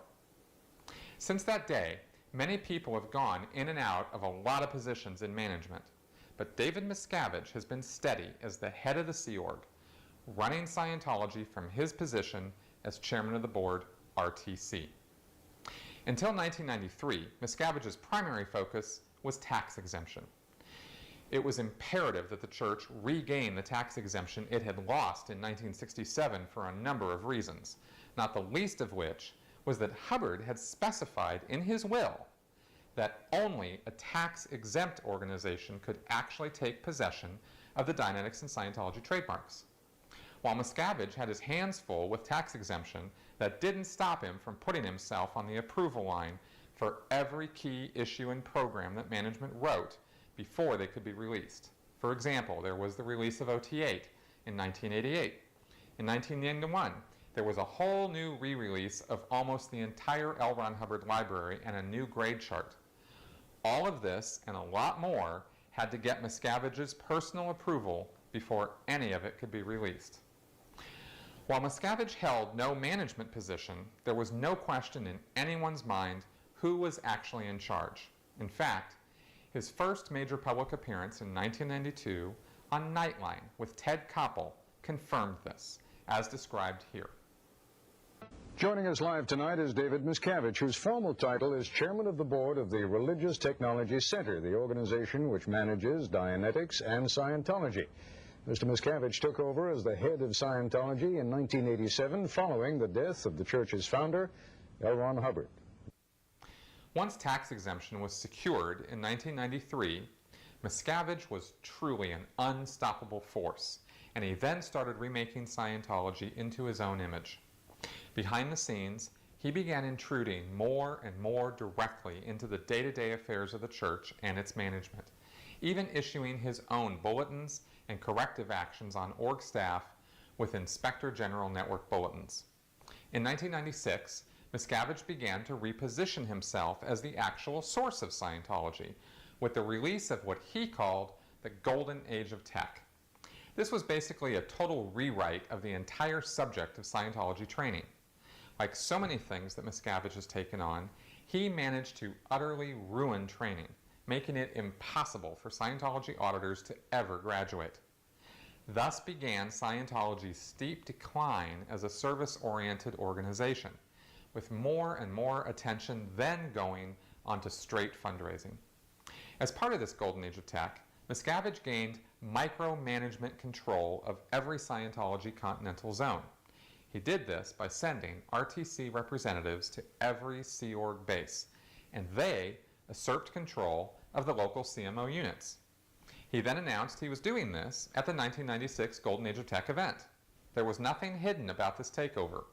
Since that day, many people have gone in and out of a lot of positions in management, but David Miscavige has been steady as the head of the Sea Org, running Scientology from his position as chairman of the board, RTC. Until 1993, Miscavige's primary focus was tax exemption. It was imperative that the church regain the tax exemption it had lost in 1967 for a number of reasons, not the least of which was that Hubbard had specified in his will that only a tax-exempt organization could actually take possession of the Dianetics and Scientology trademarks. While Miscavige had his hands full with tax exemption, that didn't stop him from putting himself on the approval line for every key issue and program that management wrote before they could be released. For example, there was the release of OT8 in 1988. In 1991, there was a whole new re-release of almost the entire L. Ron Hubbard library and a new grade chart. All of this and a lot more had to get Miscavige's personal approval before any of it could be released. While Miscavige held no management position, there was no question in anyone's mind who was actually in charge. In fact, his first major public appearance in 1992 on Nightline with Ted Koppel confirmed this, as described here. Joining us live tonight is David Miscavige, whose formal title is Chairman of the Board of the Religious Technology Center, the organization which manages Dianetics and Scientology. Mr. Miscavige took over as the head of Scientology in 1987 following the death of the church's founder, L. Ron Hubbard. Once tax exemption was secured in 1993, Miscavige was truly an unstoppable force, and he then started remaking Scientology into his own image. Behind the scenes, he began intruding more and more directly into the day-to-day affairs of the church and its management, even issuing his own bulletins and corrective actions on org staff with Inspector General Network bulletins. In 1996, Miscavige began to reposition himself as the actual source of Scientology with the release of what he called the Golden Age of Tech. This was basically a total rewrite of the entire subject of Scientology training. Like so many things that Miscavige has taken on, he managed to utterly ruin training, making it impossible for Scientology auditors to ever graduate. Thus began Scientology's steep decline as a service-oriented organization, with more and more attention then going onto straight fundraising. As part of this golden age of tech, Miscavige gained micromanagement control of every Scientology continental zone. He did this by sending RTC representatives to every Sea Org base, and they usurped control of the local CMO units. He then announced he was doing this at the 1996 Golden Age of Tech event. There was nothing hidden about this takeover.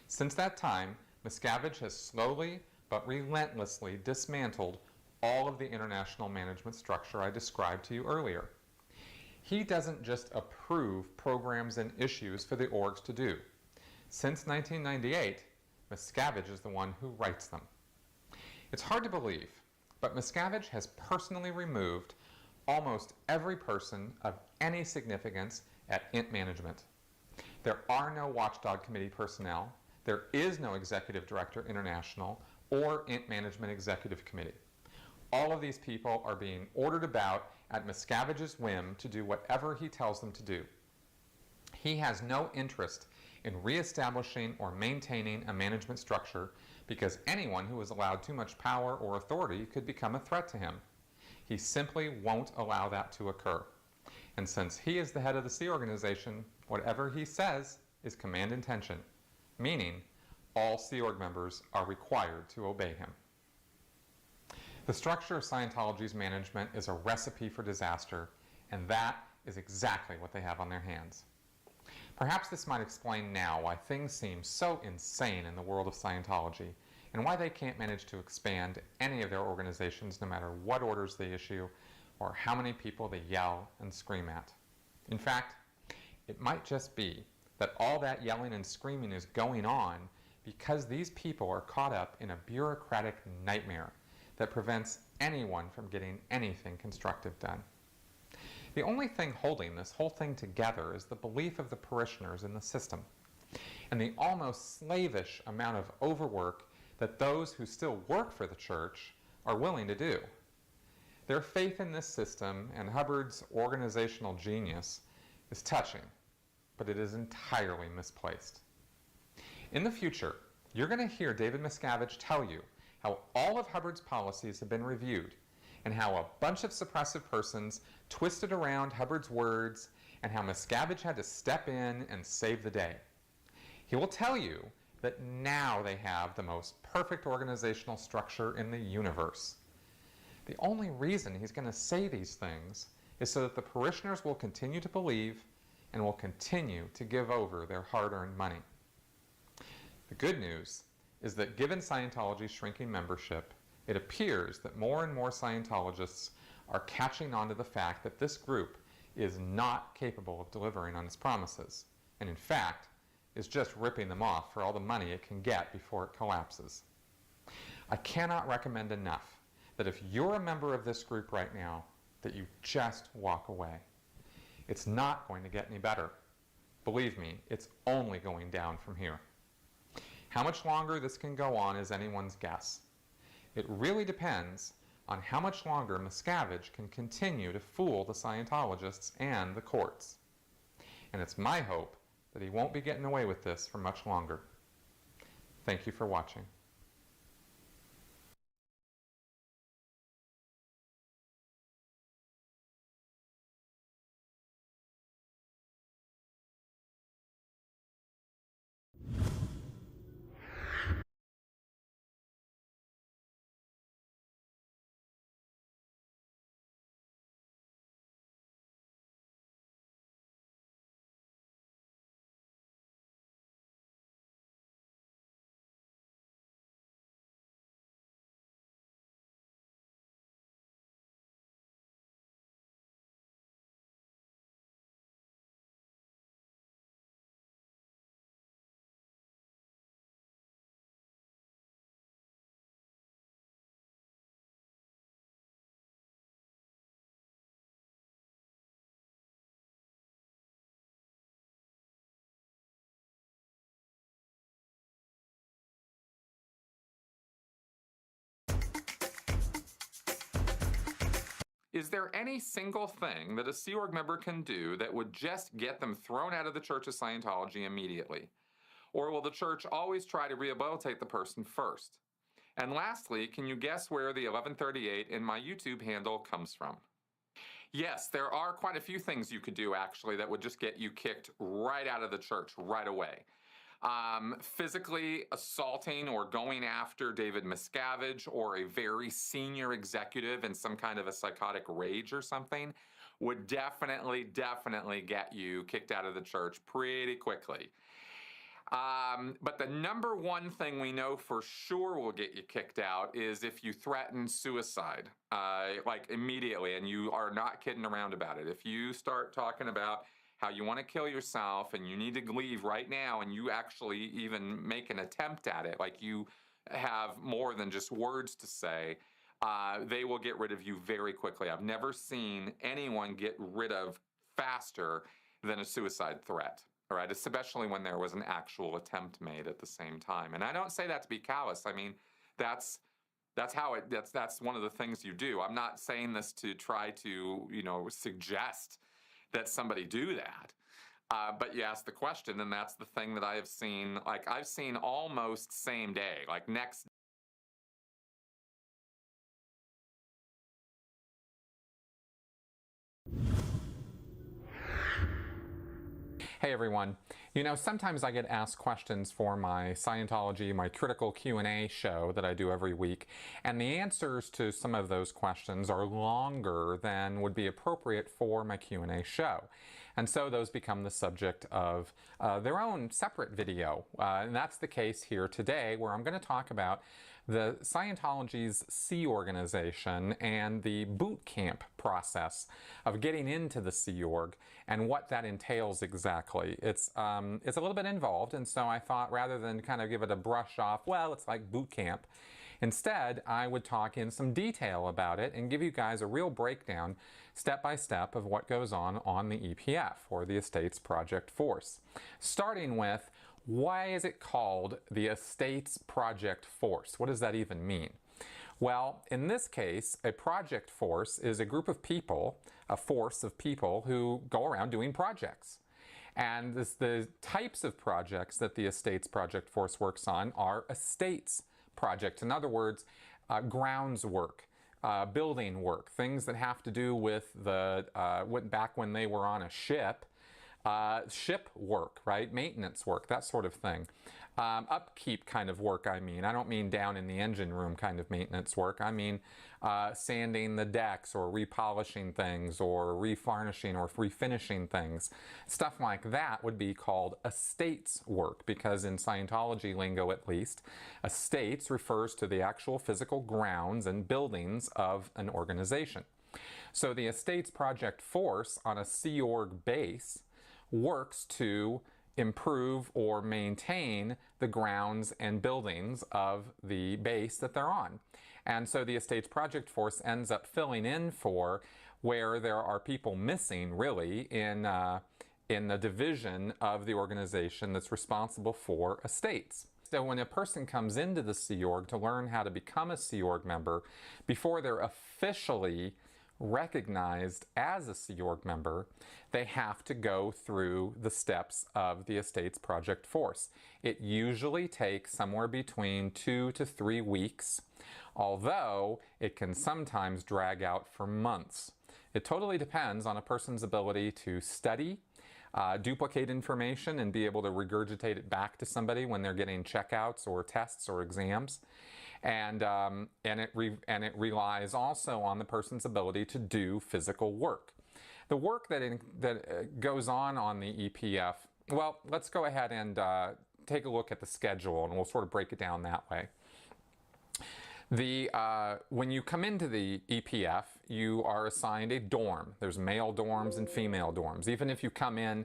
Since that time, Miscavige has slowly but relentlessly dismantled all of the international management structure I described to you earlier. He doesn't just approve programs and issues for the orgs to do. Since 1998, Miscavige is the one who writes them. It's hard to believe, but Miscavige has personally removed almost every person of any significance at INT management. There are no Watchdog Committee personnel, there is no Executive Director International or INT Management Executive Committee. All of these people are being ordered about at Miscavige's whim to do whatever he tells them to do. He has no interest in reestablishing or maintaining a management structure because anyone who is allowed too much power or authority could become a threat to him. He simply won't allow that to occur. And since he is the head of the Sea Organization, whatever he says is command intention, meaning all Sea Org members are required to obey him. The structure of Scientology's management is a recipe for disaster, and that is exactly what they have on their hands. Perhaps this might explain now why things seem so insane in the world of Scientology, and why they can't manage to expand any of their organizations no matter what orders they issue or how many people they yell and scream at. In fact, it might just be that all that yelling and screaming is going on because these people are caught up in a bureaucratic nightmare that prevents anyone from getting anything constructive done. The only thing holding this whole thing together is the belief of the parishioners in the system, and the almost slavish amount of overwork that those who still work for the church are willing to do. Their faith in this system and Hubbard's organizational genius is touching, but it is entirely misplaced. In the future, you're going to hear David Miscavige tell you how all of Hubbard's policies have been reviewed and how a bunch of suppressive persons twisted around Hubbard's words and how Miscavige had to step in and save the day. He will tell you that now they have the most perfect organizational structure in the universe. The only reason he's going to say these things is so that the parishioners will continue to believe and will continue to give over their hard-earned money. The good news is that given Scientology's shrinking membership, it appears that more and more Scientologists are catching on to the fact that this group is not capable of delivering on its promises, and in fact, is just ripping them off for all the money it can get before it collapses. I cannot recommend enough that if you're a member of this group right now, that you just walk away. It's not going to get any better. Believe me, it's only going down from here. How much longer this can go on is anyone's guess. It really depends on how much longer Miscavige can continue to fool the Scientologists and the courts. And it's my hope that he won't be getting away with this for much longer. Thank you for watching. Is there any single thing that a Sea Org member can do that would just get them thrown out of the Church of Scientology immediately? Or will the church always try to rehabilitate the person first? And lastly, can you guess where the 1138 in my YouTube handle comes from? Yes, there are quite a few things you could do actually that would just get you kicked right out of the church right away. Physically assaulting or going after David Miscavige or a very senior executive in some kind of a psychotic rage or something would definitely get you kicked out of the church pretty quickly. But the number one thing we know for sure will get you kicked out is if you threaten suicide, like immediately, and you are not kidding around about it. If you start talking about how you want to kill yourself and you need to leave right now, and you actually even make an attempt at it, like you have more than just words to say, they will get rid of you very quickly. I've never seen anyone get rid of faster than a suicide threat, all right? Especially when there was an actual attempt made at the same time. And I don't say that to be callous. I mean, that's one of the things you do. I'm not saying this to try to, suggest that somebody do that. But you ask the question, and that's the thing that I have seen. Like, I've seen almost same day, like next. Hey everyone. You know, sometimes I get asked questions for my Scientology, my critical Q&A show that I do every week, and the answers to some of those questions are longer than would be appropriate for my Q&A show. And so those become the subject of their own separate video. And that's the case here today, where I'm going to talk about the Scientology's Sea Organization and the boot camp process of getting into the Sea Org and what that entails exactly. It's a little bit involved, and so I thought rather than kind of give it a brush off, well, it's like boot camp, instead I would talk in some detail about it and give you guys a real breakdown, step by step, of what goes on the EPF, or the Estates Project Force. Starting with, why is it called the Estates Project Force? What does that even mean? Well, in this case, a project force is a group of people, a force of people who go around doing projects. And the types of projects that the Estates Project Force works on are estates projects. In other words, grounds work, building work, things that have to do with back when they were on a ship, ship work, right? Maintenance work, that sort of thing. Upkeep kind of work, I mean. I don't mean down in the engine room kind of maintenance work. I mean sanding the decks, or repolishing things, or refarnishing, or refinishing things. Stuff like that would be called estates work, because in Scientology lingo at least, estates refers to the actual physical grounds and buildings of an organization. So the Estates Project Force on a Sea Org base works to improve or maintain the grounds and buildings of the base that they're on. And so the Estates Project Force ends up filling in for where there are people missing, really, in the division of the organization that's responsible for estates. So when a person comes into the Sea Org to learn how to become a Sea Org member, before they're officially recognized as a Sea Org member, they have to go through the steps of the Estates Project Force. It usually takes somewhere between 2 to 3 weeks, although it can sometimes drag out for months. It totally depends on a person's ability to study, duplicate information, and be able to regurgitate it back to somebody when they're getting checkouts or tests or exams. And it relies also on the person's ability to do physical work. The work that goes on the EPF, well, let's go ahead and take a look at the schedule, and we'll sort of break it down that way. When you come into the EPF, you are assigned a dorm. There's male dorms and female dorms. Even if you come in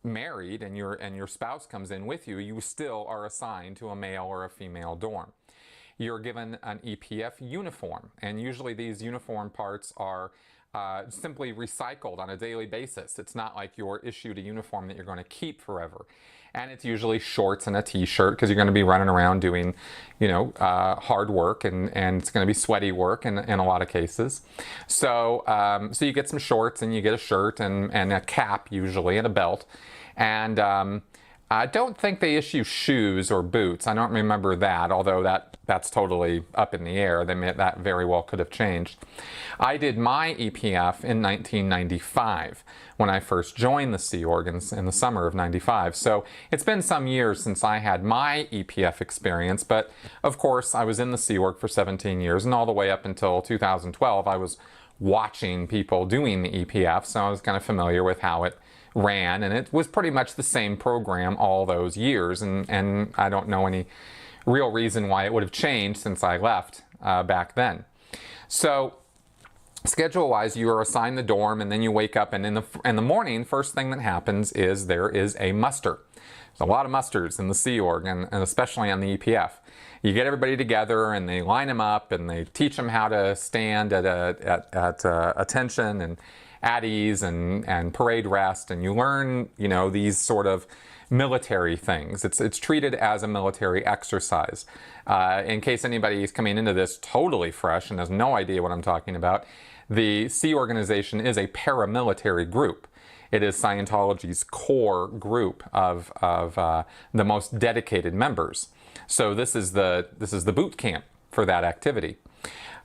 married and your spouse comes in with you, you still are assigned to a male or a female dorm. You're given an EPF uniform, and usually these uniform parts are simply recycled on a daily basis. It's not like you're issued a uniform that you're going to keep forever. And it's usually shorts and a t-shirt, because you're going to be running around doing, hard work, and it's going to be sweaty work in a lot of cases. So, so you get some shorts, and you get a shirt and a cap usually, and a belt. And I don't think they issue shoes or boots. I don't remember that, although that's totally up in the air. That very well could have changed. I did my EPF in 1995 when I first joined the Sea Org in the summer of 95. So it's been some years since I had my EPF experience, but of course I was in the Sea Org for 17 years, and all the way up until 2012 I was watching people doing the EPF, so I was kind of familiar with how it ran, and it was pretty much the same program all those years, and I don't know any real reason why it would have changed since I left back then. So schedule-wise, you are assigned the dorm, and then you wake up, and in the morning, first thing that happens is there is a muster. There's a lot of musters in the Sea Org, and especially on the EPF. You get everybody together, and they line them up, and they teach them how to stand at attention and at ease and parade rest, and you learn, these sort of military things. It's treated as a military exercise. In case anybody is coming into this totally fresh and has no idea what I'm talking about, the Sea Organization is a paramilitary group. It is Scientology's core group of the most dedicated members. So this is the boot camp for that activity.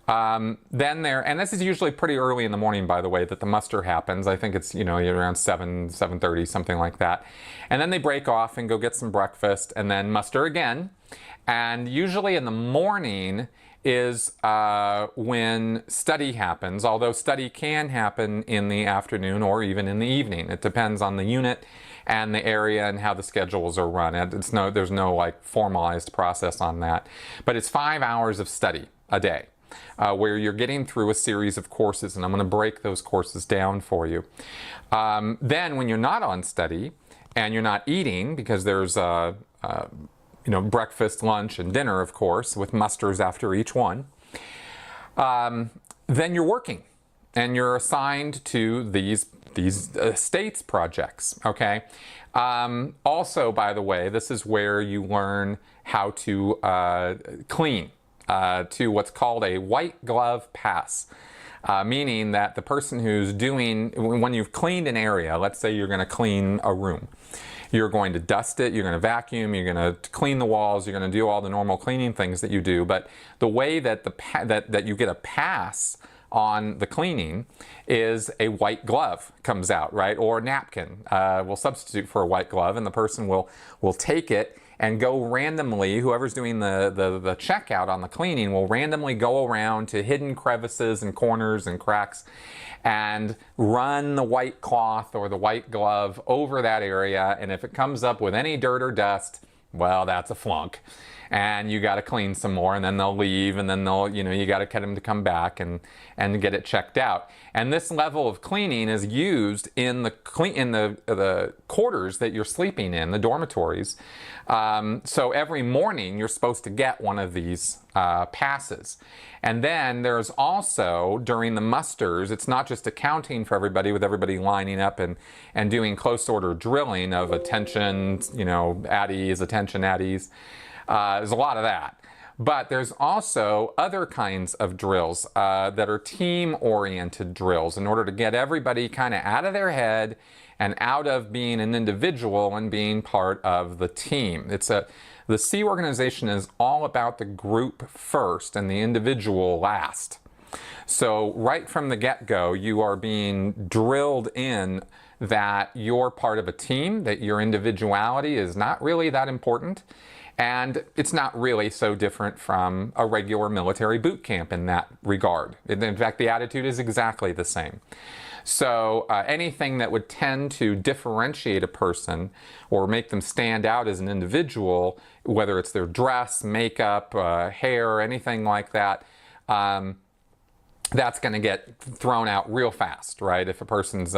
And this is usually pretty early in the morning, by the way, that the muster happens. I think it's, around 7:30, something like that. And then they break off and go get some breakfast and then muster again. And usually in the morning is when study happens, although study can happen in the afternoon or even in the evening. It depends on the unit and the area and how the schedules are run. There's no like formalized process on that. But it's 5 hours of study a day. Where you're getting through a series of courses, and I'm going to break those courses down for you. Then when you're not on study and you're not eating, because there's breakfast, lunch, and dinner, of course, with musters after each one, then you're working and you're assigned to these states projects, okay? Also, by the way, this is where you learn how to clean. To what's called a white glove pass, meaning that the person who's when you've cleaned an area, let's say you're going to clean a room, you're going to dust it, you're going to vacuum, you're going to clean the walls, you're going to do all the normal cleaning things that you do, but the way that that you get a pass on the cleaning is a white glove comes out, right? Or a napkin will substitute for a white glove, and the person will take it and go randomly, whoever's doing the checkout on the cleaning will randomly go around to hidden crevices and corners and cracks and run the white cloth or the white glove over that area, and if it comes up with any dirt or dust, well, that's a flunk. And you got to clean some more, and then they'll leave, and then you got to get them to come back and get it checked out. And this level of cleaning is used in the quarters that you're sleeping in, the dormitories. So every morning you're supposed to get one of these passes. And then there's also, during the musters, it's not just accounting for everybody with everybody lining up and doing close order drilling of attention, at ease, attention at ease. There's a lot of that. But there's also other kinds of drills that are team-oriented drills in order to get everybody kind of out of their head and out of being an individual and being part of the team. The Sea organization is all about the group first and the individual last. So right from the get-go, you are being drilled in that you're part of a team, that your individuality is not really that important. And it's not really so different from a regular military boot camp in that regard. In fact, the attitude is exactly the same. So anything that would tend to differentiate a person or make them stand out as an individual, whether it's their dress, makeup, hair, anything like that, that's going to get thrown out real fast, right? If a person's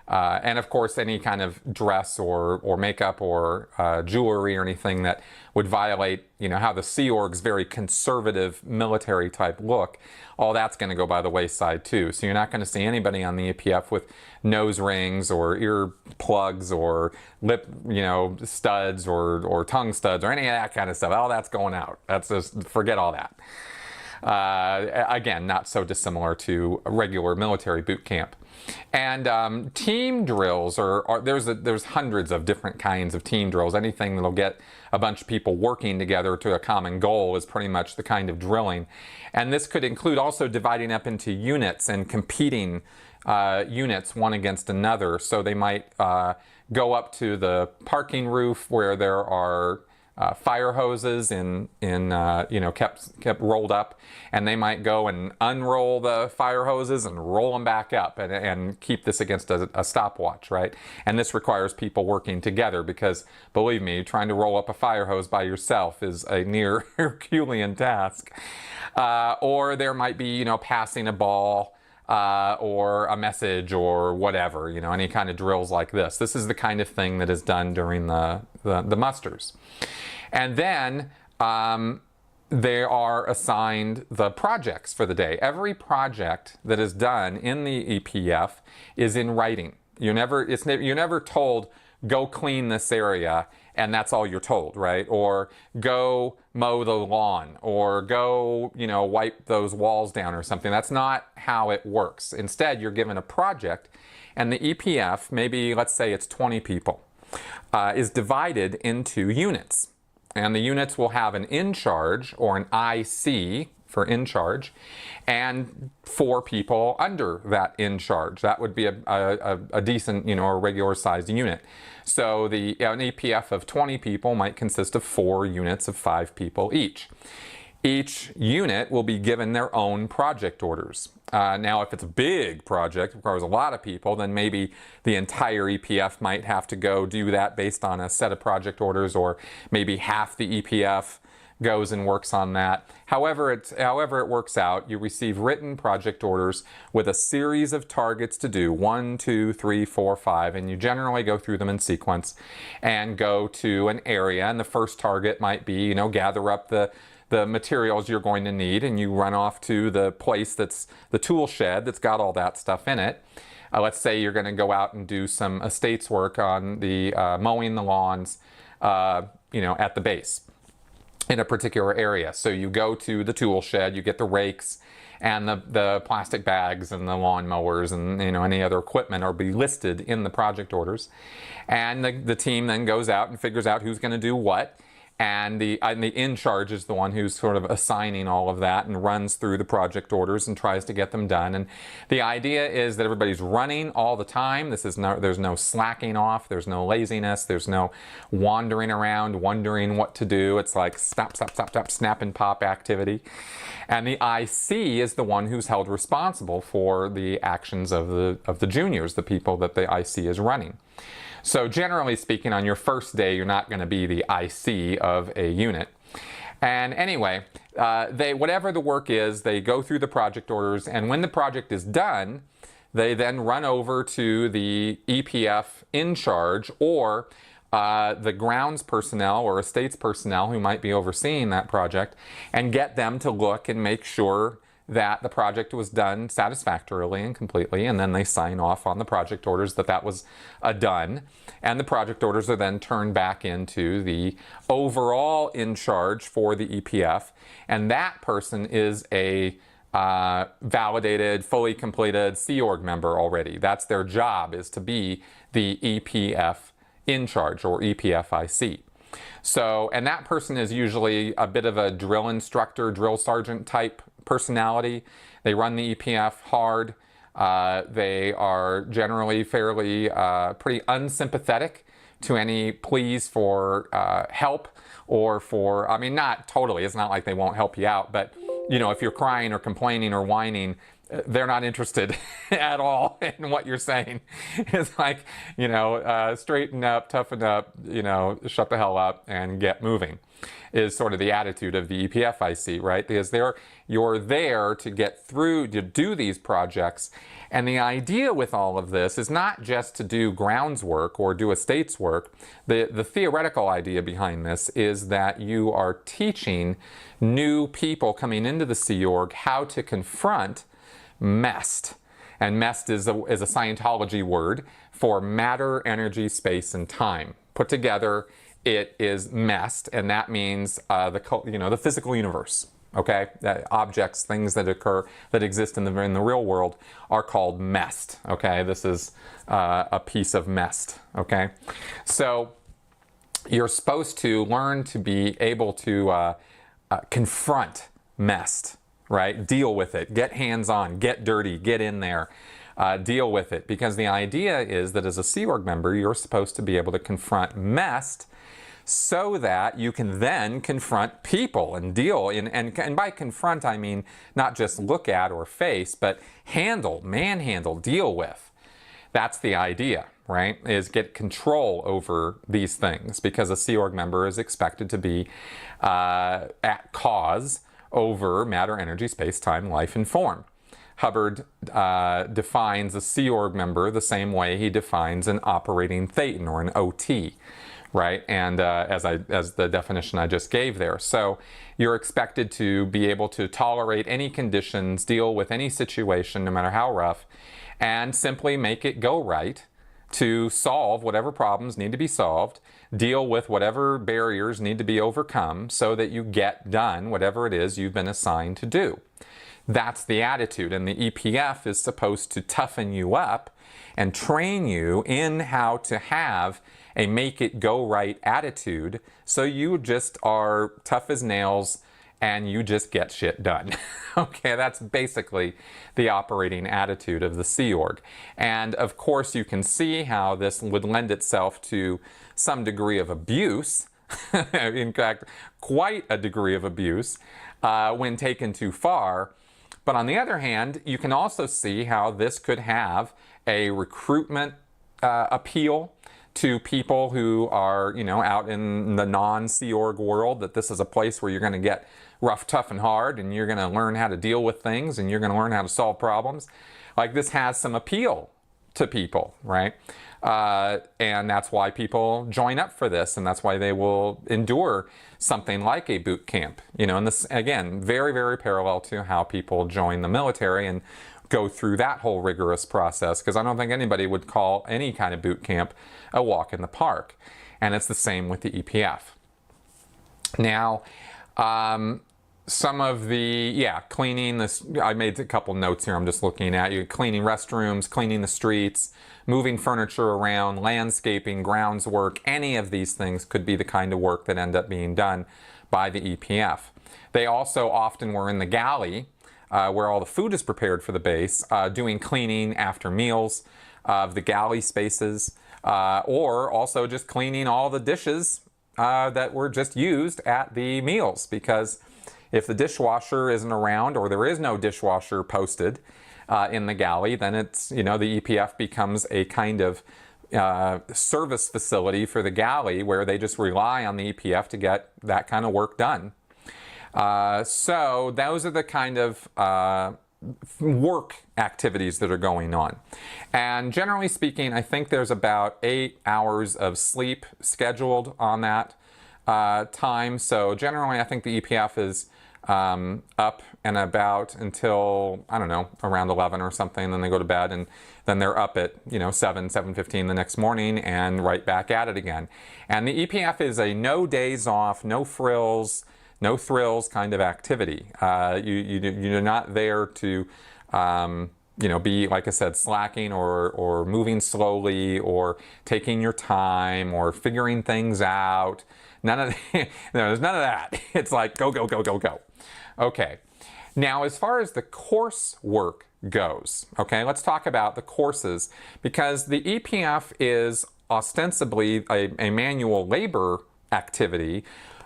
and of course, any kind of dress or makeup or jewelry or anything that would violate, how the Sea Org's very conservative military type look, all that's going to go by the wayside too. So you're not going to see anybody on the EPF with nose rings or ear plugs or lip, studs or tongue studs or any of that kind of stuff. All that's going out. That's just, forget all that. Again, not so dissimilar to a regular military boot camp. And team drills there's hundreds of different kinds of team drills. Anything that'll get a bunch of people working together to a common goal is pretty much the kind of drilling. And this could include also dividing up into units and competing units one against another. So they might go up to the parking roof where there are fire hoses kept rolled up, and they might go and unroll the fire hoses and roll them back up and keep this against a stopwatch, right? And this requires people working together because, believe me, trying to roll up a fire hose by yourself is a near Herculean task. Or there might be, passing a ball or a message or whatever, any kind of drills like this. This is the kind of thing that is done during the musters. And then they are assigned the projects for the day. Every project that is done in the EPF is in writing. You're never told, go clean this area, and that's all you're told, right? Or go mow the lawn, or go, wipe those walls down or something. That's not how it works. Instead, you're given a project, and the EPF, maybe let's say it's 20 people, is divided into units. And the units will have an in-charge, or an IC for in charge, and 4 people under that in charge. That would be a decent, a regular sized unit. So an EPF of 20 people might consist of 4 units of 5 people each. Each unit will be given their own project orders. Now, if it's a big project, requires a lot of people, then maybe the entire EPF might have to go do that based on a set of project orders, or maybe half the EPF goes and works on that. However it works out, you receive written project orders with a series of targets to do, 1, 2, 3, 4, 5, and you generally go through them in sequence and go to an area, and the first target might be, gather up the materials you're going to need, and you run off to the place that's the tool shed that's got all that stuff in it. Let's say you're going to go out and do some estates work on the mowing the lawns, at the base in a particular area. So you go to the tool shed, you get the rakes and the plastic bags and the lawn mowers and any other equipment are be listed in the project orders. And the team then goes out and figures out who's going to do what. And the in charge is the one who's sort of assigning all of that and runs through the project orders and tries to get them done. And the idea is that everybody's running all the time. There's no slacking off. There's no laziness. There's no wandering around, wondering what to do. It's like stop, stop, stop, stop, snap and pop activity. And the IC is the one who's held responsible for the actions of the juniors, the people that the IC is running. So generally speaking, on your first day, you're not going to be the IC of a unit. And anyway, whatever the work is, they go through the project orders, and when the project is done, they then run over to the EPF in charge or the grounds personnel or estates personnel who might be overseeing that project and get them to look and make sure that the project was done satisfactorily and completely, and then they sign off on the project orders that was done, and the project orders are then turned back into the overall in charge for the EPF, and that person is a validated, fully completed Sea Org member already. That's their job, is to be the EPF in charge or EPFIC. So, and that person is usually a bit of a drill instructor, drill sergeant type personality. They run the EPF hard. They are generally fairly pretty unsympathetic to any pleas for help or for, I mean, not totally, it's not like they won't help you out, but if you're crying or complaining or whining, they're not interested at all in what you're saying. It's like, straighten up, toughen up, shut the hell up and get moving is sort of the attitude of the EPFIC, right? Because you're there to get through, to do these projects. And the idea with all of this is not just to do grounds work or do estates work. The theoretical idea behind this is that you are teaching new people coming into the Sea Org how to confront MEST. And MEST is a Scientology word for matter, energy, space, and time. Put together, it is MEST, and that means the physical universe. Okay, objects, things that occur, that exist in the real world are called MEST. Okay, this is a piece of MEST. Okay, so you're supposed to learn to be able to confront MEST. Right? Deal with it, get hands-on, get dirty, get in there, deal with it. Because the idea is that as a Sea Org member, you're supposed to be able to confront MEST so that you can then confront people and deal. And by confront, I mean not just look at or face, but handle, manhandle, deal with. That's the idea, right? Is get control over these things, because a Sea Org member is expected to be at cause over matter, energy, space, time, life, and form. Hubbard defines a Sea Org member the same way he defines an operating thetan or an OT, right? And as the definition I just gave there. So you're expected to be able to tolerate any conditions, deal with any situation, no matter how rough, and simply make it go right to solve whatever problems need to be solved, deal with whatever barriers need to be overcome so that you get done whatever it is you've been assigned to do. That's the attitude, and the EPF is supposed to toughen you up and train you in how to have a make it go right attitude so you just are tough as nails and you just get shit done. Okay, that's basically the operating attitude of the Sea Org. And of course, you can see how this would lend itself to some degree of abuse, in fact, quite a degree of abuse when taken too far. But on the other hand, you can also see how this could have a recruitment appeal to people who are, out in the non-Sea Org world, that this is a place where you're going to get rough, tough, and hard, and you're going to learn how to deal with things, and you're going to learn how to solve problems. Like, this has some appeal to people, right? And that's why people join up for this, and that's why they will endure something like a boot camp. And this, again, very, very parallel to how people join the military and go through that whole rigorous process, because I don't think anybody would call any kind of boot camp a walk in the park. And it's the same with the EPF. Now, some of the, cleaning this, I made a couple notes here I'm just looking at. You cleaning restrooms, cleaning the streets, moving furniture around, landscaping, grounds work, any of these things could be the kind of work that end up being done by the EPF. They also often were in the galley, where all the food is prepared for the base, doing cleaning after meals of the galley spaces, or also just cleaning all the dishes that were just used at the meals, because if the dishwasher isn't around, or there is no dishwasher posted in the galley, then it's, the EPF becomes a kind of service facility for the galley, where they just rely on the EPF to get that kind of work done. So those are the kind of work activities that are going on. And generally speaking, I think there's about 8 hours of sleep scheduled on that time. So generally, I think the EPF is up and about until, I don't know, around 11 or something, and then they go to bed, and then they're up at 7:15 the next morning and right back at it again. And the EPF is a no days off, no frills, no thrills kind of activity. You're not there to be, like I said, slacking or moving slowly or taking your time or figuring things out. None of there's none of that. It's like go, go, go, go, go. Okay. Now, as far as the course work goes, okay, let's talk about the courses, because the EPF is ostensibly a manual labor activity,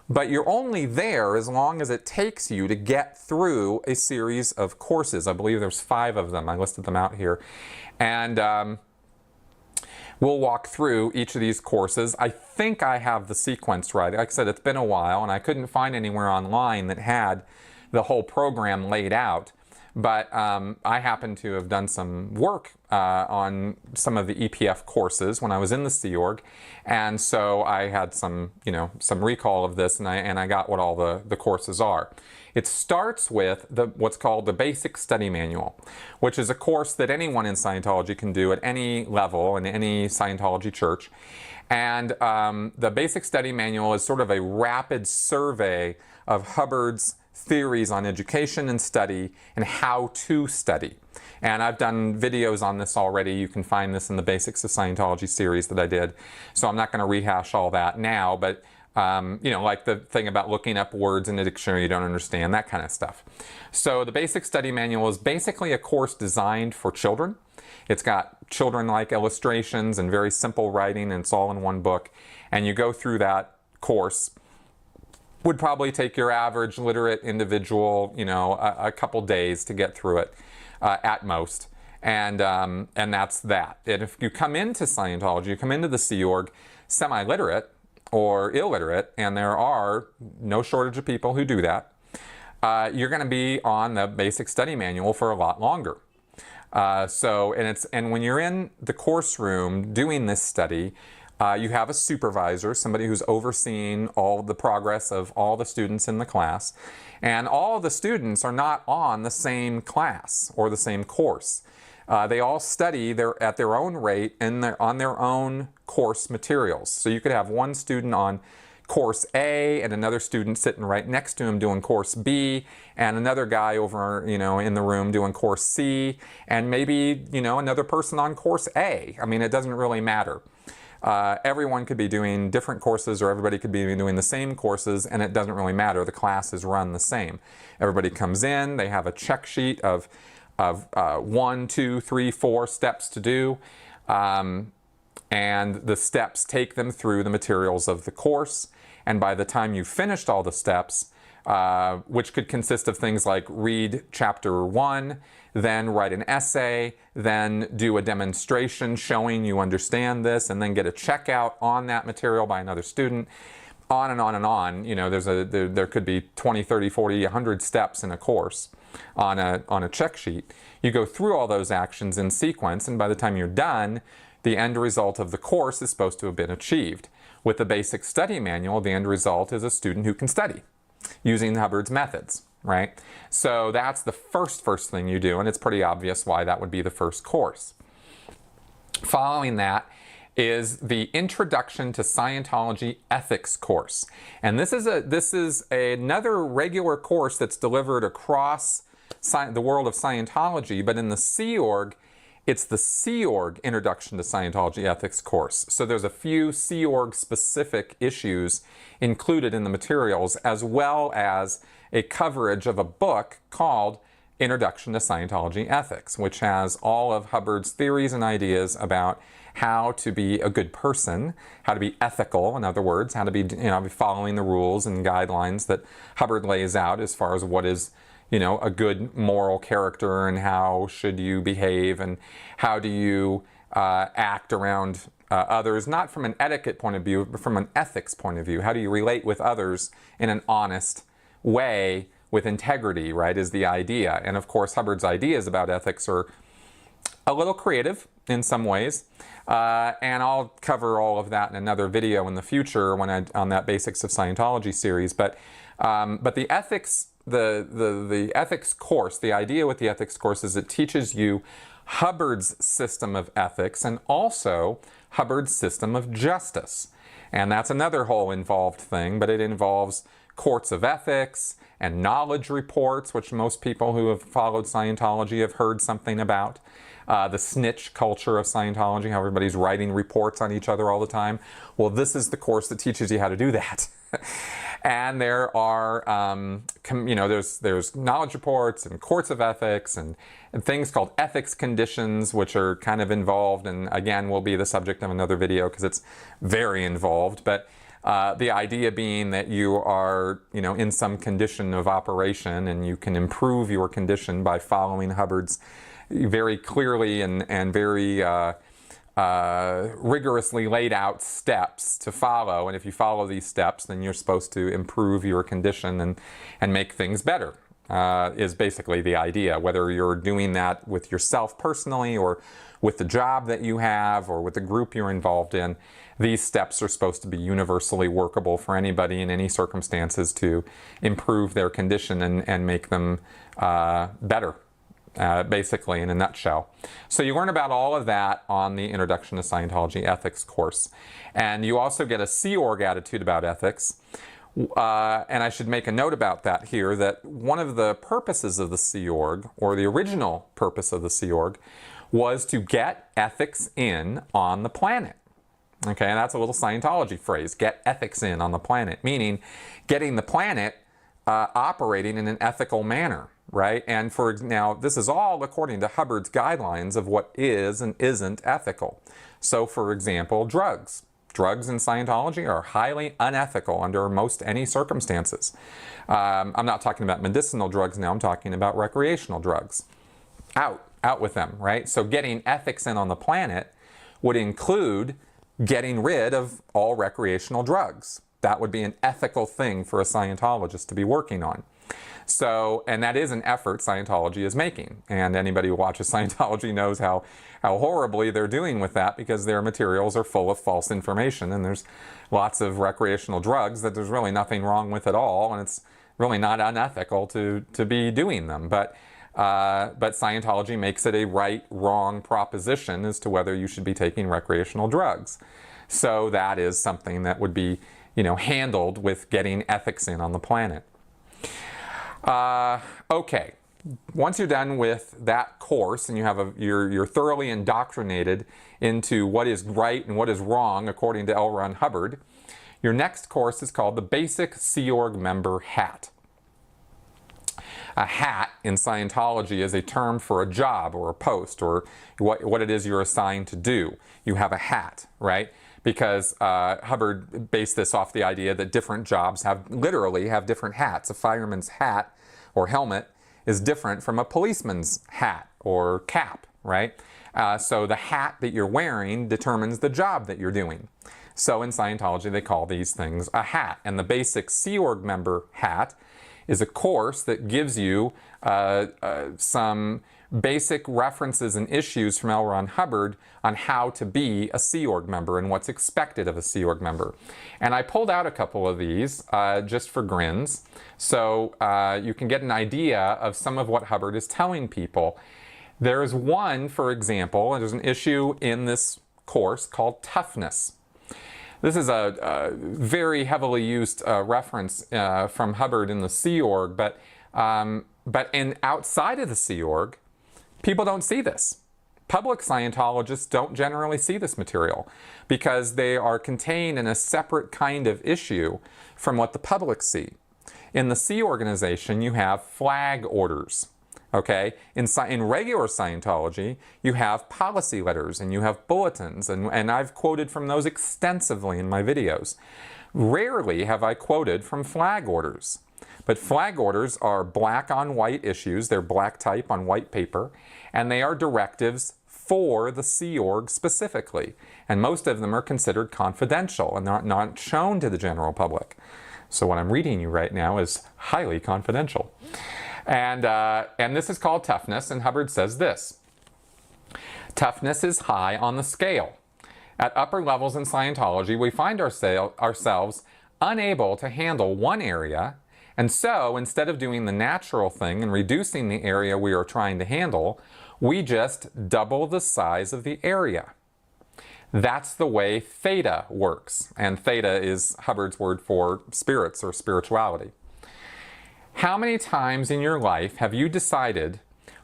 but you're only there as long as it takes you to get through a series of courses. I believe there's 5 of them. I listed them out here. And we'll walk through each of these courses. I think I have the sequence right. Like I said, it's been a while, and I couldn't find anywhere online that had the whole program laid out. But I happen to have done some work on some of the EPF courses when I was in the Sea Org. And so I had some recall of this, and I got what all the courses are. It starts with what's called the Basic Study Manual, which is a course that anyone in Scientology can do at any level in any Scientology church. And the Basic Study Manual is sort of a rapid survey of Hubbard's theories on education and study and how to study. And I've done videos on this already. You can find this in the Basics of Scientology series that I did. So I'm not going to rehash all that now, but like the thing about looking up words in a dictionary you don't understand, that kind of stuff. So the Basic Study Manual is basically a course designed for children. It's got children-like illustrations and very simple writing, and it's all in one book. And you go through that course. Would probably take your average literate individual, a couple days to get through it at most. And that's that. And if you come into Scientology, you come into the Sea Org semi-literate or illiterate, and there are no shortage of people who do that, you're going to be on the Basic Study Manual for a lot longer. And when you're in the course room doing this study, you have a supervisor, somebody who's overseeing all the progress of all the students in the class. And all the students are not on the same class or the same course. They all study at their own rate and on their own course materials. So you could have one student on course A and another student sitting right next to him doing course B, and another guy over, in the room doing course C, and maybe, another person on course A. I mean, it doesn't really matter. everyone could be doing different courses, or everybody could be doing the same courses, and it doesn't really matter. The class is run the same. Everybody comes in, they have a check sheet of 1, 2, 3, 4 steps to do, and the steps take them through the materials of the course. And by the time you've finished all the steps, which could consist of things like read chapter 1, then write an essay, then do a demonstration showing you understand this, and then get a checkout on that material by another student, on and on and on. You know, there could be 20, 30, 40, 100 steps in a course on a check sheet. You go through all those actions in sequence, and by the time you're done, the end result of the course is supposed to have been achieved. With the basic study manual, the end result is a student who can study using Hubbard's methods, right? So that's the first thing you do, and it's pretty obvious why that would be the first course. Following that is the Introduction to Scientology Ethics course. And this is another regular course that's delivered across the world of Scientology, but in the Sea Org, it's the Sea Org Introduction to Scientology Ethics course. So there's a few Sea Org specific issues included in the materials, as well as a coverage of a book called Introduction to Scientology Ethics, which has all of Hubbard's theories and ideas about how to be a good person, how to be ethical, in other words, how to be, be following the rules and guidelines that Hubbard lays out as far as what is, a good moral character, and how should you behave, and how do you act around others, not from an etiquette point of view, but from an ethics point of view. How do you relate with others in an honest way with integrity, right, is the idea. And of course, Hubbard's ideas about ethics are a little creative in some ways. And I'll cover all of that in another video in the future on that Basics of Scientology series. But the ethics, the ethics course, the idea with the ethics course is it teaches you Hubbard's system of ethics and also Hubbard's system of justice. And that's another whole involved thing, but it involves courts of ethics and knowledge reports, which most people who have followed Scientology have heard something about. The snitch culture of Scientology, how everybody's writing reports on each other all the time. Well, this is the course that teaches you how to do that. And there are, there's knowledge reports and courts of ethics and things called ethics conditions, which are kind of involved, and again will be the subject of another video because it's very involved. But the idea being that you are, in some condition of operation, and you can improve your condition by following Hubbard's very clearly and very rigorously laid out steps to follow. And if you follow these steps, then you're supposed to improve your condition and make things better, is basically the idea. Whether you're doing that with yourself personally, or with the job that you have, or with the group you're involved in, these steps are supposed to be universally workable for anybody in any circumstances to improve their condition and make them better. Basically, in a nutshell. So you learn about all of that on the Introduction to Scientology Ethics course. And you also get a Sea Org attitude about ethics. And I should make a note about that here, that one of the purposes of the Sea Org, or the original purpose of the Sea Org, was to get ethics in on the planet. Okay, and that's a little Scientology phrase, get ethics in on the planet, meaning getting the planet operating in an ethical manner. Right? And now, this is all according to Hubbard's guidelines of what is and isn't ethical. So, for example, drugs. Drugs in Scientology are highly unethical under most any circumstances. I'm not talking about medicinal drugs now, I'm talking about recreational drugs. Out with them, right? So getting ethics in on the planet would include getting rid of all recreational drugs. That would be an ethical thing for a Scientologist to be working on. So, and that is an effort Scientology is making. And anybody who watches Scientology knows how horribly they're doing with that, because their materials are full of false information. And there's lots of recreational drugs that there's really nothing wrong with at all. And it's really not unethical to be doing them. But Scientology makes it a right-wrong proposition as to whether you should be taking recreational drugs. So that is something that would be, handled with getting ethics in on the planet. Okay, once you're done with that course and you have you're thoroughly indoctrinated into what is right and what is wrong according to L. Ron Hubbard, your next course is called the Basic Sea Org Member Hat. A hat in Scientology is a term for a job or a post or what it is you're assigned to do. You have a hat, right? Because Hubbard based this off the idea that different jobs literally have different hats. A fireman's hat or helmet is different from a policeman's hat or cap, right? So the hat that you're wearing determines the job that you're doing. So in Scientology, they call these things a hat. And the Basic Sea Org Member Hat is a course that gives you some basic references and issues from L. Ron Hubbard on how to be a Sea Org member and what's expected of a Sea Org member. And I pulled out a couple of these just for grins, so you can get an idea of some of what Hubbard is telling people. There's one, for example, and there's an issue in this course called toughness. This is a very heavily used reference from Hubbard in the Sea Org, but outside of the Sea Org, people don't see this. Public Scientologists don't generally see this material because they are contained in a separate kind of issue from what the public see. In the Sea Organization, you have flag orders. Okay, in regular Scientology, you have policy letters and you have bulletins, and I've quoted from those extensively in my videos. Rarely have I quoted from flag orders, but flag orders are black on white issues. They're black type on white paper, and they are directives for the Sea Org specifically, and most of them are considered confidential and not shown to the general public. So what I'm reading you right now is highly confidential. And this is called toughness, and Hubbard says this: toughness is high on the scale. At upper levels in Scientology, we find ourselves unable to handle one area, and so instead of doing the natural thing and reducing the area we are trying to handle, we just double the size of the area. That's the way theta works, and theta is Hubbard's word for spirits or spirituality. How many times in your life have you decided,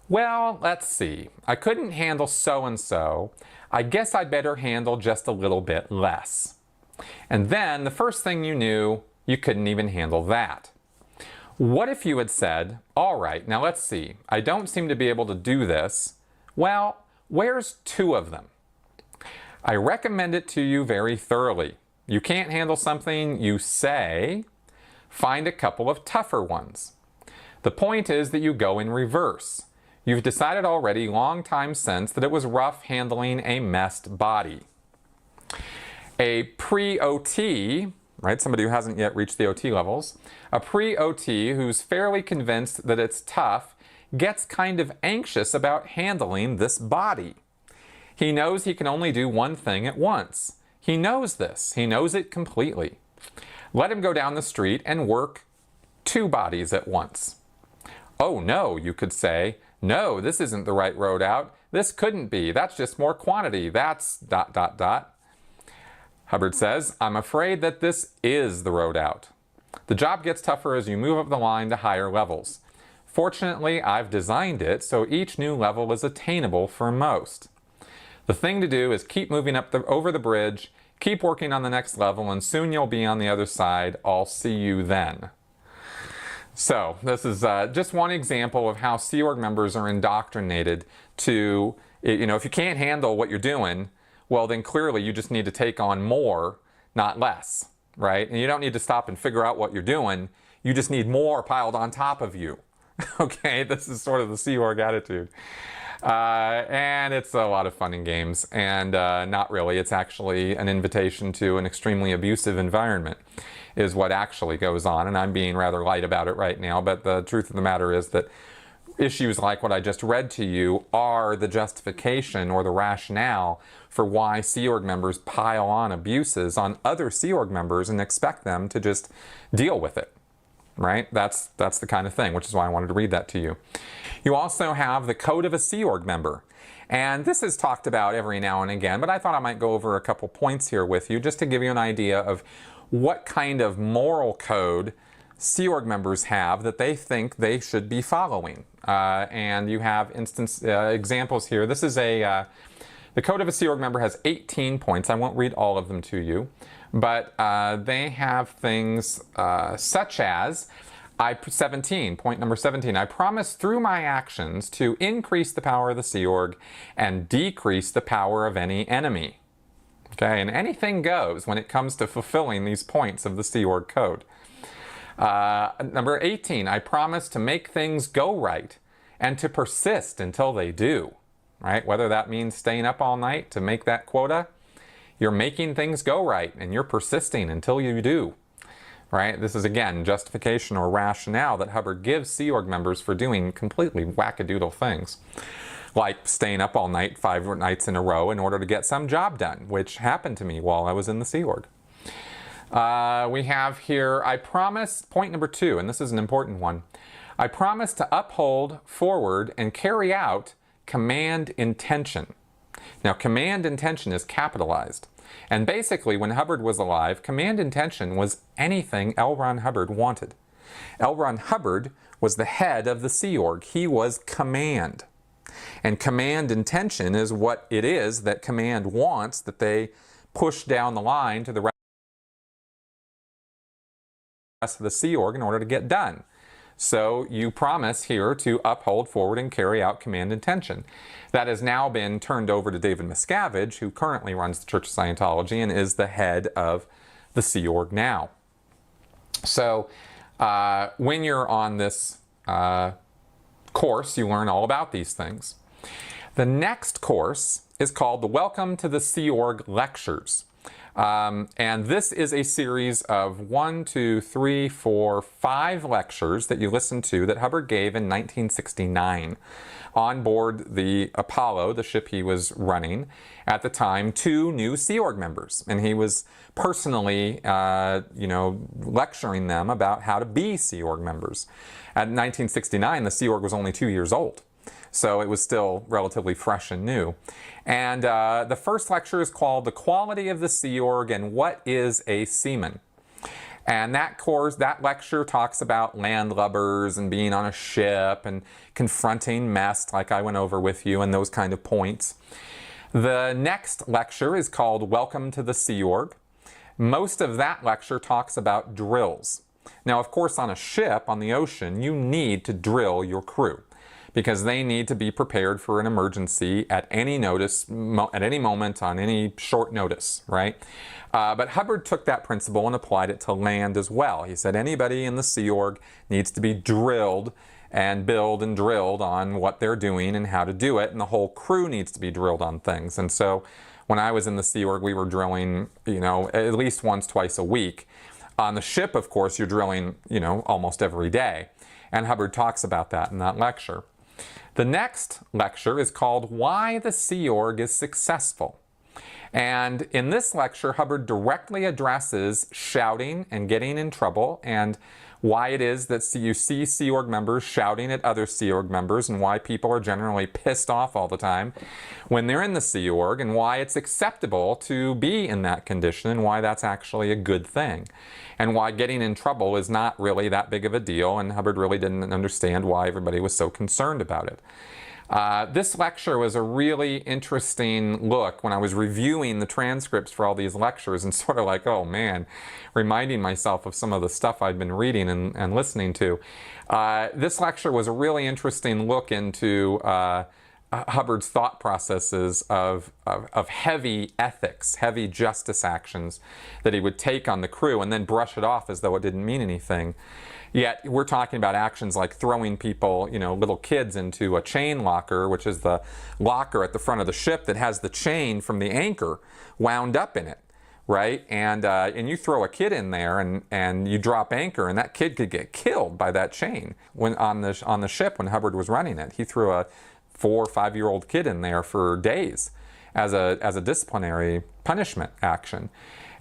well, let's see, I couldn't handle so-and-so, I guess I'd better handle just a little bit less. And then the first thing you knew, you couldn't even handle that. What if you had said, all right, now let's see, I don't seem to be able to do this. Well, where's 2 of them? I recommend it to you very thoroughly. You can't handle something, you say, find a couple of tougher ones. The point is that you go in reverse. You've decided already long time since that it was rough handling a messed body. A pre-OT, right, somebody who hasn't yet reached the OT levels, a pre-OT who's fairly convinced that it's tough gets kind of anxious about handling this body. He knows he can only do one thing at once. He knows this. He knows it completely. Let him go down the street and work 2 bodies at once. Oh no, you could say, no, this isn't the right road out. This couldn't be. That's just more quantity. That's ... Hubbard says, I'm afraid that this is the road out. The job gets tougher as you move up the line to higher levels. Fortunately, I've designed it so each new level is attainable for most. The thing to do is keep moving over the bridge, keep working on the next level, and soon you'll be on the other side. I'll see you then. So this is just one example of how Sea Org members are indoctrinated to, if you can't handle what you're doing, well then clearly you just need to take on more, not less, right? And you don't need to stop and figure out what you're doing. You just need more piled on top of you. Okay, this is sort of the Sea Org attitude. And it's a lot of fun and games, and not really. It's actually an invitation to an extremely abusive environment is what actually goes on, and I'm being rather light about it right now, but the truth of the matter is that issues like what I just read to you are the justification or the rationale for why Sea Org members pile on abuses on other Sea Org members and expect them to just deal with it. Right? That's the kind of thing, which is why I wanted to read that to you. You also have the code of a Sea Org member. And this is talked about every now and again, but I thought I might go over a couple points here with you just to give you an idea of what kind of moral code Sea Org members have that they think they should be following. and you have examples here. This is the code of a Sea Org member has 18 points. I won't read all of them to you, but they have things such as point number 17, I promise through my actions to increase the power of the Sea Org and decrease the power of any enemy. Okay, and anything goes when it comes to fulfilling these points of the Sea Org code. Number 18, I promise to make things go right and to persist until they do. Right? Whether that means staying up all night to make that quota, you're making things go right and you're persisting until you do. Right? This is, again, justification or rationale that Hubbard gives Sea Org members for doing completely wackadoodle things, like staying up all night 5 nights in a row in order to get some job done, which happened to me while I was in the Sea Org. We have here, I promise, point number 2, and this is an important one, I promise to uphold, forward, and carry out command intention. Now, command intention is capitalized. And basically, when Hubbard was alive, command intention was anything L. Ron Hubbard wanted. L. Ron Hubbard was the head of the Sea Org. He was command. And command intention is what it is that command wants, that they push down the line to the rest of the Sea Org in order to get done. So you promise here to uphold, forward, and carry out command intention. That has now been turned over to David Miscavige, who currently runs the Church of Scientology and is the head of the Sea Org now. So when you're on this course, you learn all about these things. The next course is called the Welcome to the Sea Org Lectures. And this is a series of 5 lectures that you listen to that Hubbard gave in 1969 on board the Apollo, the ship he was running at the time, to new Sea Org members. And he was personally, lecturing them about how to be Sea Org members. At 1969, the Sea Org was only 2 years old. So it was still relatively fresh and new. And the first lecture is called The Quality of the Sea Org and What is a Seaman? And that lecture talks about landlubbers and being on a ship and confronting mess like I went over with you and those kind of points. The next lecture is called Welcome to the Sea Org. Most of that lecture talks about drills. Now, of course, on a ship, on the ocean, you need to drill your crew, because they need to be prepared for an emergency at any at any moment, on any short notice, right? But Hubbard took that principle and applied it to land as well. He said anybody in the Sea Org needs to be drilled and billed and drilled on what they're doing and how to do it, and the whole crew needs to be drilled on things. And so when I was in the Sea Org, we were drilling, at least once, twice a week. On the ship, of course, you're drilling, almost every day. And Hubbard talks about that in that lecture. The next lecture is called Why the Sea Org is Successful. And in this lecture, Hubbard directly addresses shouting and getting in trouble, and why it is that you see Sea Org members shouting at other Sea Org members, and why people are generally pissed off all the time when they're in the Sea Org, and why it's acceptable to be in that condition, and why that's actually a good thing, and why getting in trouble is not really that big of a deal, and Hubbard really didn't understand why everybody was so concerned about it. This lecture was a really interesting look when I was reviewing the transcripts for all these lectures, and sort of like, oh man, reminding myself of some of the stuff I'd been reading and listening to. This lecture was a really interesting look into Hubbard's thought processes of heavy ethics, heavy justice actions that he would take on the crew and then brush it off as though it didn't mean anything. Yet we're talking about actions like throwing people, little kids into a chain locker, which is the locker at the front of the ship that has the chain from the anchor wound up in it, right? And you throw a kid in there and you drop anchor, and that kid could get killed by that chain. When on the ship, when Hubbard was running it, he threw a 4 or 5-year-old kid in there for days as a disciplinary punishment action.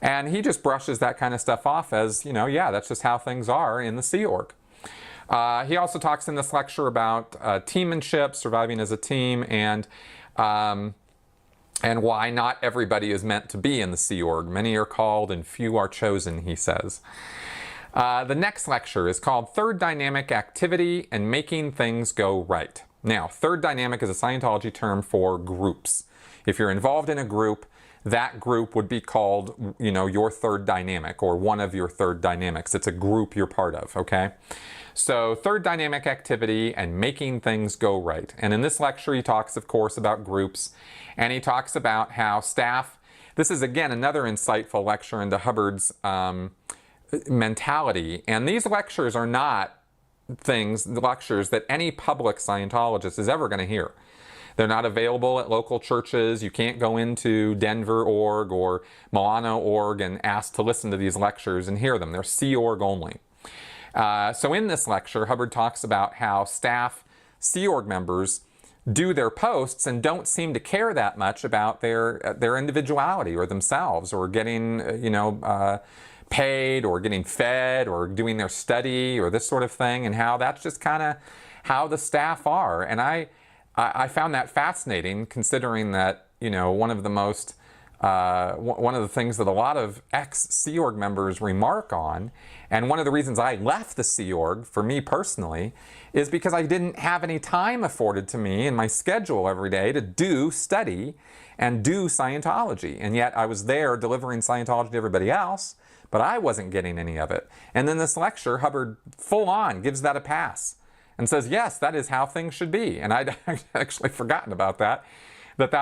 And he just brushes that kind of stuff off as, yeah, that's just how things are in the Sea Org. He also talks in this lecture about teammanship, surviving as a team, and why not everybody is meant to be in the Sea Org. Many are called and few are chosen, he says. The next lecture is called Third Dynamic Activity and Making Things Go Right. Now, third dynamic is a Scientology term for groups. If you're involved in a group, that group would be called, your third dynamic, or one of your third dynamics. It's a group you're part of, okay? So, third dynamic activity and making things go right. And in this lecture, he talks, of course, about groups, and he talks about how staff, this is, again, another insightful lecture into Hubbard's mentality. And these lectures are not lectures that any public Scientologist is ever going to hear. They're not available at local churches. You can't go into Denver org or Milano org and ask to listen to these lectures and hear them. They're Sea Org only. So in this lecture, Hubbard talks about how staff Sea Org members do their posts and don't seem to care that much about their individuality or themselves, or getting, paid, or getting fed, or doing their study, or this sort of thing, and how that's just kind of how the staff are. And I found that fascinating, considering that, one of the things that a lot of ex-Sea Org members remark on, and one of the reasons I left the Sea Org, for me personally, is because I didn't have any time afforded to me in my schedule every day to do study and do Scientology. And yet I was there delivering Scientology to everybody else, but I wasn't getting any of it. And then this lecture, Hubbard full on gives that a pass and says, yes, that is how things should be. And I'd actually forgotten about that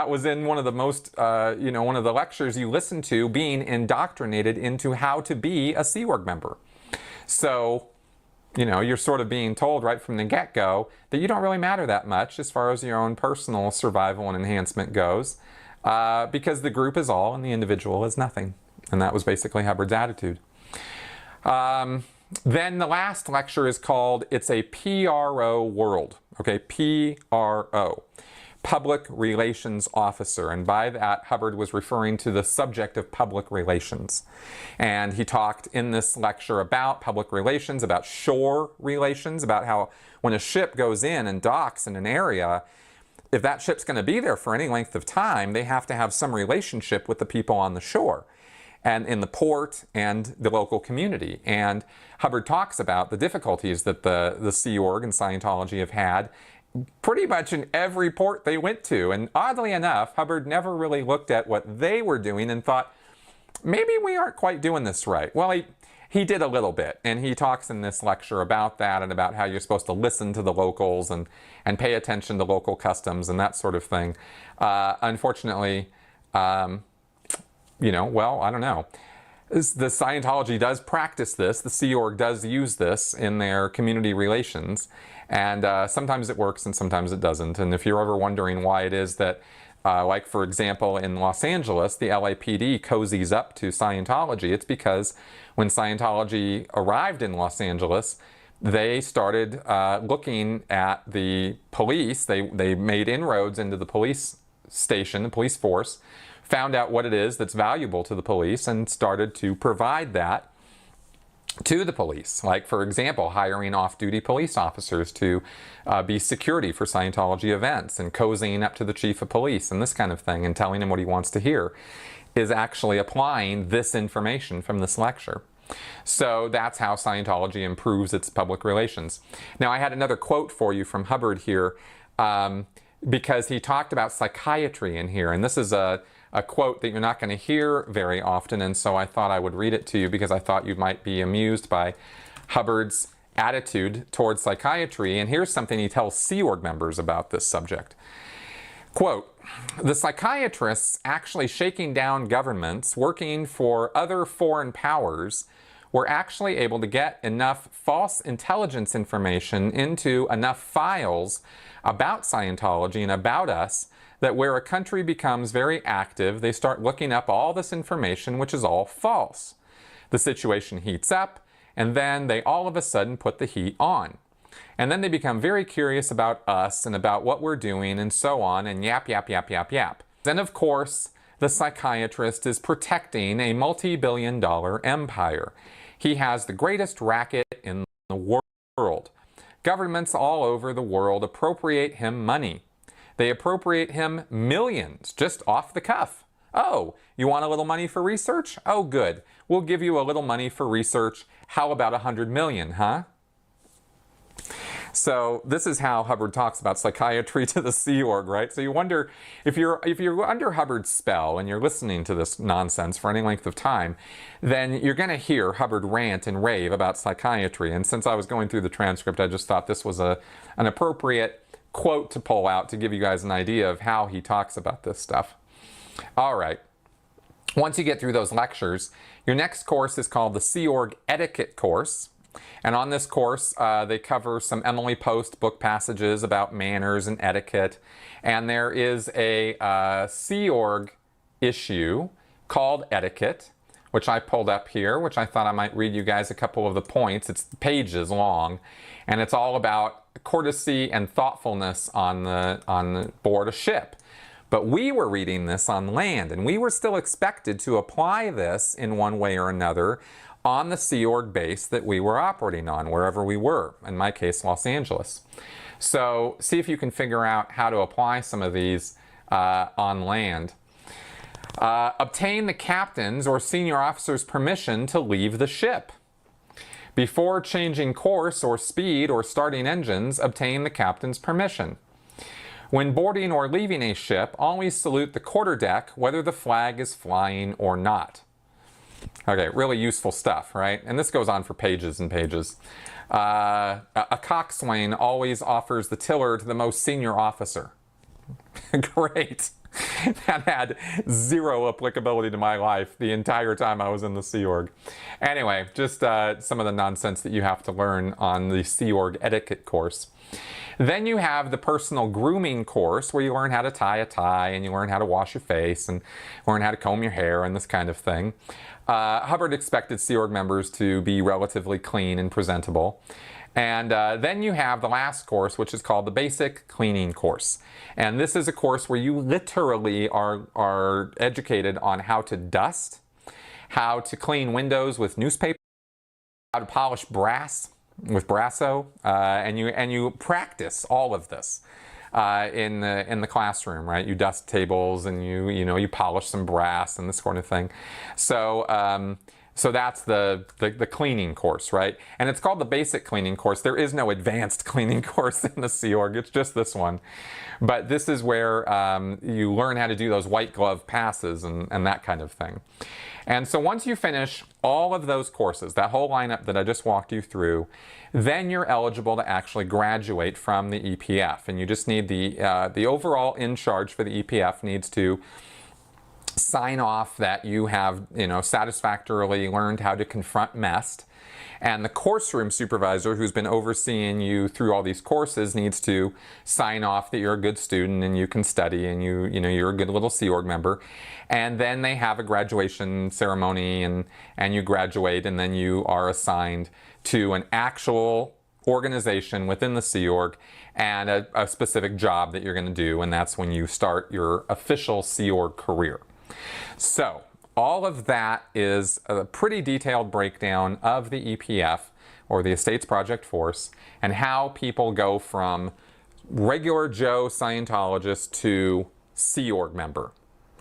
was in one of the most, one of the lectures you listen to, being indoctrinated into how to be a Sea Org member. So, you're sort of being told right from the get-go that you don't really matter that much as far as your own personal survival and enhancement goes, because the group is all and the individual is nothing. And that was basically Hubbard's attitude. Then the last lecture is called It's a PRO World. Okay, PRO. Public Relations Officer. And by that, Hubbard was referring to the subject of public relations. And he talked in this lecture about public relations, about shore relations, about how when a ship goes in and docks in an area, if that ship's going to be there for any length of time, they have to have some relationship with the people on the shore and in the port and the local community. And Hubbard talks about the difficulties that the Sea Org and Scientology have had pretty much in every port they went to. And oddly enough, Hubbard never really looked at what they were doing and thought, maybe we aren't quite doing this right. Well, he did a little bit, and he talks in this lecture about that and about how you're supposed to listen to the locals and pay attention to local customs and that sort of thing. Unfortunately, I don't know. The Scientology does practice this. The Sea Org does use this in their community relations. And sometimes it works and sometimes it doesn't. And if you're ever wondering why it is that, like for example, in Los Angeles, the LAPD cozies up to Scientology, it's because when Scientology arrived in Los Angeles, they started looking at the police. They made inroads into the police station, the police force, found out what it is that's valuable to the police, and started to provide that to the police. Like, for example, hiring off-duty police officers to be security for Scientology events, and cozying up to the chief of police and this kind of thing and telling him what he wants to hear, is actually applying this information from this lecture. So that's how Scientology improves its public relations. Now, I had another quote for you from Hubbard here, because he talked about psychiatry in here, and this is a quote that you're not going to hear very often, and so I thought I would read it to you because I thought you might be amused by Hubbard's attitude towards psychiatry. And here's something he tells Sea Org members about this subject. Quote, "The psychiatrists actually shaking down governments working for other foreign powers were actually able to get enough false intelligence information into enough files about Scientology and about us that where a country becomes very active, they start looking up all this information, which is all false. The situation heats up, and then they all of a sudden put the heat on. And then they become very curious about us and about what we're doing and so on, and yap, yap, yap, yap, yap. Then, of course, the psychiatrist is protecting a multi-billion-dollar empire. He has the greatest racket in the world. Governments all over the world appropriate him money. They appropriate him millions, just off the cuff, Oh, you want a little money for research? Oh, good. We'll give you a little money for research. How about 100 million, huh? So this is how Hubbard talks about psychiatry to the Sea Org, right? So you wonder, if you're under Hubbard's spell and you're listening to this nonsense for any length of time, then you're going to hear Hubbard rant and rave about psychiatry. And since I was going through the transcript, I just thought this was an appropriate quote to pull out to give you guys an idea of how he talks about this stuff. All right. Once you get through those lectures, your next course is called the Sea Org Etiquette course. And on this course, they cover some Emily Post book passages about manners and etiquette. And there is a Sea Org issue called Etiquette, which I pulled up here, which I thought I might read you guys a couple of the points. It's pages long, and it's all about courtesy and thoughtfulness on the board a ship. But we were reading this on land, and we were still expected to apply this in one way or another on the Sea Org base that we were operating on, wherever we were, in my case, Los Angeles. So see if you can figure out how to apply some of these on land. Obtain the captain's or senior officer's permission to leave the ship. Before changing course or speed or starting engines, obtain the captain's permission. When boarding or leaving a ship, always salute the quarterdeck whether the flag is flying or not. Okay, really useful stuff, right? And this goes on for pages and pages. A coxswain always offers the tiller to the most senior officer. Great. That had zero applicability to my life the entire time I was in the Sea Org. Anyway, just some of the nonsense that you have to learn on the Sea Org etiquette course. Then you have the personal grooming course, where you learn how to tie a tie and you learn how to wash your face and learn how to comb your hair and this kind of thing. Hubbard expected Sea Org members to be relatively clean and presentable. And then you have the last course, which is called the Basic Cleaning course. And this is a course where you literally are educated on how to dust, how to clean windows with newspaper, how to polish brass with Brasso, and you practice all of this in the classroom, right? You dust tables and you polish some brass and this sort of thing. So so that's the cleaning course, right? And it's called the Basic Cleaning course. There is no advanced cleaning course in the Sea Org. It's just this one. But this is where you learn how to do those white glove passes and that kind of thing. And so once you finish all of those courses, that whole lineup that I just walked you through, then you're eligible to actually graduate from the EPF. And you just need the overall in charge for the EPF needs to sign off that you have, satisfactorily learned how to confront mess. And the course room supervisor, who's been overseeing you through all these courses, needs to sign off that you're a good student and you can study and you're a good little Sea Org member. And then they have a graduation ceremony and you graduate, and then you are assigned to an actual organization within the Sea Org and a specific job that you're going to do, and that's when you start your official Sea Org career. So all of that is a pretty detailed breakdown of the EPF, or the Estates Project Force, and how people go from regular Joe Scientologist to Sea Org member.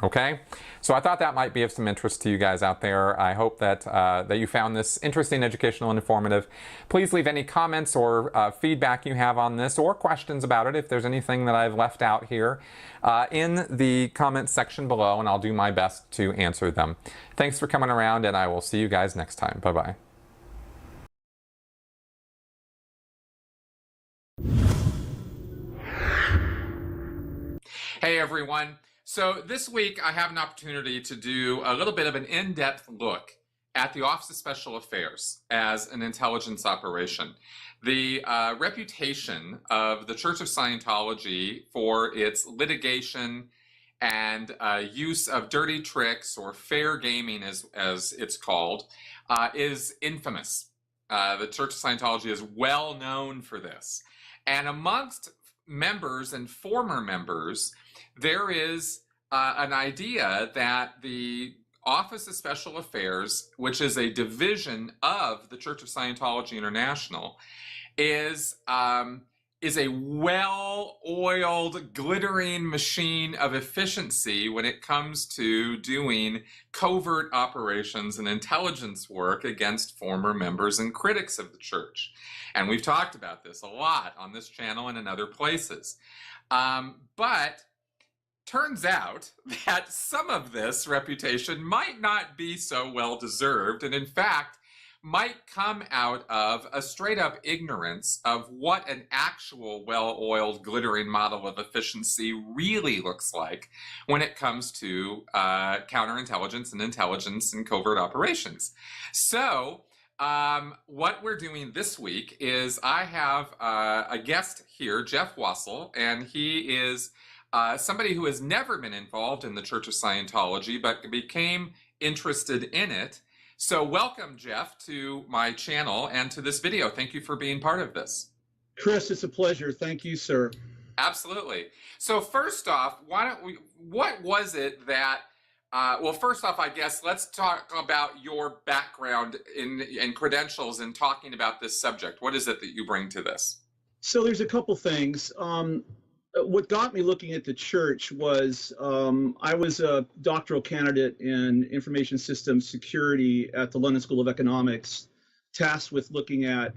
Okay? So I thought that might be of some interest to you guys out there. I hope that that you found this interesting, educational, and informative. Please leave any comments or feedback you have on this, or questions about it if there's anything that I've left out here in the comments section below, and I'll do my best to answer them. Thanks for coming around, and I will see you guys next time. Bye-bye. Hey everyone. So this week I have an opportunity to do a little bit of an in-depth look at the Office of Special Affairs as an intelligence operation. The reputation of the Church of Scientology for its litigation and use of dirty tricks, or fair gaming as it's called, is infamous. The Church of Scientology is well known for this. And amongst members and former members, there is an idea that the Office of Special Affairs, which is a division of the Church of Scientology International, is is a well-oiled, glittering machine of efficiency when it comes to doing covert operations and intelligence work against former members and critics of the church. And we've talked about this a lot on this channel and in other places. But turns out that some of this reputation might not be so well deserved, and in fact, might come out of a straight up ignorance of what an actual well-oiled, glittering model of efficiency really looks like when it comes to counterintelligence and intelligence and covert operations. So what we're doing this week is I have a guest here, Jeff Wassel, and he is somebody who has never been involved in the Church of Scientology, but became interested in it. So welcome, Jeff, to my channel and to this video. Thank you for being part of this. Chris, it's a pleasure. Thank you, sir. Absolutely. So first off, what was it that, well, first off, I guess, let's talk about your background and credentials in talking about this subject. What is it that you bring to this? So there's a couple things. What got me looking at the church was I was a doctoral candidate in information systems security at the London School of Economics, tasked with looking at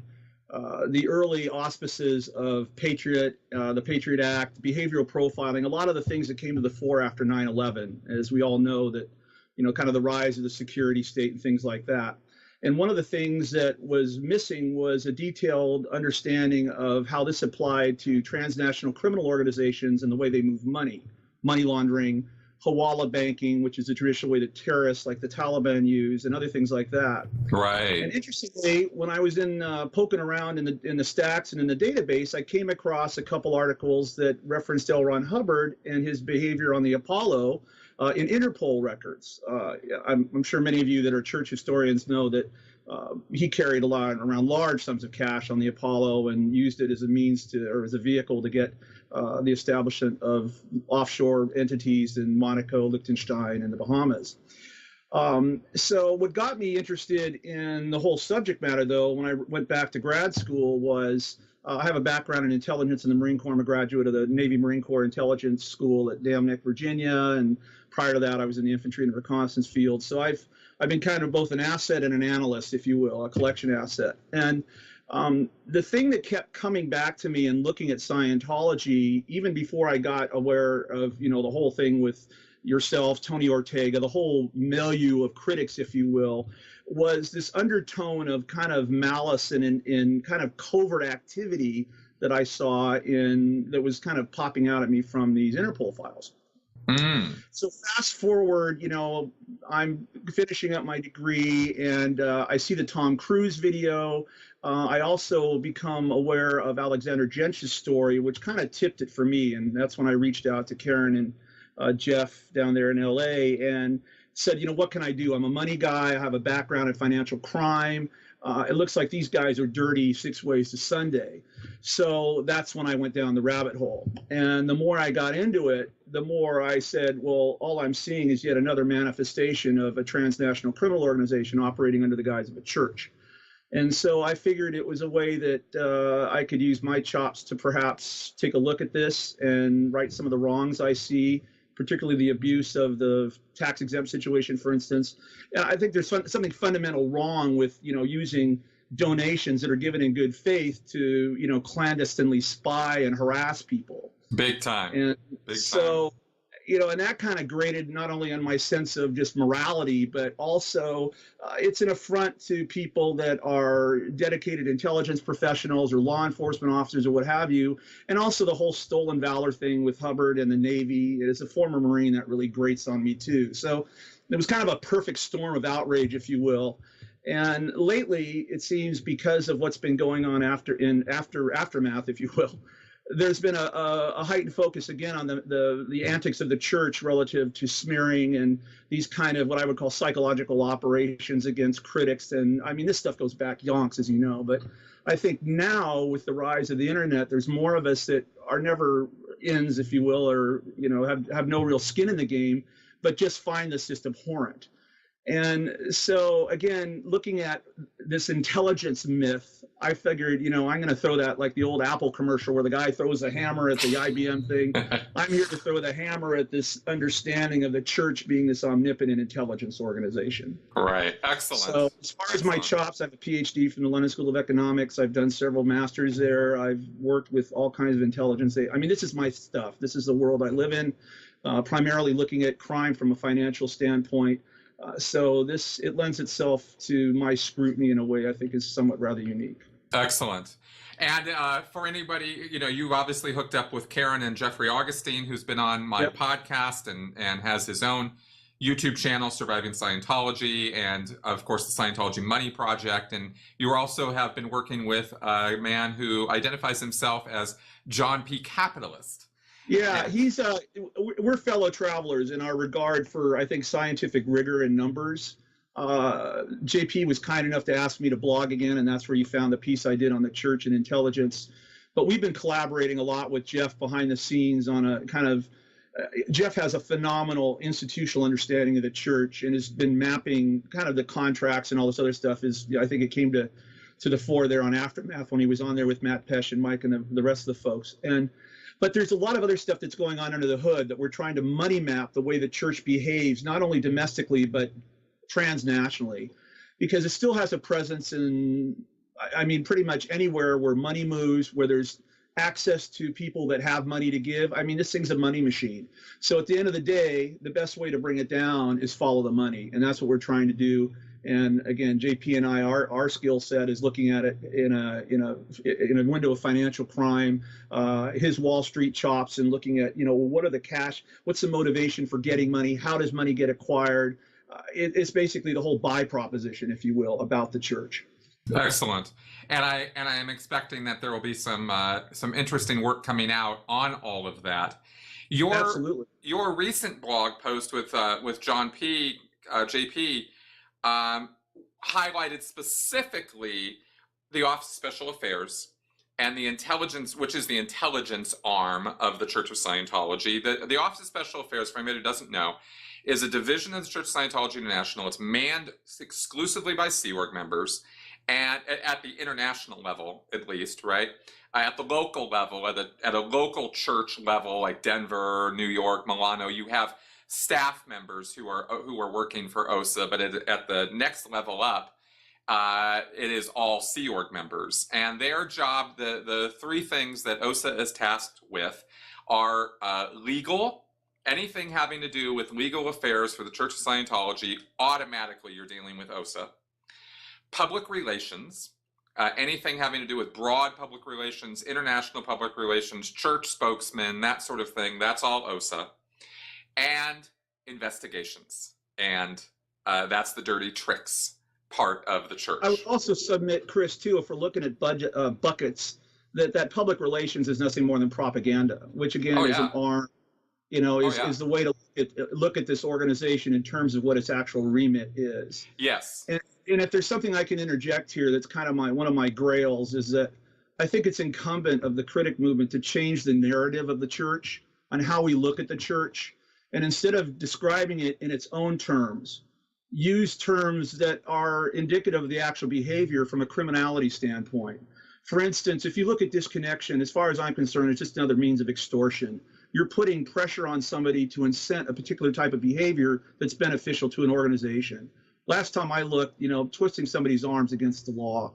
the early auspices of Patriot, the Patriot Act, behavioral profiling, a lot of the things that came to the fore after 9/11, as we all know that, you know, kind of the rise of the security state and things like that. And one of the things that was missing was a detailed understanding of how this applied to transnational criminal organizations and the way they move money, money laundering, hawala banking, which is the traditional way that terrorists like the Taliban use, and other things like that. Right. And interestingly, when I was poking around in the stacks and in the database, I came across a couple articles that referenced L. Ron Hubbard and his behavior on the Apollo in Interpol records. I'm sure many of you that are church historians know that he carried around large sums of cash on the Apollo and used it as a means to, or as a vehicle to get the establishment of offshore entities in Monaco, Liechtenstein, and the Bahamas. So what got me interested in the whole subject matter, though, when I went back to grad school was I have a background in intelligence in the Marine Corps. I'm a graduate of the Navy Marine Corps Intelligence School at Dam Neck, Virginia, and prior to that, I was in the infantry and reconnaissance field. So I've been kind of both an asset and an analyst, if you will, a collection asset. And the thing that kept coming back to me and looking at Scientology, even before I got aware of, you know, the whole thing with yourself, Tony Ortega, the whole milieu of critics, if you will, was this undertone of kind of malice and in kind of covert activity that I saw that was kind of popping out at me from these Interpol files. So fast forward, you know, I'm finishing up my degree and I see the Tom Cruise video. I also become aware of Alexander Jentzsch's story, which kind of tipped it for me. And that's when I reached out to Karen and Jeff down there in LA and said, you know, what can I do? I'm a money guy. I have a background in financial crime. It looks like these guys are dirty 6 ways to Sunday. So that's when I went down the rabbit hole. And the more I got into it, the more I said, well, all I'm seeing is yet another manifestation of a transnational criminal organization operating under the guise of a church. And so I figured it was a way that I could use my chops to perhaps take a look at this and right some of the wrongs I see, particularly the abuse of the tax-exempt situation, for instance. And I think there's something fundamental wrong with, you know, using donations that are given in good faith to, you know, clandestinely spy and harass people. Big time. And Big so, you know, and that kind of grated not only on my sense of just morality, but also it's an affront to people that are dedicated intelligence professionals or law enforcement officers or what have you. And also the whole stolen valor thing with Hubbard and the Navy. As a former Marine, that really grates on me too. So it was kind of a perfect storm of outrage, if you will. And lately, it seems because of what's been going on aftermath, if you will, there's been a heightened focus again on the antics of the church relative to smearing and these kind of what I would call psychological operations against critics. And I mean, this stuff goes back yonks, as you know, but I think now with the rise of the internet, there's more of us that are never ins, if you will, or, you know, have no real skin in the game, but just find this just abhorrent. And so, again, looking at this intelligence myth, I figured, I'm going to throw that like the old Apple commercial where the guy throws a hammer at the IBM thing. I'm here to throw the hammer at this understanding of the church being this omnipotent intelligence organization. Right. Excellent. So as far as my chops, I have a PhD from the London School of Economics. I've done several masters there. I've worked with all kinds of intelligence. I mean, this is my stuff. This is the world I live in, primarily looking at crime from a financial standpoint. So it lends itself to my scrutiny in a way I think is somewhat rather unique. Excellent. And for anybody, you've obviously hooked up with Karen and Jeffrey Augustine, who's been on my podcast and has his own YouTube channel, Surviving Scientology, and of course the Scientology Money Project. And you also have been working with a man who identifies himself as John P. Capitalist. Yeah, we're fellow travelers in our regard for, I think, scientific rigor and numbers. JP was kind enough to ask me to blog again, and that's where you found the piece I did on the church and intelligence. But we've been collaborating a lot with Jeff behind the scenes on a kind of, Jeff has a phenomenal institutional understanding of the church and has been mapping kind of the contracts and all this other stuff. I think it came to the fore there on Aftermath when he was on there with Matt Pesh and Mike and the rest of the folks. But there's a lot of other stuff that's going on under the hood that we're trying to money map the way the church behaves, not only domestically, but transnationally, because it still has a presence in, I mean, pretty much anywhere where money moves, where there's access to people that have money to give. I mean, this thing's a money machine. So at the end of the day, the best way to bring it down is follow the money. And that's what we're trying to do. And again, JP and I, our skill set is looking at it in a window of financial crime, his Wall Street chops, and looking at, what are the cash, what's the motivation for getting money? How does money get acquired? It's basically the whole buy proposition, if you will, about the church. Excellent. And I am expecting that there will be some interesting work coming out on all of that. Absolutely. Your recent blog post with John P. JP highlighted specifically the Office of Special Affairs and the intelligence, which is the intelligence arm of the Church of Scientology. The Office of Special Affairs, for anybody who doesn't know, is a division of the Church of Scientology International. It's manned exclusively by Sea Org members, and at the international level, at least, right? At the local level, at a local church level, like Denver, New York, Milano, you have staff members who are working for OSA, but at the next level up, it is all Sea Org members. And their job, the three things that OSA is tasked with are legal. Anything having to do with legal affairs for the Church of Scientology, automatically you're dealing with OSA. Public relations, anything having to do with broad public relations, international public relations, church spokesmen, that sort of thing, that's all OSA. And investigations. And that's the dirty tricks part of the church. I would also submit, Chris, too, if we're looking at budget buckets, that public relations is nothing more than propaganda, which again is an arm. Is the way to look at this organization in terms of what its actual remit is. Yes. And if there's something I can interject here that's kind of one of my grails is that I think it's incumbent of the critic movement to change the narrative of the church on how we look at the church. And instead of describing it in its own terms, use terms that are indicative of the actual behavior from a criminality standpoint. For instance, if you look at disconnection, as far as I'm concerned, it's just another means of extortion. You're putting pressure on somebody to incent a particular type of behavior that's beneficial to an organization. Last time I looked, twisting somebody's arms against the law.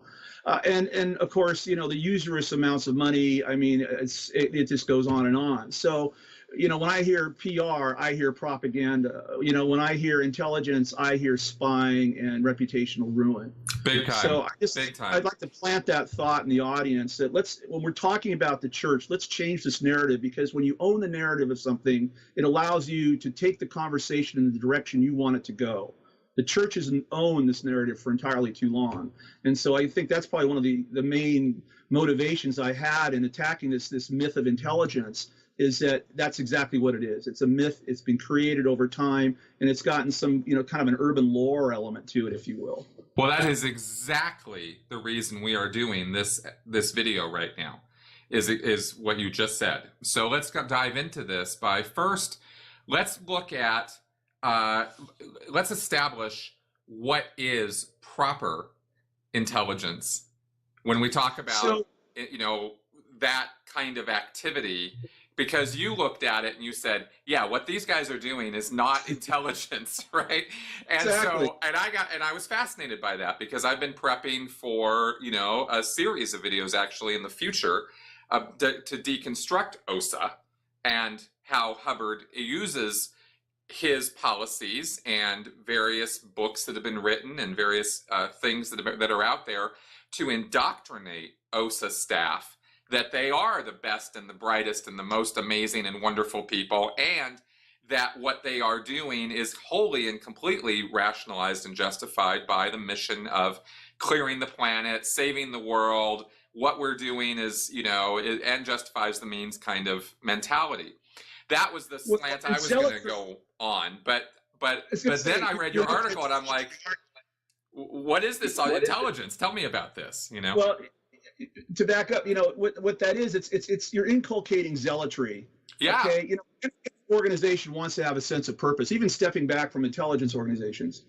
And of course, the usurious amounts of money, I mean, it just goes on and on. So, when I hear PR, I hear propaganda. When I hear intelligence, I hear spying and reputational ruin. Big time. So Big time. I'd like to plant that thought in the audience that when we're talking about the church, let's change this narrative, because when you own the narrative of something, it allows you to take the conversation in the direction you want it to go. The church hasn't owned this narrative for entirely too long. And so I think that's probably one of the main motivations I had in attacking this myth of intelligence, is that's exactly what it is. It's a myth. It's been created over time, and it's gotten some, kind of an urban lore element to it, if you will. Well, that is exactly the reason we are doing this video right now, is what you just said. So let's dive into this by first, let's look at, let's establish what is proper intelligence when we talk about, you know, that kind of activity, because you looked at it and you said, yeah, what these guys are doing is not intelligence, right? And Exactly. so, and I was fascinated by that, because I've been prepping for, you know, a series of videos actually in the future to deconstruct OSA and how Hubbard uses his policies and various books that have been written and various things that are out there to indoctrinate OSA staff that they are the best and the brightest and the most amazing and wonderful people, and that what they are doing is wholly and completely rationalized and justified by the mission of clearing the planet, saving the world. What we're doing is, you know, and justifies the means kind of mentality. That was the slant I was going to go on, but then I read your article and I'm like, what is this intelligence? Tell me about this, you know? Well, to back up, you know, what that is, it's you're inculcating zealotry. Yeah. Okay. You know, every organization wants to have a sense of purpose, even stepping back from intelligence organizations.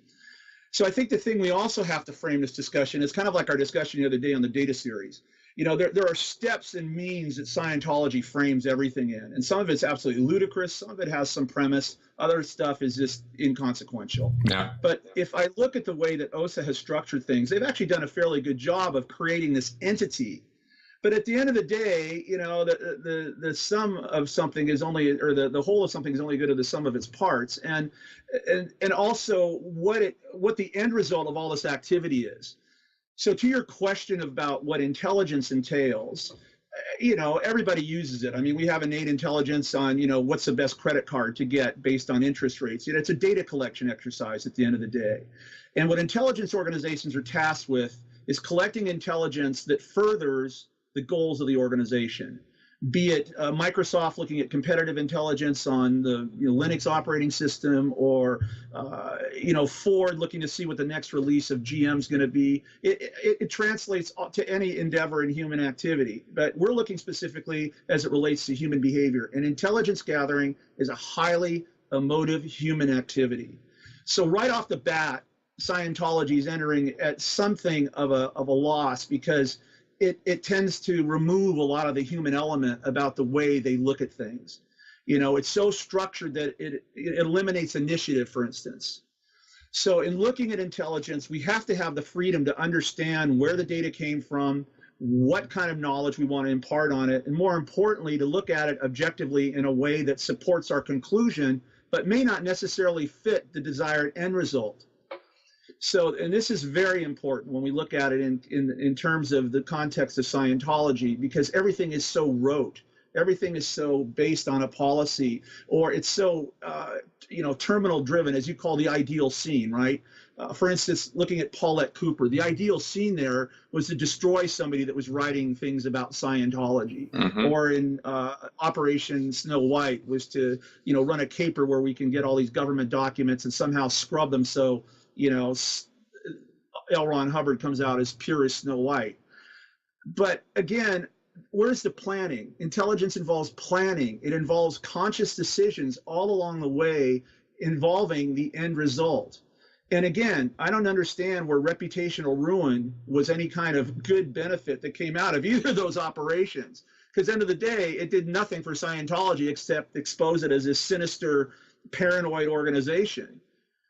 So I think the thing we also have to frame this discussion is kind of like our discussion the other day on the data series. You know, there are steps and means that Scientology frames everything in, and some of it's absolutely ludicrous, some of it has some premise, other stuff is just inconsequential. Yeah. But if I look at the way that OSA has structured things, they've actually done a fairly good job of creating this entity. But at the end of the day, you know, the sum of something is only, or the whole of something is only good as the sum of its parts, and also what the end result of all this activity is. So to your question about what intelligence entails, you know, everybody uses it. I mean, we have innate intelligence on, you know, what's the best credit card to get based on interest rates. You know, it's a data collection exercise at the end of the day. And what intelligence organizations are tasked with is collecting intelligence that furthers the goals of the organization. Be it Microsoft looking at competitive intelligence on the Linux operating system, or Ford looking to see what the next release of GM is going to be. It translates to any endeavor in human activity, but we're looking specifically as it relates to human behavior. And intelligence gathering is a highly emotive human activity. So right off the bat, Scientology is entering at something of a loss, because it tends to remove a lot of the human element about the way they look at things. You know, it's so structured that it eliminates initiative, for instance. So in looking at intelligence, we have to have the freedom to understand where the data came from, what kind of knowledge we want to impart on it, and more importantly, to look at it objectively in a way that supports our conclusion, but may not necessarily fit the desired end result. So, and this is very important when we look at it in terms of the context of Scientology, because everything is so rote, everything is so based on a policy, or it's so, terminal driven, as you call the ideal scene, right? For instance, looking at Paulette Cooper, the ideal scene there was to destroy somebody that was writing things about Scientology. Mm-hmm. Or in Operation Snow White was to, run a caper where we can get all these government documents and somehow scrub them so, L. Ron Hubbard comes out as pure as Snow White. But again, where's the planning? Intelligence involves planning. It involves conscious decisions all along the way involving the end result. And again, I don't understand where reputational ruin was any kind of good benefit that came out of either of those operations. Because end of the day, it did nothing for Scientology except expose it as this sinister, paranoid organization.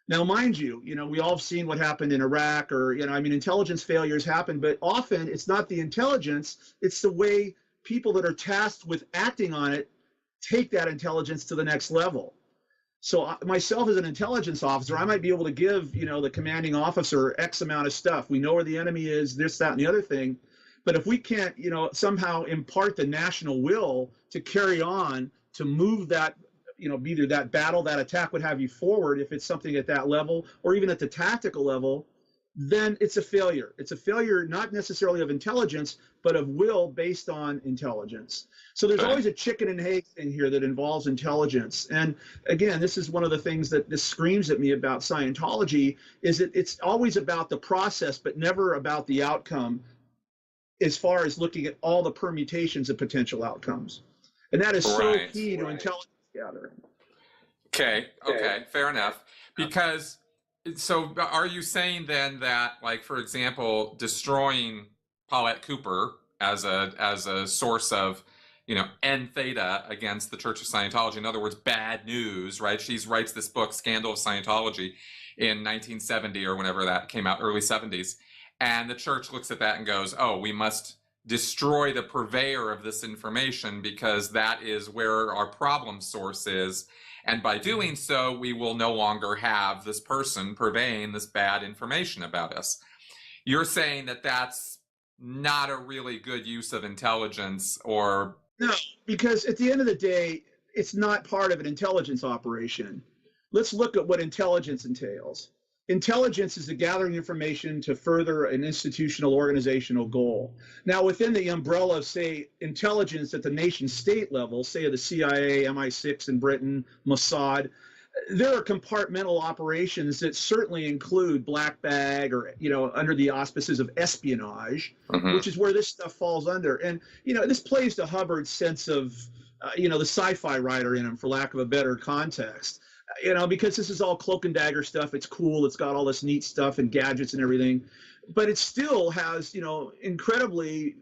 Now, mind you, we all have seen what happened in Iraq, or, intelligence failures happen, but often it's not the intelligence, it's the way people that are tasked with acting on it take that intelligence to the next level. So myself as an intelligence officer, I might be able to give, the commanding officer X amount of stuff. We know where the enemy is, this, that, and the other thing. But if we can't, somehow impart the national will to carry on, to move that, either that battle, that attack, what have you, forward, if it's something at that level, or even at the tactical level, then it's a failure. It's a failure not necessarily of intelligence, but of will based on intelligence. So there's always a chicken and egg thing here that involves intelligence. And again, this is one of the things that this screams at me about Scientology, is that it's always about the process, but never about the outcome, as far as looking at all the permutations of potential outcomes. And that is so key to intelligence gathering. Okay, fair enough. Because So are you saying then that, like, for example, destroying Paulette Cooper as a source of, N theta against the Church of Scientology, in other words, bad news, right? She writes this book, Scandal of Scientology, in 1970 or whenever that came out, early 70s. And the church looks at that and goes, oh, we must destroy the purveyor of this information because that is where our problem source is. And by doing so, we will no longer have this person purveying this bad information about us. You're saying that that's not a really good use of intelligence, or... No, because at the end of the day, it's not part of an intelligence operation. Let's look at what intelligence entails. Intelligence is the gathering information to further an institutional organizational goal. Now, within the umbrella of, say, intelligence at the nation state level, say the CIA, MI6 in Britain, Mossad, there are compartmental operations that certainly include black bag or, under the auspices of espionage, which is where this stuff falls under. And, this plays to Hubbard's sense of, the sci-fi writer in him, for lack of a better context. Because this is all cloak and dagger stuff. It's cool. It's got all this neat stuff and gadgets and everything, but it still has, incredibly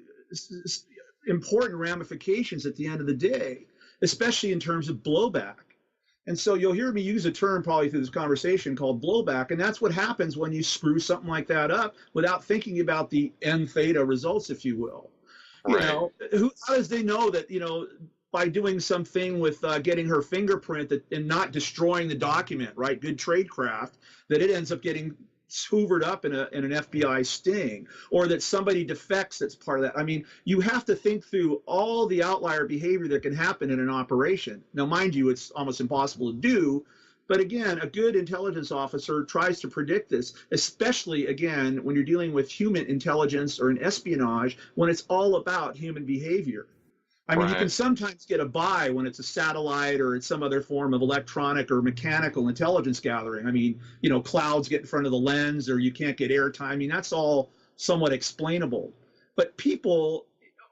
important ramifications at the end of the day, especially in terms of blowback. And so you'll hear me use a term probably through this conversation called blowback. And that's what happens when you screw something like that up without thinking about the N theta results, if you will. Right. How does they know that, by doing something with getting her fingerprint and not destroying the document, right? Good tradecraft, that it ends up getting hoovered up in an FBI sting, or that somebody defects that's part of that. I mean, you have to think through all the outlier behavior that can happen in an operation. Now, mind you, it's almost impossible to do, but again, a good intelligence officer tries to predict this, especially, again, when you're dealing with human intelligence or an espionage, when it's all about human behavior. I mean, you can sometimes get a buy when it's a satellite or it's some other form of electronic or mechanical intelligence gathering. I mean, clouds get in front of the lens, or you can't get airtime. I mean, that's all somewhat explainable. But people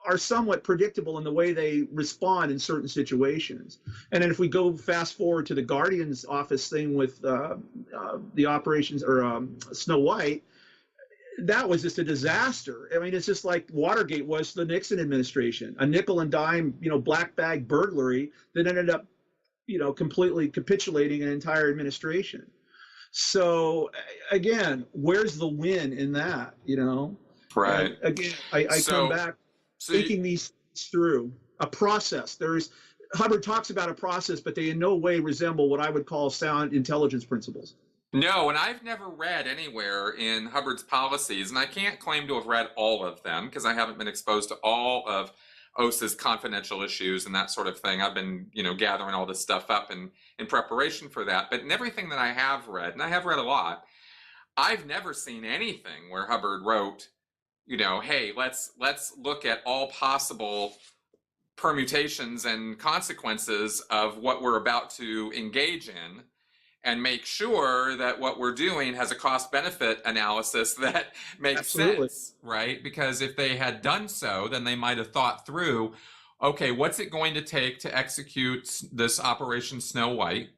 are somewhat predictable in the way they respond in certain situations. And then if we go fast forward to the Guardian's office thing with the operations, or Snow White, that was just a disaster. I mean, it's just like Watergate was to the Nixon administration, a nickel and dime, black bag burglary that ended up, completely capitulating an entire administration. So again, where's the win in that, Right. And again, I come back thinking these things through a process. Hubbard talks about a process, but they in no way resemble what I would call sound intelligence principles. No, and I've never read anywhere in Hubbard's policies, and I can't claim to have read all of them because I haven't been exposed to all of OSA's confidential issues and that sort of thing. I've been, gathering all this stuff up in preparation for that. But in everything that I have read, and I have read a lot, I've never seen anything where Hubbard wrote, hey, let's look at all possible permutations and consequences of what we're about to engage in, and make sure that what we're doing has a cost-benefit analysis that makes sense, right? Because if they had done so, then they might have thought through, okay, what's it going to take to execute this Operation Snow White?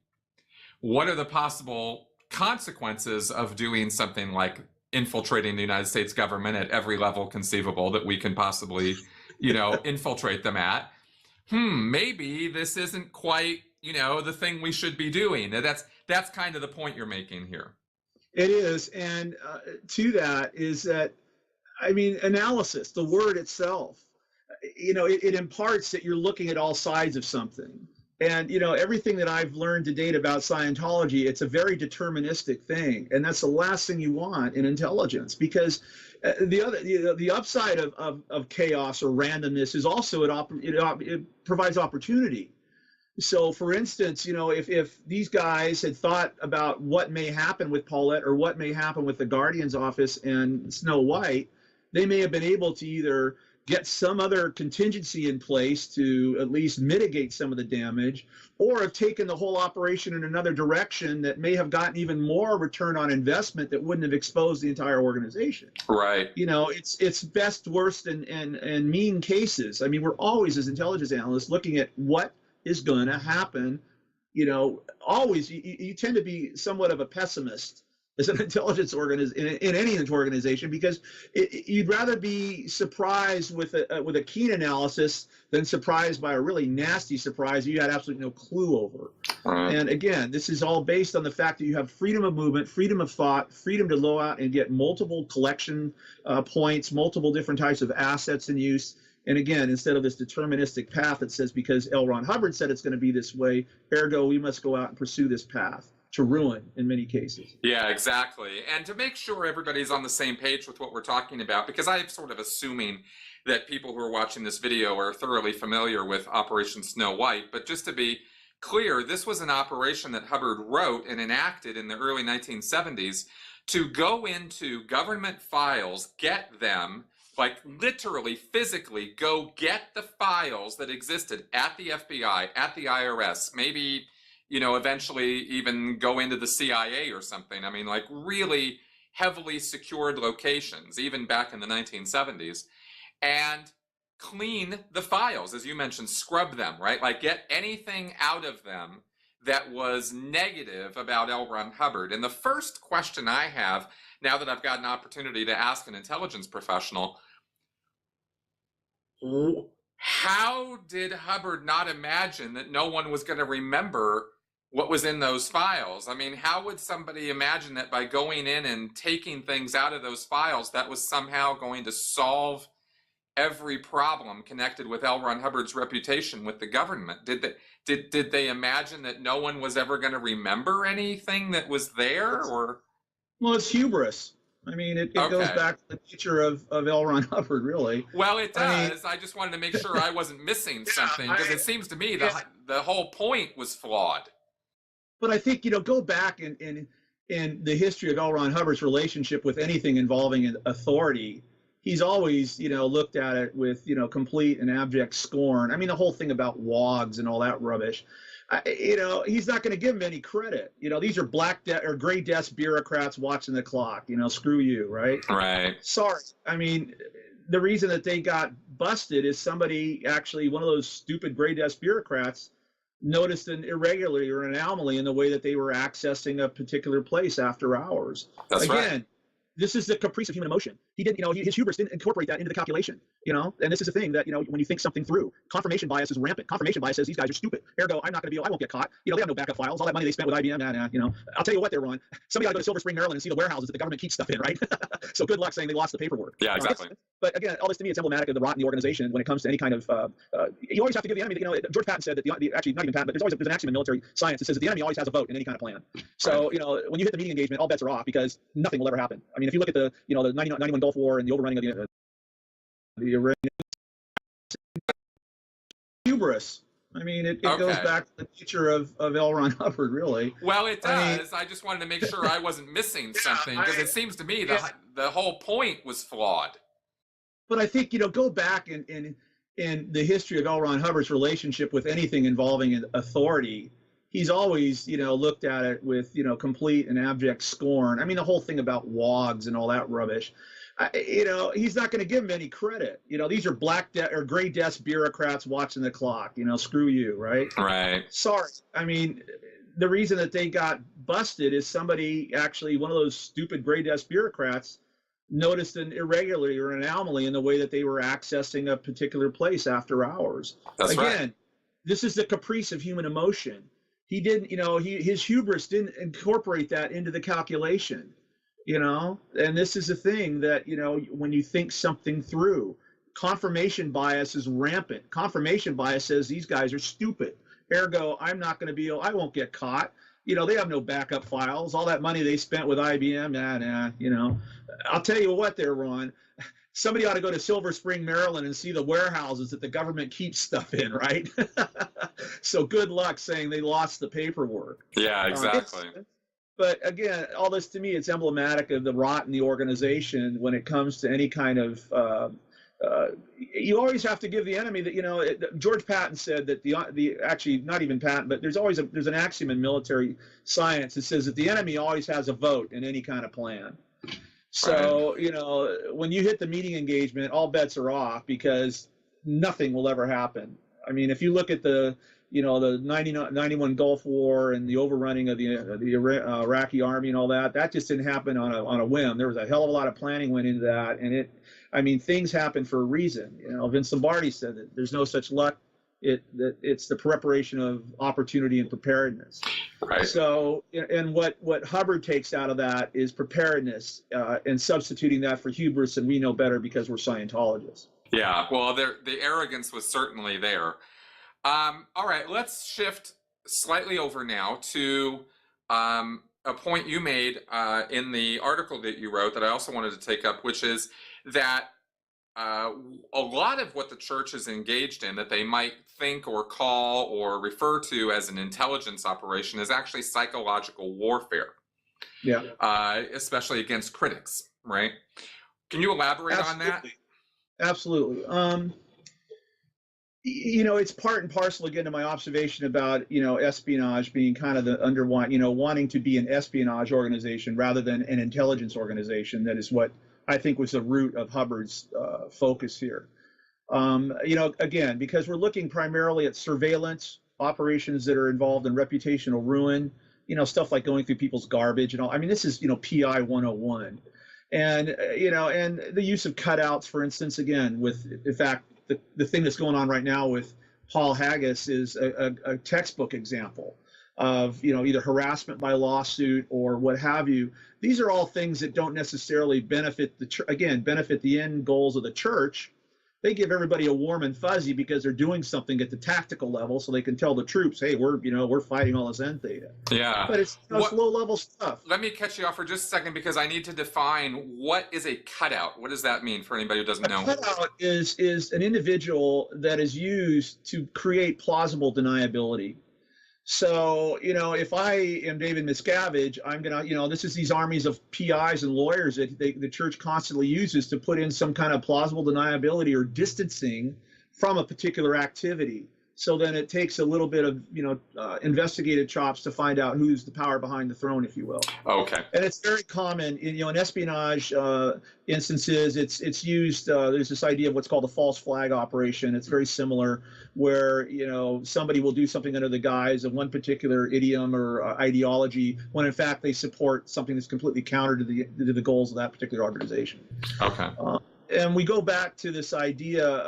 What are the possible consequences of doing something like infiltrating the United States government at every level conceivable that we can possibly, infiltrate them at? Maybe this isn't quite, the thing we should be doing. That's kind of the point you're making here. It is. And to that is that, analysis, the word itself, it imparts that you're looking at all sides of something. And, everything that I've learned to date about Scientology, it's a very deterministic thing. And that's the last thing you want in intelligence, because the upside of chaos or randomness is also it provides opportunity. So, for instance, if these guys had thought about what may happen with Paulette or what may happen with the Guardian's office and Snow White, they may have been able to either get some other contingency in place to at least mitigate some of the damage, or have taken the whole operation in another direction that may have gotten even more return on investment that wouldn't have exposed the entire organization. Right. It's best, worst, and mean cases. I mean, we're always, as intelligence analysts, looking at what is going to happen. Always, you tend to be somewhat of a pessimist as an intelligence in any organization, because you'd rather be surprised with a keen analysis than surprised by a really nasty surprise you had absolutely no clue over. And again, this is all based on the fact that you have freedom of movement, freedom of thought, freedom to go out and get multiple collection points, multiple different types of assets in use. And again, instead of this deterministic path that says because L. Ron Hubbard said it's going to be this way, ergo we must go out and pursue this path, to ruin in many cases. Yeah, exactly. And to make sure everybody's on the same page with what we're talking about, because I'm sort of assuming that people who are watching this video are thoroughly familiar with Operation Snow White, but just to be clear, this was an operation that Hubbard wrote and enacted in the early 1970s to go into government files, get them, like literally, physically go get the files that existed at the FBI, at the IRS, maybe, you know, eventually even go into the CIA or something. I mean, like really heavily secured locations, even back in the 1970s, and clean the files, as you mentioned, scrub them, right? Like get anything out of them that was negative about L. Ron Hubbard. And the first question I have, now that I've got an opportunity to ask an intelligence professional, how did Hubbard not imagine that no one was going to remember what was in those files? I mean, how would somebody imagine that by going in and taking things out of those files, that was somehow going to solve every problem connected with L. Ron Hubbard's reputation with the government? Did they imagine that no one was ever going to remember anything that was there? Or well, it's hubris. I mean, it goes back to the nature of L. Ron Hubbard, really. Well, it does. I just wanted to make sure I wasn't missing something, because it seems to me the whole point was flawed. But I think, you know, go back in the history of L. Ron Hubbard's relationship with anything involving authority, he's always, you know, looked at it with, you know, complete and abject scorn. I mean, the whole thing about WOGs and all that rubbish. You know, he's not going to give him any credit. You know, these are or gray desk bureaucrats watching the clock. You know, screw you, right? Right. Sorry. I mean, the reason that they got busted is somebody actually, one of those stupid gray desk bureaucrats, noticed an irregularity or an anomaly in the way that they were accessing a particular place after hours. That's Again, right. This is the caprice of human emotion. He didn't, you know, his hubris didn't incorporate that into the calculation, you know, and this is the thing that, you know, when you think something through, confirmation bias is rampant. Confirmation bias says these guys are stupid. Ergo, I'm not going to I won't get caught. You know, they have no backup files. All that money they spent with IBM, you know, I'll tell you what they're on. Somebody ought to go to Silver Spring, Maryland and see the warehouses that the government keeps stuff in, right? So good luck saying they lost the paperwork. Yeah, exactly. But again, all this to me, it's emblematic of the rot in the organization when it comes to any kind of, you always have to give the enemy, you know, George Patton said that actually not even Patton, but there's an axiom in military science that says that the enemy always has a vote in any kind of plan. So, you know, when you hit the meeting engagement, all bets are off because nothing will ever happen. I mean, if you look at the, you know, the 91 Gulf War and the overrunning of the Iranian hubris. I mean, it goes back to the nature of L. Ron Hubbard, really. Well, it does. I just wanted to make sure I wasn't missing something, because it seems to me the whole point was flawed. But I think, you know, go back in the history of L. Ron Hubbard's relationship with anything involving authority, he's always, you know, looked at it with, you know, complete and abject scorn. I mean, the whole thing about WOGs and all that rubbish. You know, he's not going to give him any credit. You know, these are or gray desk bureaucrats watching the clock. You know, screw you, right? Right. Sorry. I mean, the reason that they got busted is somebody actually, one of those stupid gray desk bureaucrats, noticed an irregularity or an anomaly in the way that they were accessing a particular place after hours. That's right. Again, this is the caprice of human emotion. He didn't, you know, his hubris didn't incorporate that into the calculation. You know, and this is the thing that, you know, when you think something through, confirmation bias is rampant. Confirmation bias says these guys are stupid. Ergo, I'm not going to I won't get caught. You know, they have no backup files. All that money they spent with IBM, you know. I'll tell you what they're on. Somebody ought to go to Silver Spring, Maryland and see the warehouses that the government keeps stuff in, right? So good luck saying they lost the paperwork. Yeah, exactly. But again, all this to me, it's emblematic of the rot in the organization when it comes to any kind of. You always have to give the enemy that, you know. George Patton said that the actually not even Patton, but there's an axiom in military science that says that the enemy always has a vote in any kind of plan. So, you know, when you hit the meeting engagement, all bets are off because nothing will ever happen. I mean, if you look at the the 91 Gulf War and the overrunning of the Iraqi army and all that. That just didn't happen on a whim. There was a hell of a lot of planning went into that, and things happen for a reason. Vince Lombardi said that there's no such luck. It's the preparation of opportunity and preparedness. Right. So, and what Hubbard takes out of that is preparedness, and substituting that for hubris, and we know better because we're Scientologists. Yeah, well, the arrogance was certainly there. All right, let's shift slightly over now to a point you made in the article that you wrote that I also wanted to take up, which is that a lot of what the church is engaged in that they might think or call or refer to as an intelligence operation is actually psychological warfare. Yeah. Especially against critics, right? Can you elaborate on that? Absolutely. It's part and parcel again to my observation about, espionage being kind of the underlying, wanting to be an espionage organization rather than an intelligence organization. That is what I think was the root of Hubbard's focus here. Again, because we're looking primarily at surveillance operations that are involved in reputational ruin, stuff like going through people's garbage and all. I mean, this is, PI 101. And, and the use of cutouts, for instance, again, with, in fact, the thing that's going on right now with Paul Haggis is a textbook example of, either harassment by lawsuit or what have you. These are all things that don't necessarily benefit benefit the end goals of the church. They give everybody a warm and fuzzy because they're doing something at the tactical level, so they can tell the troops, "Hey, we're fighting all this end theta." Yeah, but it's low level stuff. Let me catch you off for just a second because I need to define what is a cutout. What does that mean for anybody who doesn't know? A cutout is an individual that is used to create plausible deniability. So, if I am David Miscavige, I'm going to, this is these armies of PIs and lawyers that the church constantly uses to put in some kind of plausible deniability or distancing from a particular activity. So then it takes a little bit of, investigative chops to find out who's the power behind the throne, if you will. Okay. And it's very common in, in espionage instances. It's used. There's this idea of what's called a false flag operation. It's very similar, where somebody will do something under the guise of one particular idiom or ideology, when in fact they support something that's completely counter to the goals of that particular organization. Okay. And we go back to this idea,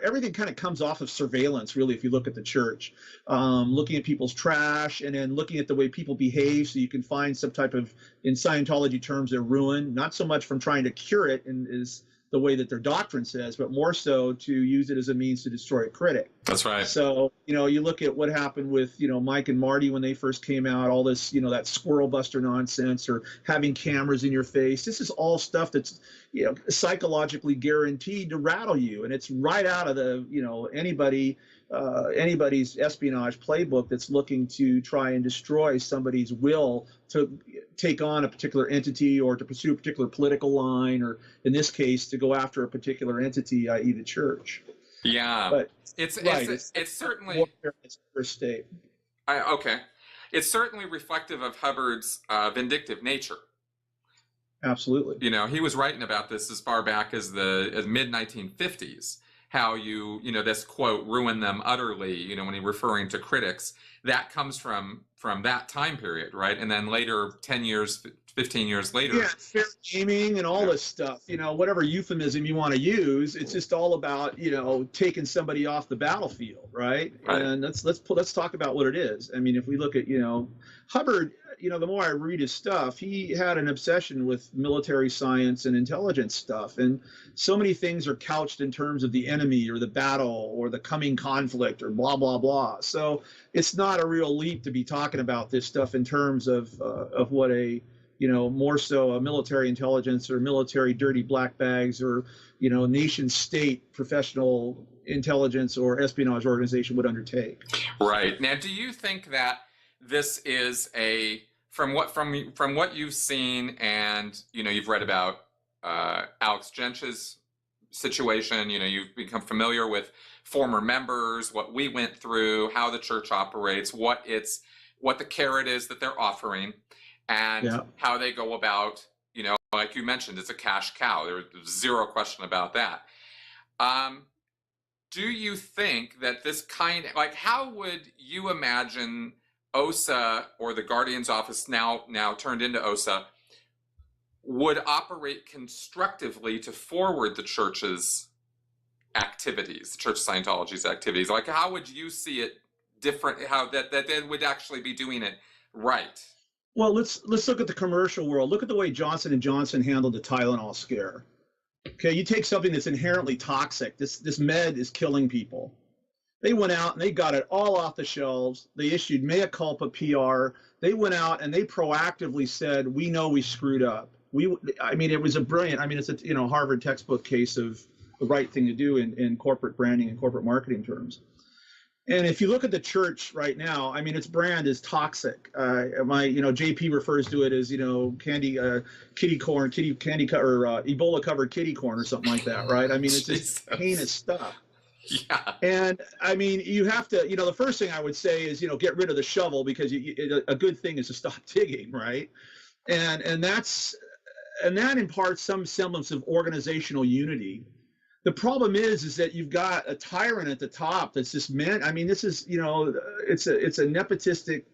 everything kind of comes off of surveillance, really, if you look at the church, looking at people's trash and then looking at the way people behave, so you can find some type of, in Scientology terms, their ruin, not so much from trying to cure it and is the way that their doctrine says, but more so to use it as a means to destroy a critic. That's right. So, you look at what happened with, Mike and Marty when they first came out, all this, that squirrel buster nonsense, or having cameras in your face. This is all stuff that's, psychologically guaranteed to rattle you. And it's right out of the, anybody's espionage playbook that's looking to try and destroy somebody's will to take on a particular entity or to pursue a particular political line, or in this case, to go after a particular entity, i.e. the church. Yeah, but it's certainly its first state. Okay, it's certainly reflective of Hubbard's vindictive nature. Absolutely. He was writing about this as far back as the mid 1950s. How this quote, ruin them utterly, when he's referring to critics, that comes from that time period, right? And then later, 10 years, 15 years later. Yeah, fair gaming and all this stuff, whatever euphemism you want to use, it's just all about, taking somebody off the battlefield, right? And let's talk about what it is. I mean, if we look at, Hubbard, the more I read his stuff, he had an obsession with military science and intelligence stuff. And so many things are couched in terms of the enemy or the battle or the coming conflict or blah, blah, blah. So it's not a real leap to be talking about this stuff in terms of what a, more so a military intelligence or military dirty black bags or, nation state professional intelligence or espionage organization would undertake. Right. Now, do you think that this is from what you've seen and you've read about Alex Jentzsch's situation, you've become familiar with former members, what we went through, how the church operates, what the carrot is that they're offering, and how they go about, like you mentioned, it's a cash cow. There's zero question about that. do you think that this kind, like, how would you imagine OSA, or the Guardian's office now turned into OSA, would operate constructively to forward the church's activities, Church of Scientology's activities? Like, how would you see it different, how that they would actually be doing it right? Well, let's look at the commercial world. Look at the way Johnson & Johnson handled the Tylenol scare. Okay, you take something that's inherently toxic. This med is killing people. They went out and they got it all off the shelves. They issued mea culpa PR. They went out and they proactively said, "We know we screwed up." I mean, it was a brilliant. I mean, it's a Harvard textbook case of the right thing to do in corporate branding and corporate marketing terms. And if you look at the church right now, I mean, its brand is toxic. JP refers to it as, kitty corn, or Ebola covered kitty corn or something like that, right? I mean, it's just heinous stuff. Yeah. And I mean, you have to, the first thing I would say is, get rid of the shovel, because a good thing is to stop digging, right? And that imparts some semblance of organizational unity. The problem is that you've got a tyrant at the top that's just man. I mean, this is, it's a nepotistic.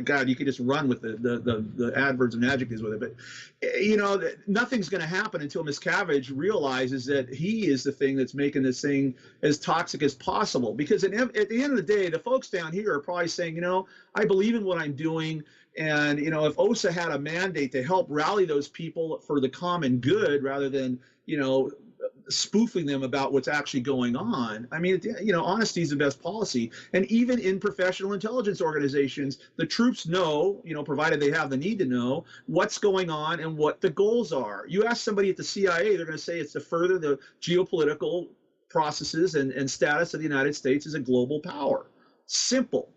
God, you could just run with the adverbs and adjectives with it, but nothing's going to happen until Miscavige realizes that he is the thing that's making this thing as toxic as possible. Because at the end of the day, the folks down here are probably saying, I believe in what I'm doing. And, if OSA had a mandate to help rally those people for the common good rather than, spoofing them about what's actually going on. I mean, honesty is the best policy. And even in professional intelligence organizations, the troops know, provided they have the need to know, what's going on and what the goals are. You ask somebody at the CIA, they're going to say it's to further the geopolitical processes and status of the United States as a global power. Simple.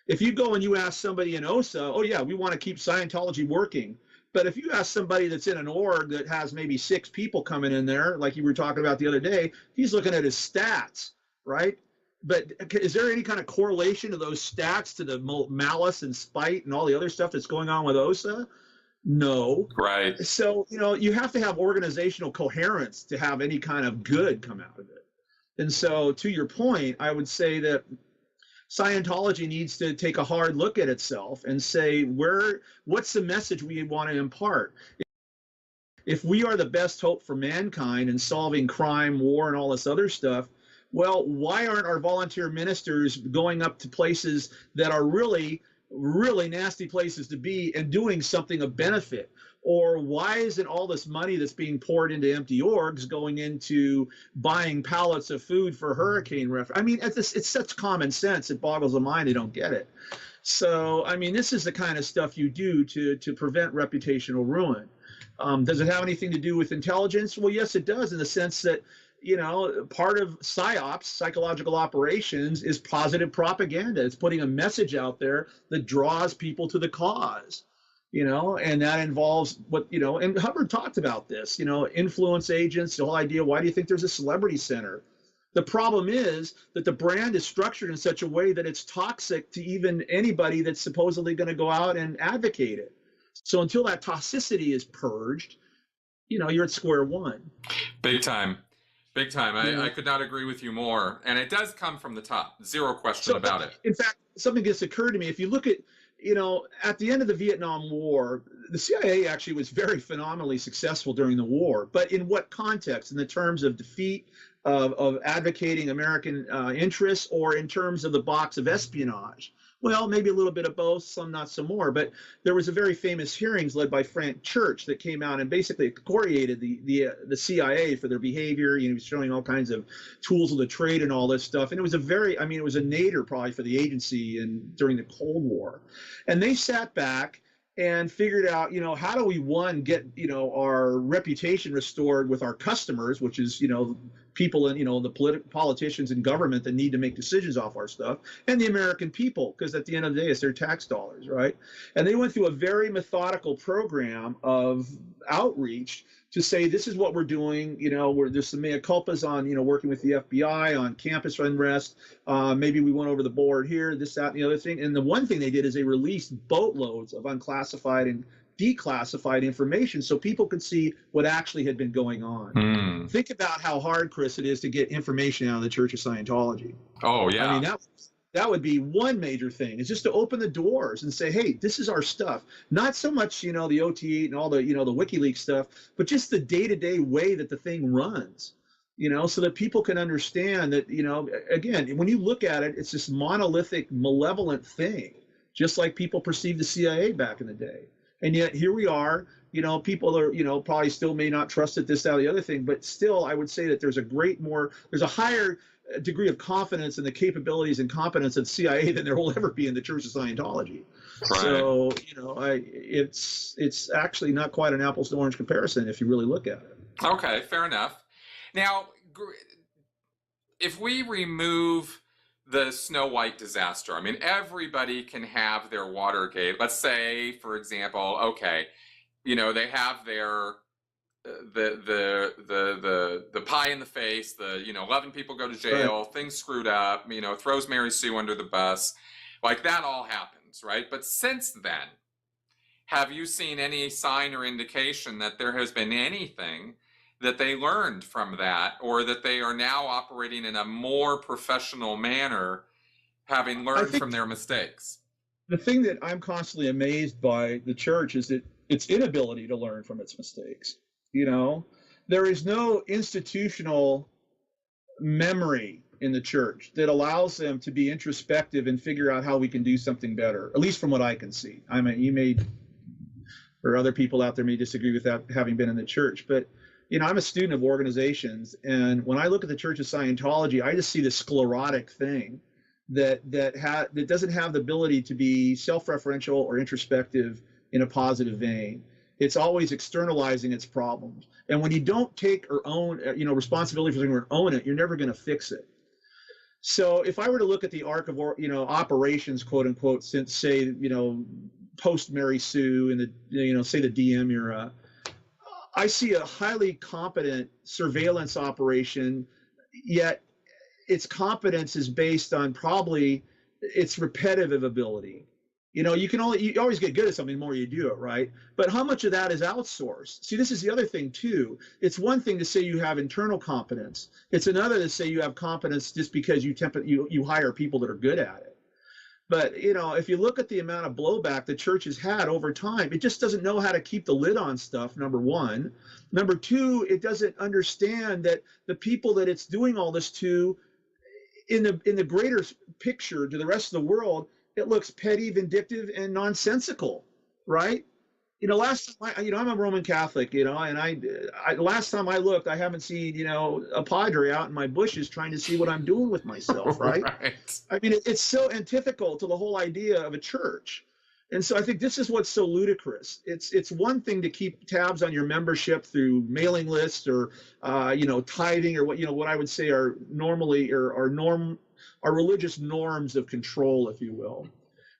If you go and you ask somebody in OSA, oh yeah, we want to keep Scientology working. But if you ask somebody that's in an org that has maybe 6 people coming in there, like you were talking about the other day, he's looking at his stats, right? But is there any kind of correlation to those stats to the malice and spite and all the other stuff that's going on with OSA? No. Right. So, you have to have organizational coherence to have any kind of good come out of it. And so, to your point, I would say that Scientology needs to take a hard look at itself and say, what's the message we want to impart? If we are the best hope for mankind in solving crime, war, and all this other stuff, well, why aren't our volunteer ministers going up to places that are really, really nasty places to be and doing something of benefit? Or why isn't all this money that's being poured into empty orgs going into buying pallets of food for hurricane refuge? I mean, it's such common sense, it boggles the mind they don't get it. So, I mean, this is the kind of stuff you do to prevent reputational ruin. Does it have anything to do with intelligence? Well, yes, it does, in the sense that, part of PSYOPs, psychological operations, is positive propaganda. It's putting a message out there that draws people to the cause. And that involves and Hubbard talked about this, influence agents, the whole idea, why do you think there's a celebrity center? The problem is that the brand is structured in such a way that it's toxic to even anybody that's supposedly going to go out and advocate it. So until that toxicity is purged, you're at square one. Big time. Big time. Yeah. I could not agree with you more. And it does come from the top. Zero question about it. In fact, something just occurred to me. If you look at, at the end of the Vietnam War, the CIA actually was very phenomenally successful during the war. But in what context? In the terms of defeat, of advocating American interests, or in terms of the box of espionage? Well, maybe a little bit of both, some not some more. But there was a very famous hearings led by Frank Church that came out and basically excoriated the CIA for their behavior. He was showing all kinds of tools of the trade and all this stuff. And it was it was a nadir probably for the agency during the Cold War. And they sat back and figured out, how do we, one, get, our reputation restored with our customers, which is, people in, the politicians and government that need to make decisions off our stuff, and the American people, because at the end of the day, it's their tax dollars, right? And they went through a very methodical program of outreach to say, this is what we're doing, there's some mea culpas on, working with the FBI on campus unrest. Maybe we went over the board here, this, that, and the other thing. And the one thing they did is they released boatloads of unclassified and declassified information so people could see what actually had been going on. Think about how hard, Chris, it is to get information out of the Church of Scientology. Oh, yeah. I mean, that would be one major thing, is just to open the doors and say, hey, this is our stuff. Not so much, the OT8 and all the, the WikiLeaks stuff, but just the day-to-day way that the thing runs, so that people can understand that, again, when you look at it, it's this monolithic, malevolent thing, just like people perceived the CIA back in the day. And yet here we are, people are, probably still may not trust it, this, that, or the other thing, but still, I would say that there's a higher degree of confidence in the capabilities and competence of the CIA than there will ever be in the Church of Scientology. Right. So, it's actually not quite an apples to orange comparison if you really look at it. Okay, fair enough. Now, if we remove the Snow White disaster, I mean, everybody can have their Watergate. Let's say, for example, okay, they have their the pie in the face, 11 people go to jail, right, things screwed up, throws Mary Sue under the bus, like that all happens, right? But since then, have you seen any sign or indication that there has been anything that they learned from that, or that they are now operating in a more professional manner, having learned from their mistakes? The thing that I'm constantly amazed by the church is that its inability to learn from its mistakes. There is no institutional memory in the church that allows them to be introspective and figure out how we can do something better, at least from what I can see. I mean, you may, or other people out there may disagree with that, having been in the church, but I'm a student of organizations, and when I look at the Church of Scientology, I just see this sclerotic thing that doesn't have the ability to be self-referential or introspective in a positive vein. It's always externalizing its problems. And when you don't take or own, responsibility for something or own it, you're never going to fix it. So if I were to look at the arc of, operations, quote unquote, since, say, post Mary Sue and the, say the DM era, I see a highly competent surveillance operation, yet its competence is based on probably its repetitive ability. You always get good at something the more you do it, right? But how much of that is outsourced? See, this is the other thing too. It's one thing to say you have internal competence. It's another to say you have competence just because you hire people that are good at it. But, if you look at the amount of blowback the church has had over time, it just doesn't know how to keep the lid on stuff, number one. Number two, it doesn't understand that the people that it's doing all this to, in the greater picture to the rest of the world, it looks petty, vindictive, and nonsensical, right? Last time I'm a Roman Catholic, and I last time I looked, I haven't seen, a padre out in my bushes trying to see what I'm doing with myself, right? Right. I mean, it's so antithetical to the whole idea of a church. And so I think this is what's so ludicrous. It's one thing to keep tabs on your membership through mailing lists or, tithing, or what I would say are normally are religious norms of control, if you will.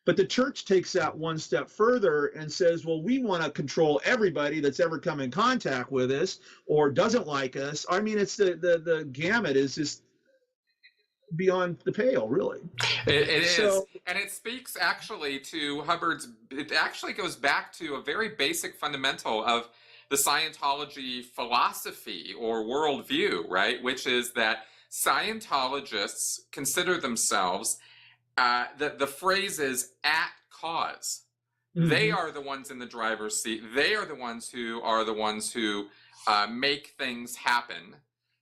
But the church takes that one step further and says, well, we want to control everybody that's ever come in contact with us or doesn't like us. I mean, it's the gamut is just beyond the pale, really. It is. And it speaks actually to Hubbard's, it actually goes back to a very basic fundamental of the Scientology philosophy or worldview, right? Which is that Scientologists consider themselves, the phrase is at cause. Mm-hmm. They are the ones in the driver's seat. They are the ones who make things happen.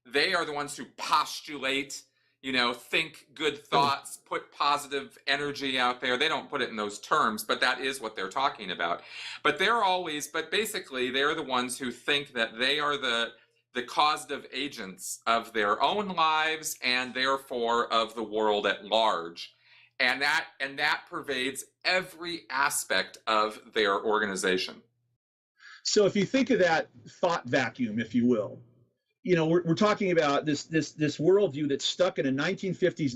They are the ones who postulate, think good thoughts, put positive energy out there. They don't put it in those terms, but that is what they're talking about. But basically they're the ones who think that they are the causative agents of their own lives and therefore of the world at large. And that pervades every aspect of their organization. So if you think of that thought vacuum, if you will, we're talking about this worldview that's stuck in a 1950s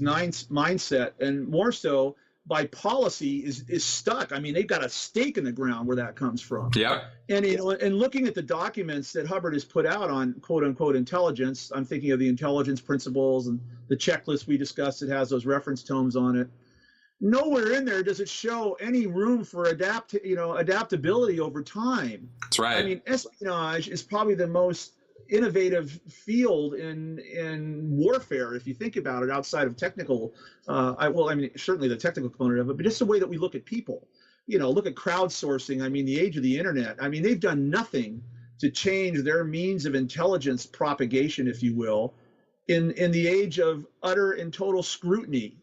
mindset, and more so by policy is stuck. I mean, they've got a stake in the ground where that comes from. Yeah. And and looking at the documents that Hubbard has put out on quote unquote intelligence, I'm thinking of the intelligence principles and the checklist we discussed that has those reference tomes on it. nowhere in there does it show any room for adaptability over time. That's right. I mean, espionage is probably the most innovative field in warfare, if you think about it, outside of technical. Certainly the technical component of it, but just the way that we look at people. Look at crowdsourcing. I mean, the age of the internet. I mean, they've done nothing to change their means of intelligence propagation, if you will, in the age of utter and total scrutiny.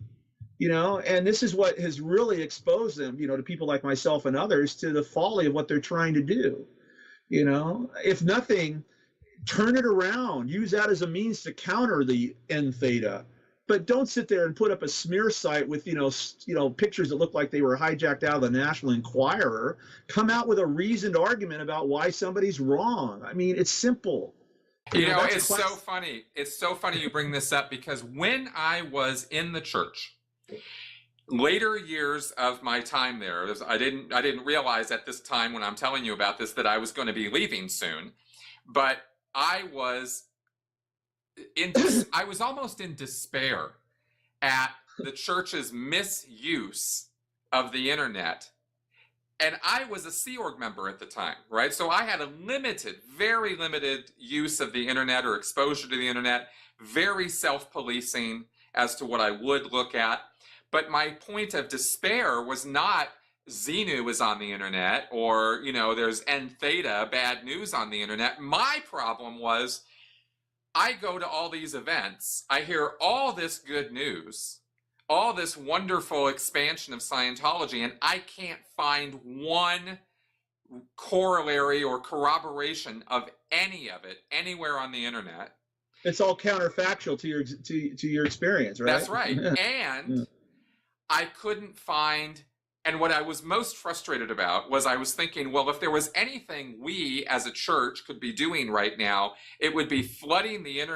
And this is what has really exposed them, to people like myself and others, to the folly of what they're trying to do. If nothing, turn it around, use that as a means to counter the N theta, but don't sit there and put up a smear site with, pictures that look like they were hijacked out of the National Enquirer. Come out with a reasoned argument about why somebody's wrong. I mean, it's simple. It's so funny. It's so funny you bring this up, because when I was in the church, later years of my time there, I didn't realize at this time when I'm telling you about this that I was going to be leaving soon, but I was almost in despair at the church's misuse of the internet. And I was a Sea Org member at the time, right? So I had a very limited use of the internet or exposure to the internet, very self-policing as to what I would look at. But my point of despair was not Xenu is on the internet, or, there's N theta, bad news on the internet. My problem was I go to all these events, I hear all this good news, all this wonderful expansion of Scientology, and I can't find one corollary or corroboration of any of it anywhere on the internet. It's all counterfactual to your experience, right? That's right. And I couldn't find. And what I was most frustrated about was I was thinking, well, if there was anything we as a church could be doing right now, it would be flooding the internet